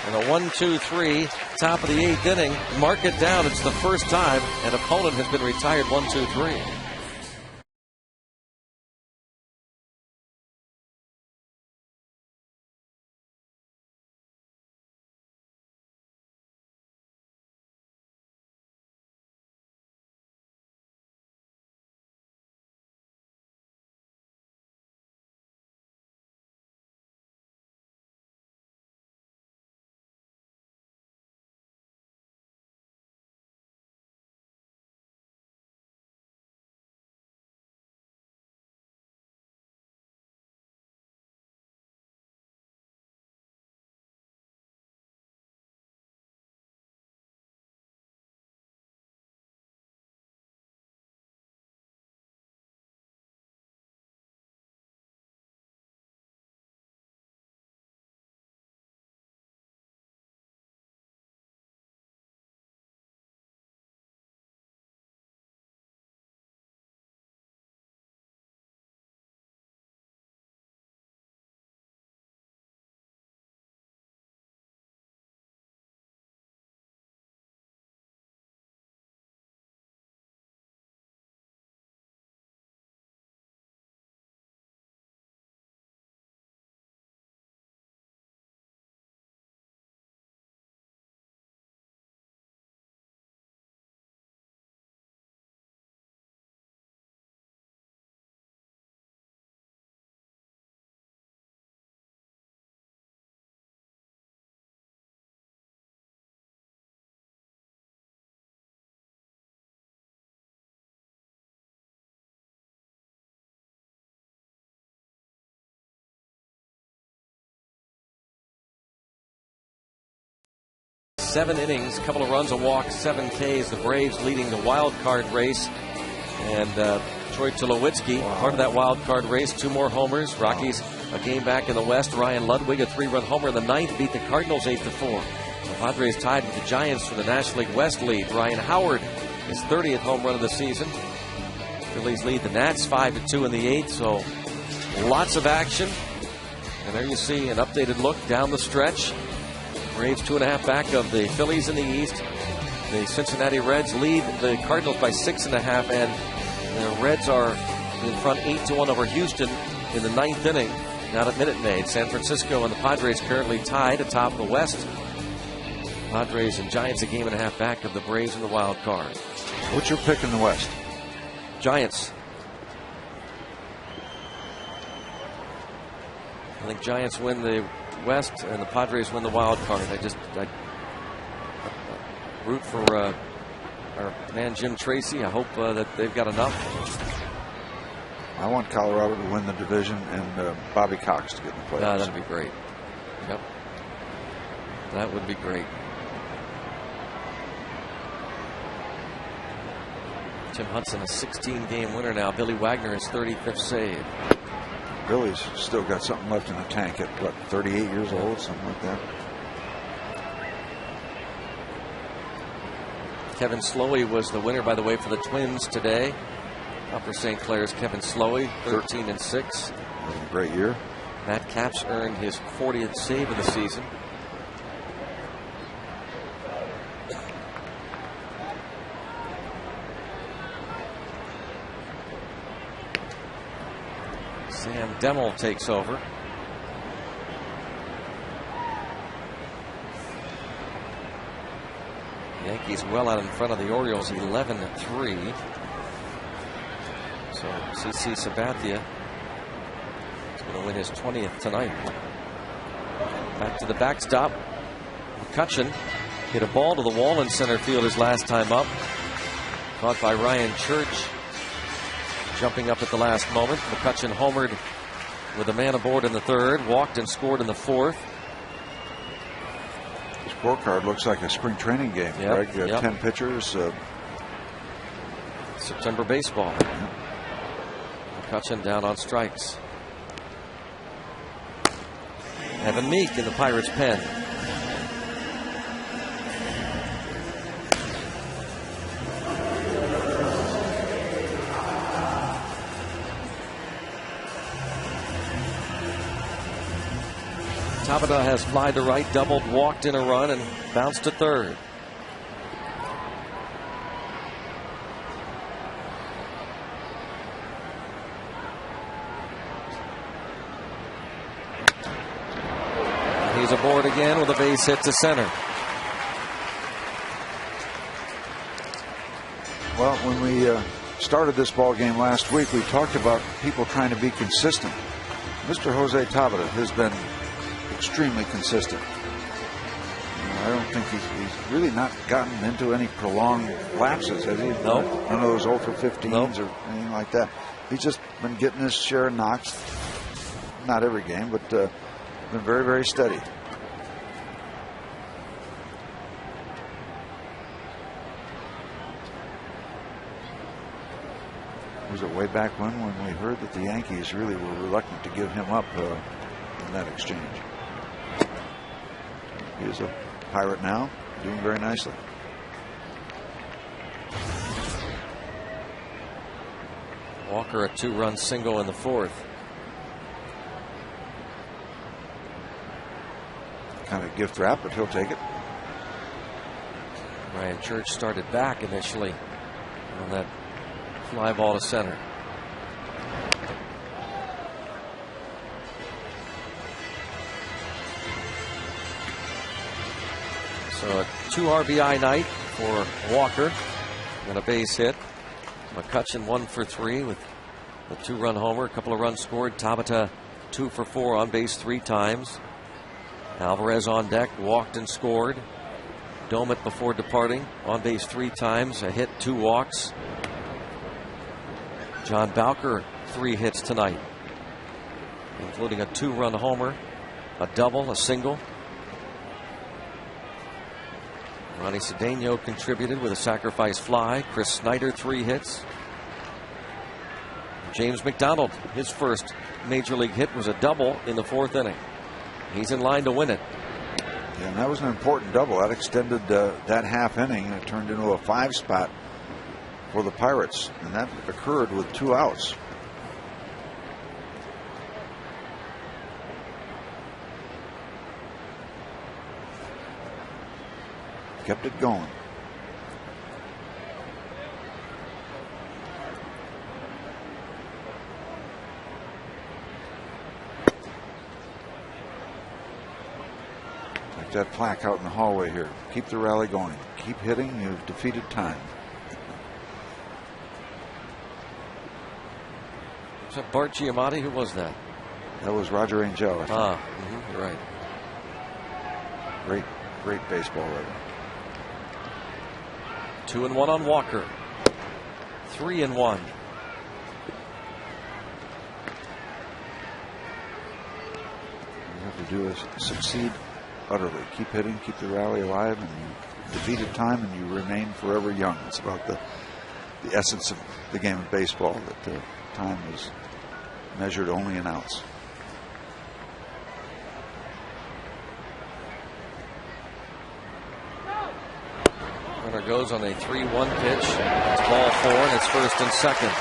And a 1-2-3, top of the 8th inning. Mark it down. It's the first time an opponent has been retired 1-2-3. Seven innings, a couple of runs, a walk, 7 Ks. The Braves leading the wild card race. And Troy Tulowitzki, part of that wild card race, 2 more homers. Rockies a game back in the West. Ryan Ludwig, a 3-run homer in the 9th, beat the Cardinals 8-4. The Padres tied with the Giants for the National League West lead. Ryan Howard his 30th home run of the season. Phillies lead the Nats 5-2 in the 8th, so lots of action. And there you see an updated look down the stretch. Braves 2.5 back of the Phillies in the East. The Cincinnati Reds lead the Cardinals by 6.5, and the Reds are in front 8-1 over Houston in the 9th inning. Down at Minute Maid, San Francisco and the Padres currently tied atop the West. Padres and Giants a 1.5 back of the Braves in the wild card. What's your pick in the West? Giants. I think Giants win the West and the Padres win the wild card. I root for our man Jim Tracy. I hope that they've got enough. I want Colorado to win the division and Bobby Cox to get in the playoffs. That'd be great. Yep. That would be great. Tim Hudson, a 16-game winner now. Billy Wagner, his 35th save. Billy's still got something left in the tank at, what, 38 years old, something like that. Kevin Slowey was the winner, by the way, for the Twins today. Upper St. Clair's Kevin Slowey, 13-6. A great year. Matt Capps earned his 40th save of the season. Sam Demmel takes over. Yankees well out in front of the Orioles, 11-3. So CC Sabathia is going to win his 20th tonight. Back to the backstop. McCutchen hit a ball to the wall in center field his last time up. Caught by Ryan Church. Jumping up at the last moment. McCutchen homered with a man aboard in the 3rd. Walked and scored in the 4th. The scorecard looks like a spring training game, Greg. 10 pitchers. September baseball. McCutchen down on strikes. Evan Meek in the Pirates' pen. Tabata has fly to right, doubled, walked in a run, and bounced to 3rd. He's aboard again with a base hit to center. Well, when we started this ball game last week, we talked about people trying to be consistent. Mr. Jose Tabata has been extremely consistent. I don't think he's really not gotten into any prolonged lapses, has he? No. None of those 0 for 15s or anything like that. He's just been getting his share of knocks. Not every game, but been very, very steady. Was it way back when we heard that the Yankees really were reluctant to give him up in that exchange? He is a Pirate now, doing very nicely. Walker a 2-run single in the 4th. Kind of gift wrap, but he'll take it. Ryan Church started back initially on that fly ball to center. So a 2 RBI night for Walker and a base hit. McCutchen 1 for 3 with a 2-run homer, a couple of runs scored. Tabata 2 for 4 on base 3 times. Alvarez on deck, walked and scored. Domit before departing on base 3 times, a hit, 2 walks. John Bowker 3 hits tonight, including a 2-run homer, a double, a single. Ronnie Cedeno contributed with a sacrifice fly. Chris Snyder 3 hits. James McDonald, his first major league hit was a double in the 4th inning. He's in line to win it. Yeah, and that was an important double. That extended that half inning and it turned into a 5 spot for the Pirates, and that occurred with 2 outs. Kept it going. Like that plaque out in the hallway here. Keep the rally going. Keep hitting. You've defeated time. Was that Bart Giamatti? Who was that? That was Roger Angel, I think. You're right. Great baseball writer. 2-1 on Walker. 3-1. All you have to do is succeed utterly. Keep hitting, keep the rally alive, and you defeated time and you remain forever young. It's about the essence of the game of baseball, that time is measured only in outs. Runner goes on a 3-1 pitch. It's ball 4, and it's first and second.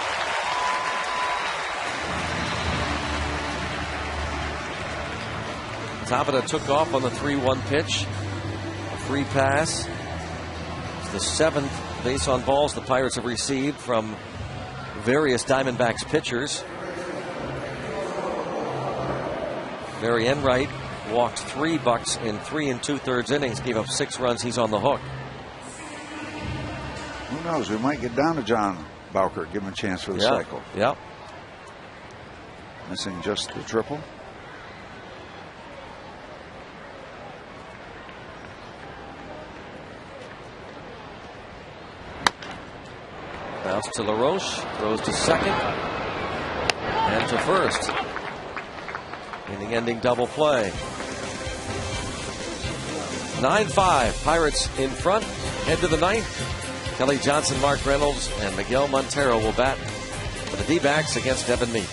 Tabata took off on the 3-1 pitch. A free pass. It's the 7th base on balls the Pirates have received from various Diamondbacks pitchers. Barry Enright walked 3 Bucks in 3 2/3 innings, gave up 6 runs. He's on the hook. Who knows? We might get down to John Bowker, give him a chance for the cycle. Yep. Missing just the triple. Bounce to LaRoche, throws to second and to first. Inning-ending double play. 9-5. Pirates in front. Head to the 9th. Kelly Johnson, Mark Reynolds, and Miguel Montero will bat for the D-backs against Devin Meek.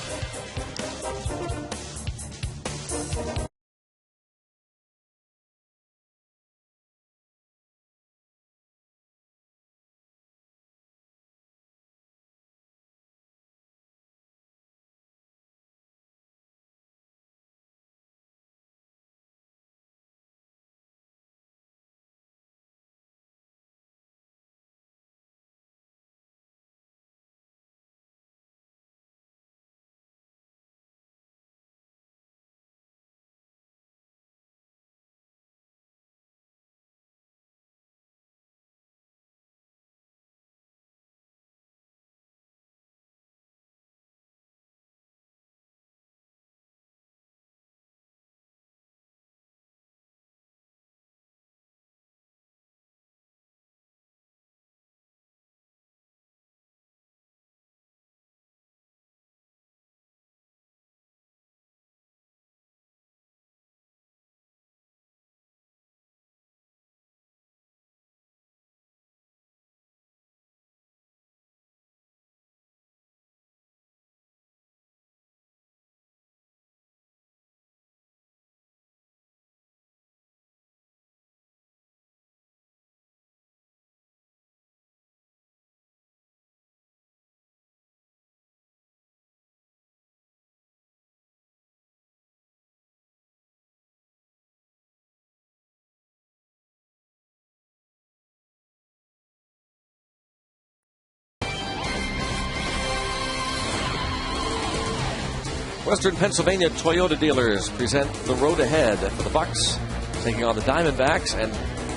Western Pennsylvania Toyota dealers present the road ahead for the Bucks, taking on the Diamondbacks, and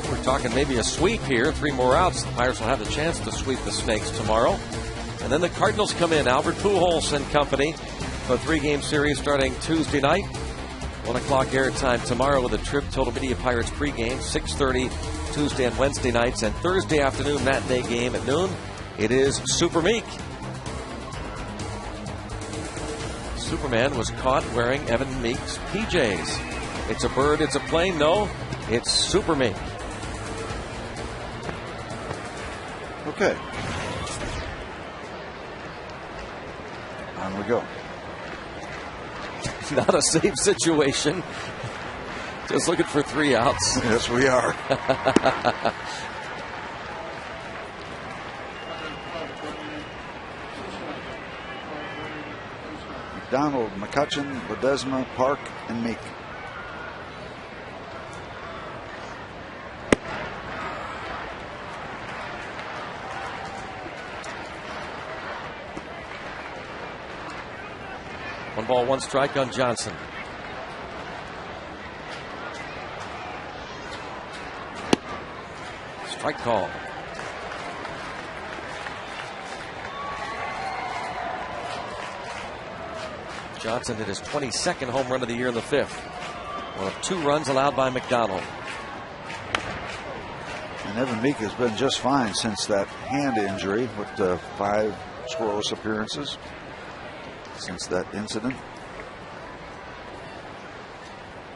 we're talking maybe a sweep here. 3 more outs. The Pirates will have the chance to sweep the Snakes tomorrow. And then the Cardinals come in. Albert Pujols and company for a 3-game series starting Tuesday night. 1 o'clock airtime tomorrow with a Trib Total Media Pirates pregame. 6:30 Tuesday and Wednesday nights, and Thursday afternoon matinee game at noon. It is Super Meek. Superman was caught wearing Evan Meek's PJs. It's a bird, it's a plane. No, it's Super Meek. Okay. On we go. Not a safe situation. Just looking for 3 outs. Yes, we are. McDonald, McCutcheon, Ledesma, Park, and Meek. One ball, one strike on Johnson. Strike call. Johnson hit his 22nd home run of the year in the 5th. One of 2 runs allowed by McDonald. And Evan Meek has been just fine since that hand injury with 5 scoreless appearances since that incident.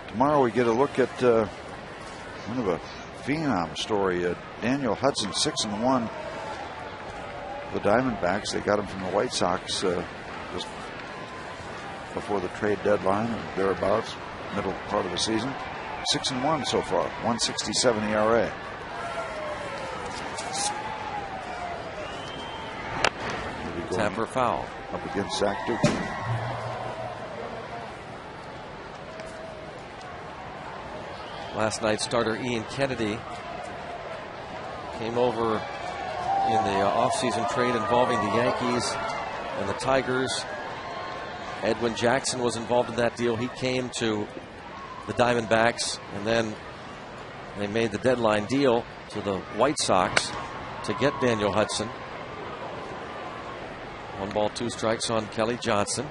Tomorrow we get a look at one of a phenom story. Daniel Hudson, 6-1. The Diamondbacks, they got him from the White Sox just before the trade deadline and thereabouts, middle part of the season. 6-1 so far, 1.67 ERA. Tapper foul. Up against Zach Duke. Last night's starter Ian Kennedy came over in the offseason trade involving the Yankees and the Tigers. Edwin Jackson was involved in that deal. He came to the Diamondbacks, and then they made the deadline deal to the White Sox to get Daniel Hudson. 1 ball, 2 strikes on Kelly Johnson.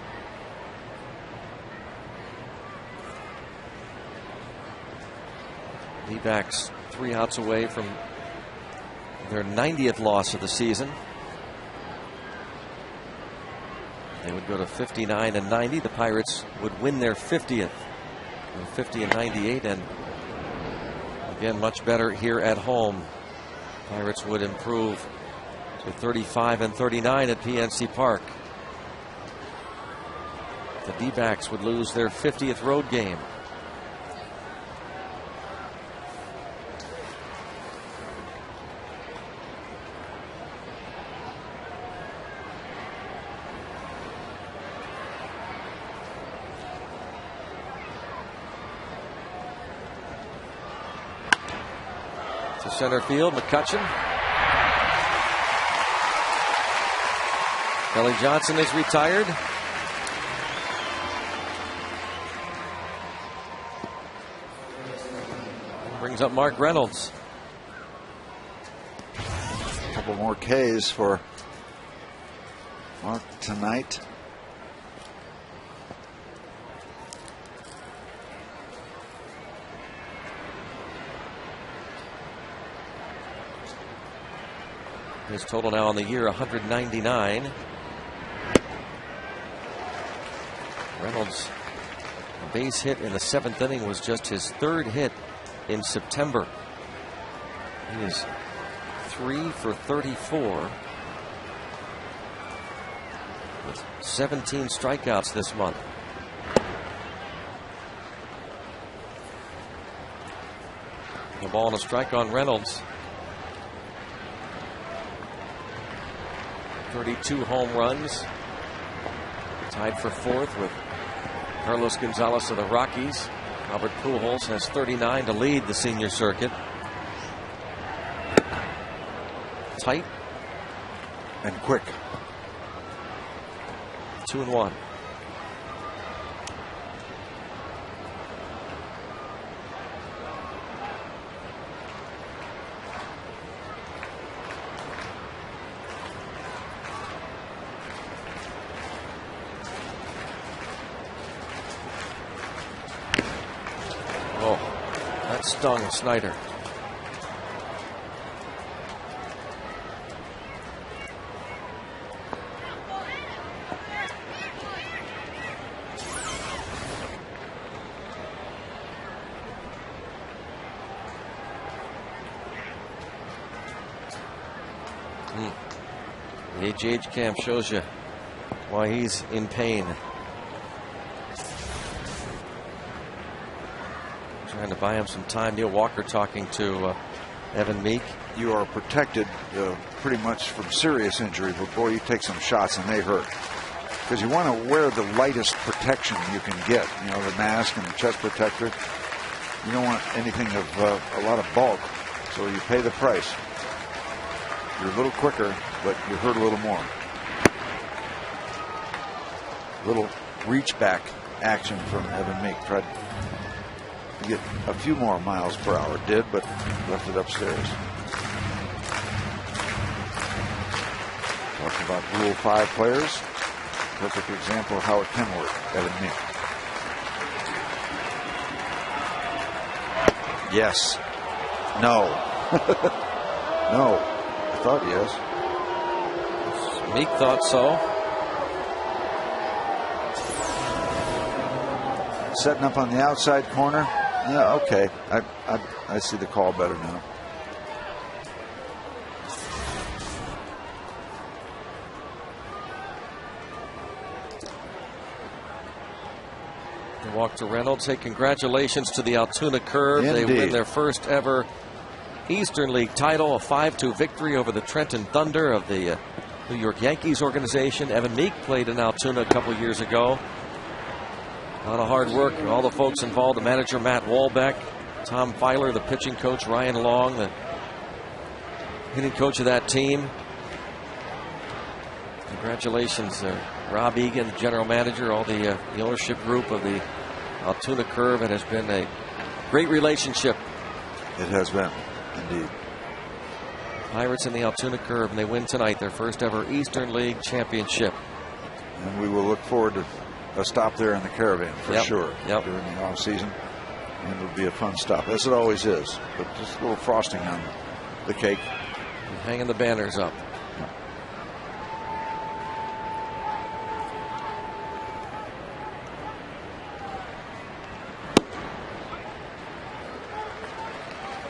D-backs 3 outs away from their 90th loss of the season. They would go to 59-90. The Pirates would win their 50th. 50-98, and again much better here at home. Pirates would improve to 35-39 at PNC Park. The D-backs would lose their 50th road game. To center field, McCutcheon. Kelly Johnson is retired. Brings up Mark Reynolds. A couple more Ks for Mark tonight. His total now on the year, 199. Reynolds, a base hit in the 7th inning, was just his 3rd hit in September. He is 3 for 34 with 17 strikeouts this month. A ball and a strike on Reynolds. 32 home runs. Tied for 4th with Carlos Gonzalez of the Rockies. Albert Pujols has 39 to lead the senior circuit. Tight and quick. 2-1. Stung Snyder. The HGH cam shows you why he's in pain. Trying to buy him some time. Neil Walker talking to Evan Meek. You are protected pretty much from serious injury, but boy, you take some shots and they hurt. because you want to wear the lightest protection you can get. You know, the mask and the chest protector. You don't want anything of a lot of bulk, so you pay the price. You're a little quicker, but you hurt a little more. Little reach back action from Evan Meek. Tried to get a few more miles per hour. Did, but left it upstairs. Talking about Rule 5 players. Perfect example of how it can work. Evan Meek. Yes. No. No. I thought yes. Meek thought so. Setting up on the outside corner. Yeah, okay. I see the call better now. Walk to Reynolds. Hey, congratulations to the Altoona Curve. Indeed. They win their first ever Eastern League title, a 5-2 victory over the Trenton Thunder of the New York Yankees organization. Evan Meek played in Altoona a couple years ago. A lot of hard work. All the folks involved, the manager Matt Walbeck, Tom Filer, the pitching coach Ryan Long, the hitting coach of that team. Congratulations, Rob Egan, the general manager, all the ownership group of the Altoona Curve. It has been a great relationship. It has been, indeed. Pirates in the Altoona Curve, and they win tonight, their first ever Eastern League championship. And we will look forward to a stop there in the Caravan for sure during the off season. And it'll be a fun stop, as it always is. But just a little frosting on the cake. And hanging the banners up.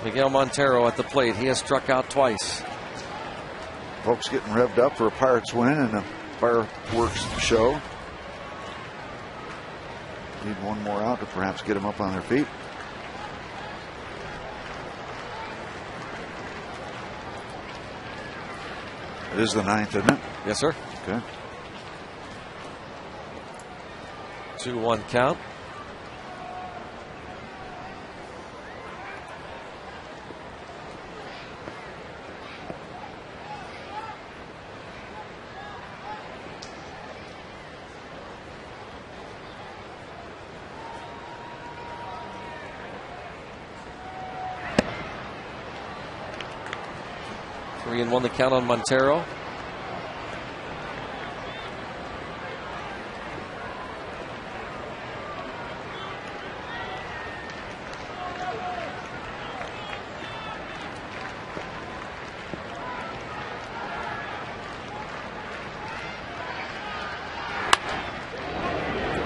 Miguel Montero at the plate. He has struck out twice. Folks getting revved up for a Pirates win and a fireworks show. Need one more out to perhaps get them up on their feet. It is the 9th, isn't it? Yes, sir. Okay. 2-1 count. Three and 1 the count on Montero.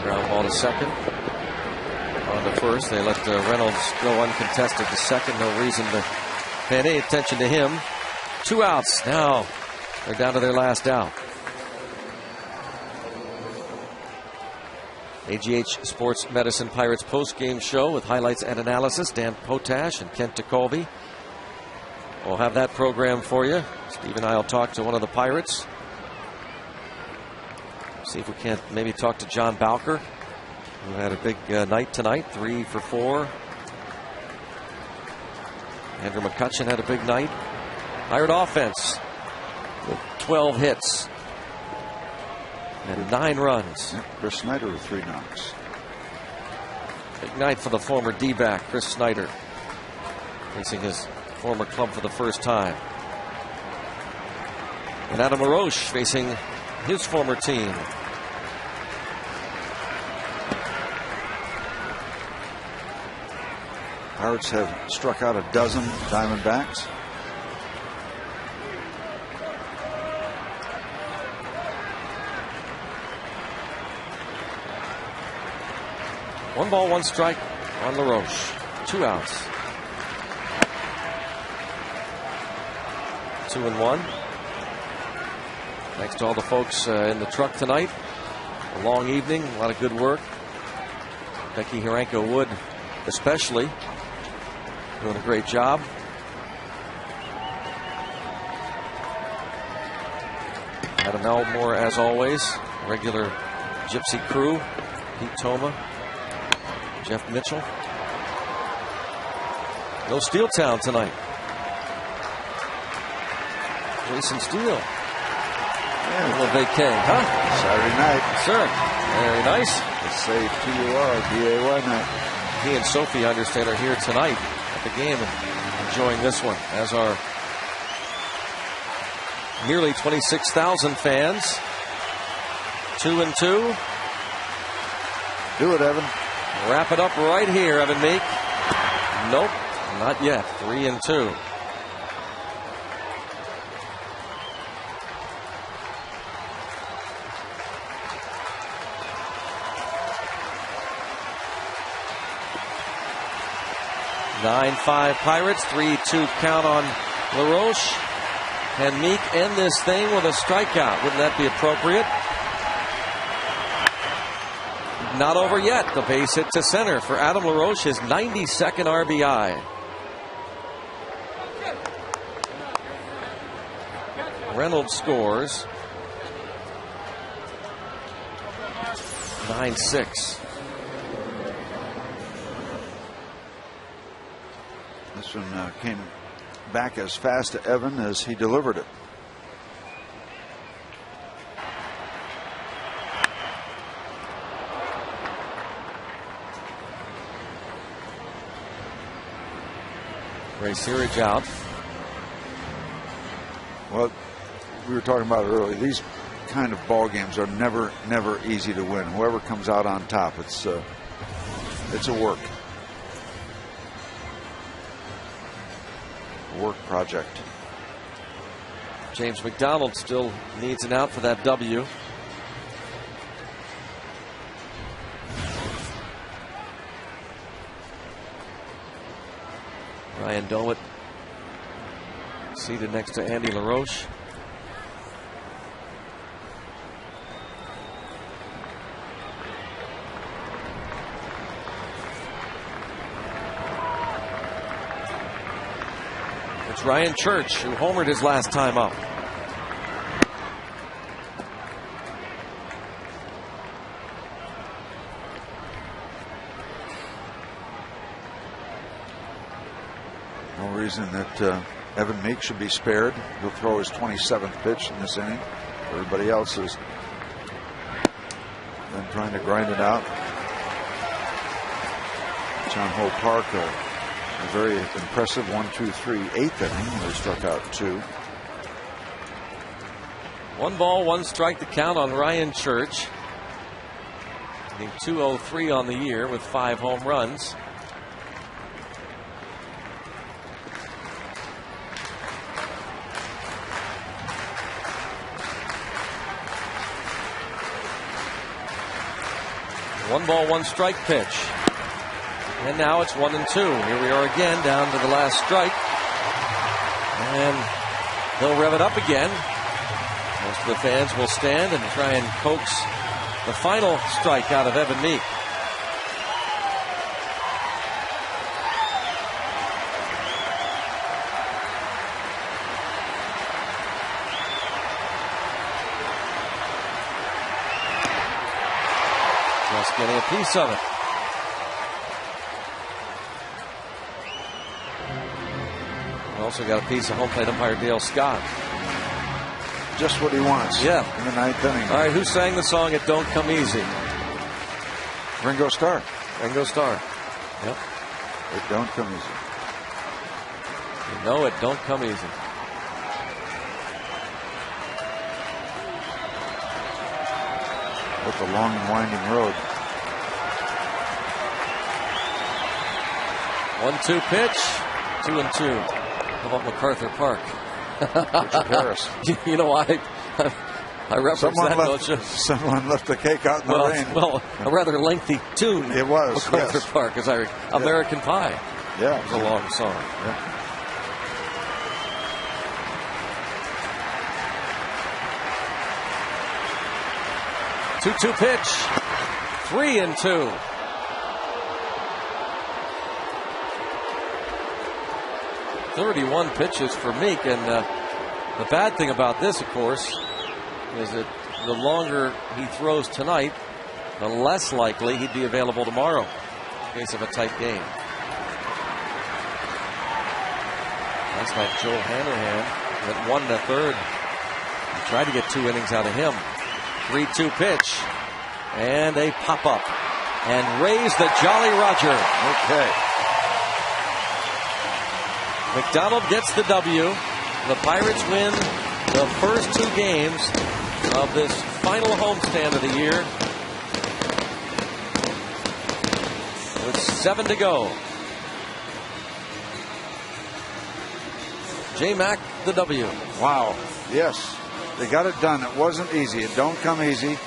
Ground ball to second. On to first. They let Reynolds go uncontested to second. No reason to pay any attention to him. 2 outs. Now they're down to their last out. AGH Sports Medicine Pirates post-game show with highlights and analysis. Dan Potash and Kent DeColby. We'll have that program for you. Steve and I will talk to one of the Pirates. See if we can't maybe talk to John Bowker, who had a big night tonight, 3 for 4. Andrew McCutcheon had a big night. Pirate offense with 12 hits and 9 runs. Chris Snyder with 3 knocks. Big night for the former D-back, Chris Snyder, facing his former club for the first time. And Adam LaRoche facing his former team. Pirates have struck out a dozen Diamondbacks. One ball, one strike on LaRoche. 2 outs. 2-1. Thanks to all the folks in the truck tonight. A long evening, a lot of good work. Becky Hiranko Wood especially doing a great job. Adam Elmore, as always, regular Gypsy crew. Pete Toma, Jeff Mitchell. No Steeltown tonight. Jason Steele. A little vacay, huh? Saturday night. Sir. Very nice. The Save TUR DAY night. He and Sophie, I understand, are here tonight at the game and enjoying this one, as are nearly 26,000 fans. 2-2. Do it, Evan. Wrap it up right here, Evan Meek. Nope, not yet. 3-2. (9-5) Pirates. 3-2 count on LaRoche. Can Meek end this thing with a strikeout? Wouldn't that be appropriate? Not over yet. The base hit to center for Adam LaRoche, his 92nd RBI. Reynolds scores. 9-6. This one came back as fast to Evan as he delivered it. Ray Searage out. Well, we were talking about it earlier. These kind of ball games are never easy to win. Whoever comes out on top, it's a work project. James McDonald still needs an out for that W. Ryan Dowitt seated next to Andy LaRoche. It's Ryan Church, who homered his last time up. No reason that Evan Meek should be spared. He'll throw his 27th pitch in this inning. Everybody else has been trying to grind it out. John Hope Park, a very impressive 1-2-3 8th inning. They struck out 2. 1 ball, 1 strike to count on Ryan Church. Hitting .203 on the year with 5 home runs. One ball, 1 strike pitch. And now it's 1-2. Here we are again, down to the last strike. And they'll rev it up again. Most of the fans will stand and try and coax the final strike out of Evan Meek. Just getting a piece of it. Also got a piece of home plate umpire Dale Scott. Just what he wants. Yeah. In the 9th inning. All right, who sang the song "It Don't Come Easy"? Ringo Starr. Ringo Starr. Yep. It don't come easy. You know it don't come easy. With the long and winding road. 1-2 pitch. 2-2. How about MacArthur Park? Richard Harris. You know, I referenced that, don't you? Someone left the cake out in the rain. Well, a rather lengthy tune. It was. MacArthur Park, as American Pie. Yeah. It was a long song. Yeah. Two pitch. 3-2. .31 pitches for Meek, and the bad thing about this, of course, is that the longer he throws tonight, the less likely he'd be available tomorrow in case of a tight game. Last night, Joe Hanrahan went 1 1/3. He tried to get 2 innings out of him. 3-2 pitch. And a pop-up. And raise the Jolly Roger. Okay. McDonald gets the W. The Pirates win the first 2 games of this final homestand of the year, with 7 to go. J-Mac, the W. Wow. Yes. They got it done. It wasn't easy. It don't come easy.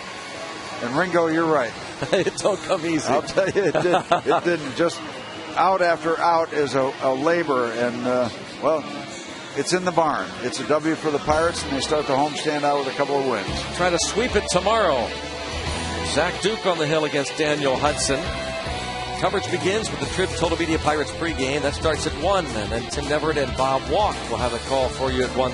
And Ringo, you're right. It don't come easy. I'll tell you, it didn't. Just out after out is a labor. And, well, it's in the barn. It's a W for the Pirates, and they start the homestand out with a couple of wins. Try to sweep it tomorrow. Zach Duke on the hill against Daniel Hudson. Coverage begins with the Trib Total Media Pirates pregame. That starts at 1, and then Tim Neverett and Bob Walk will have a call for you at 1:30.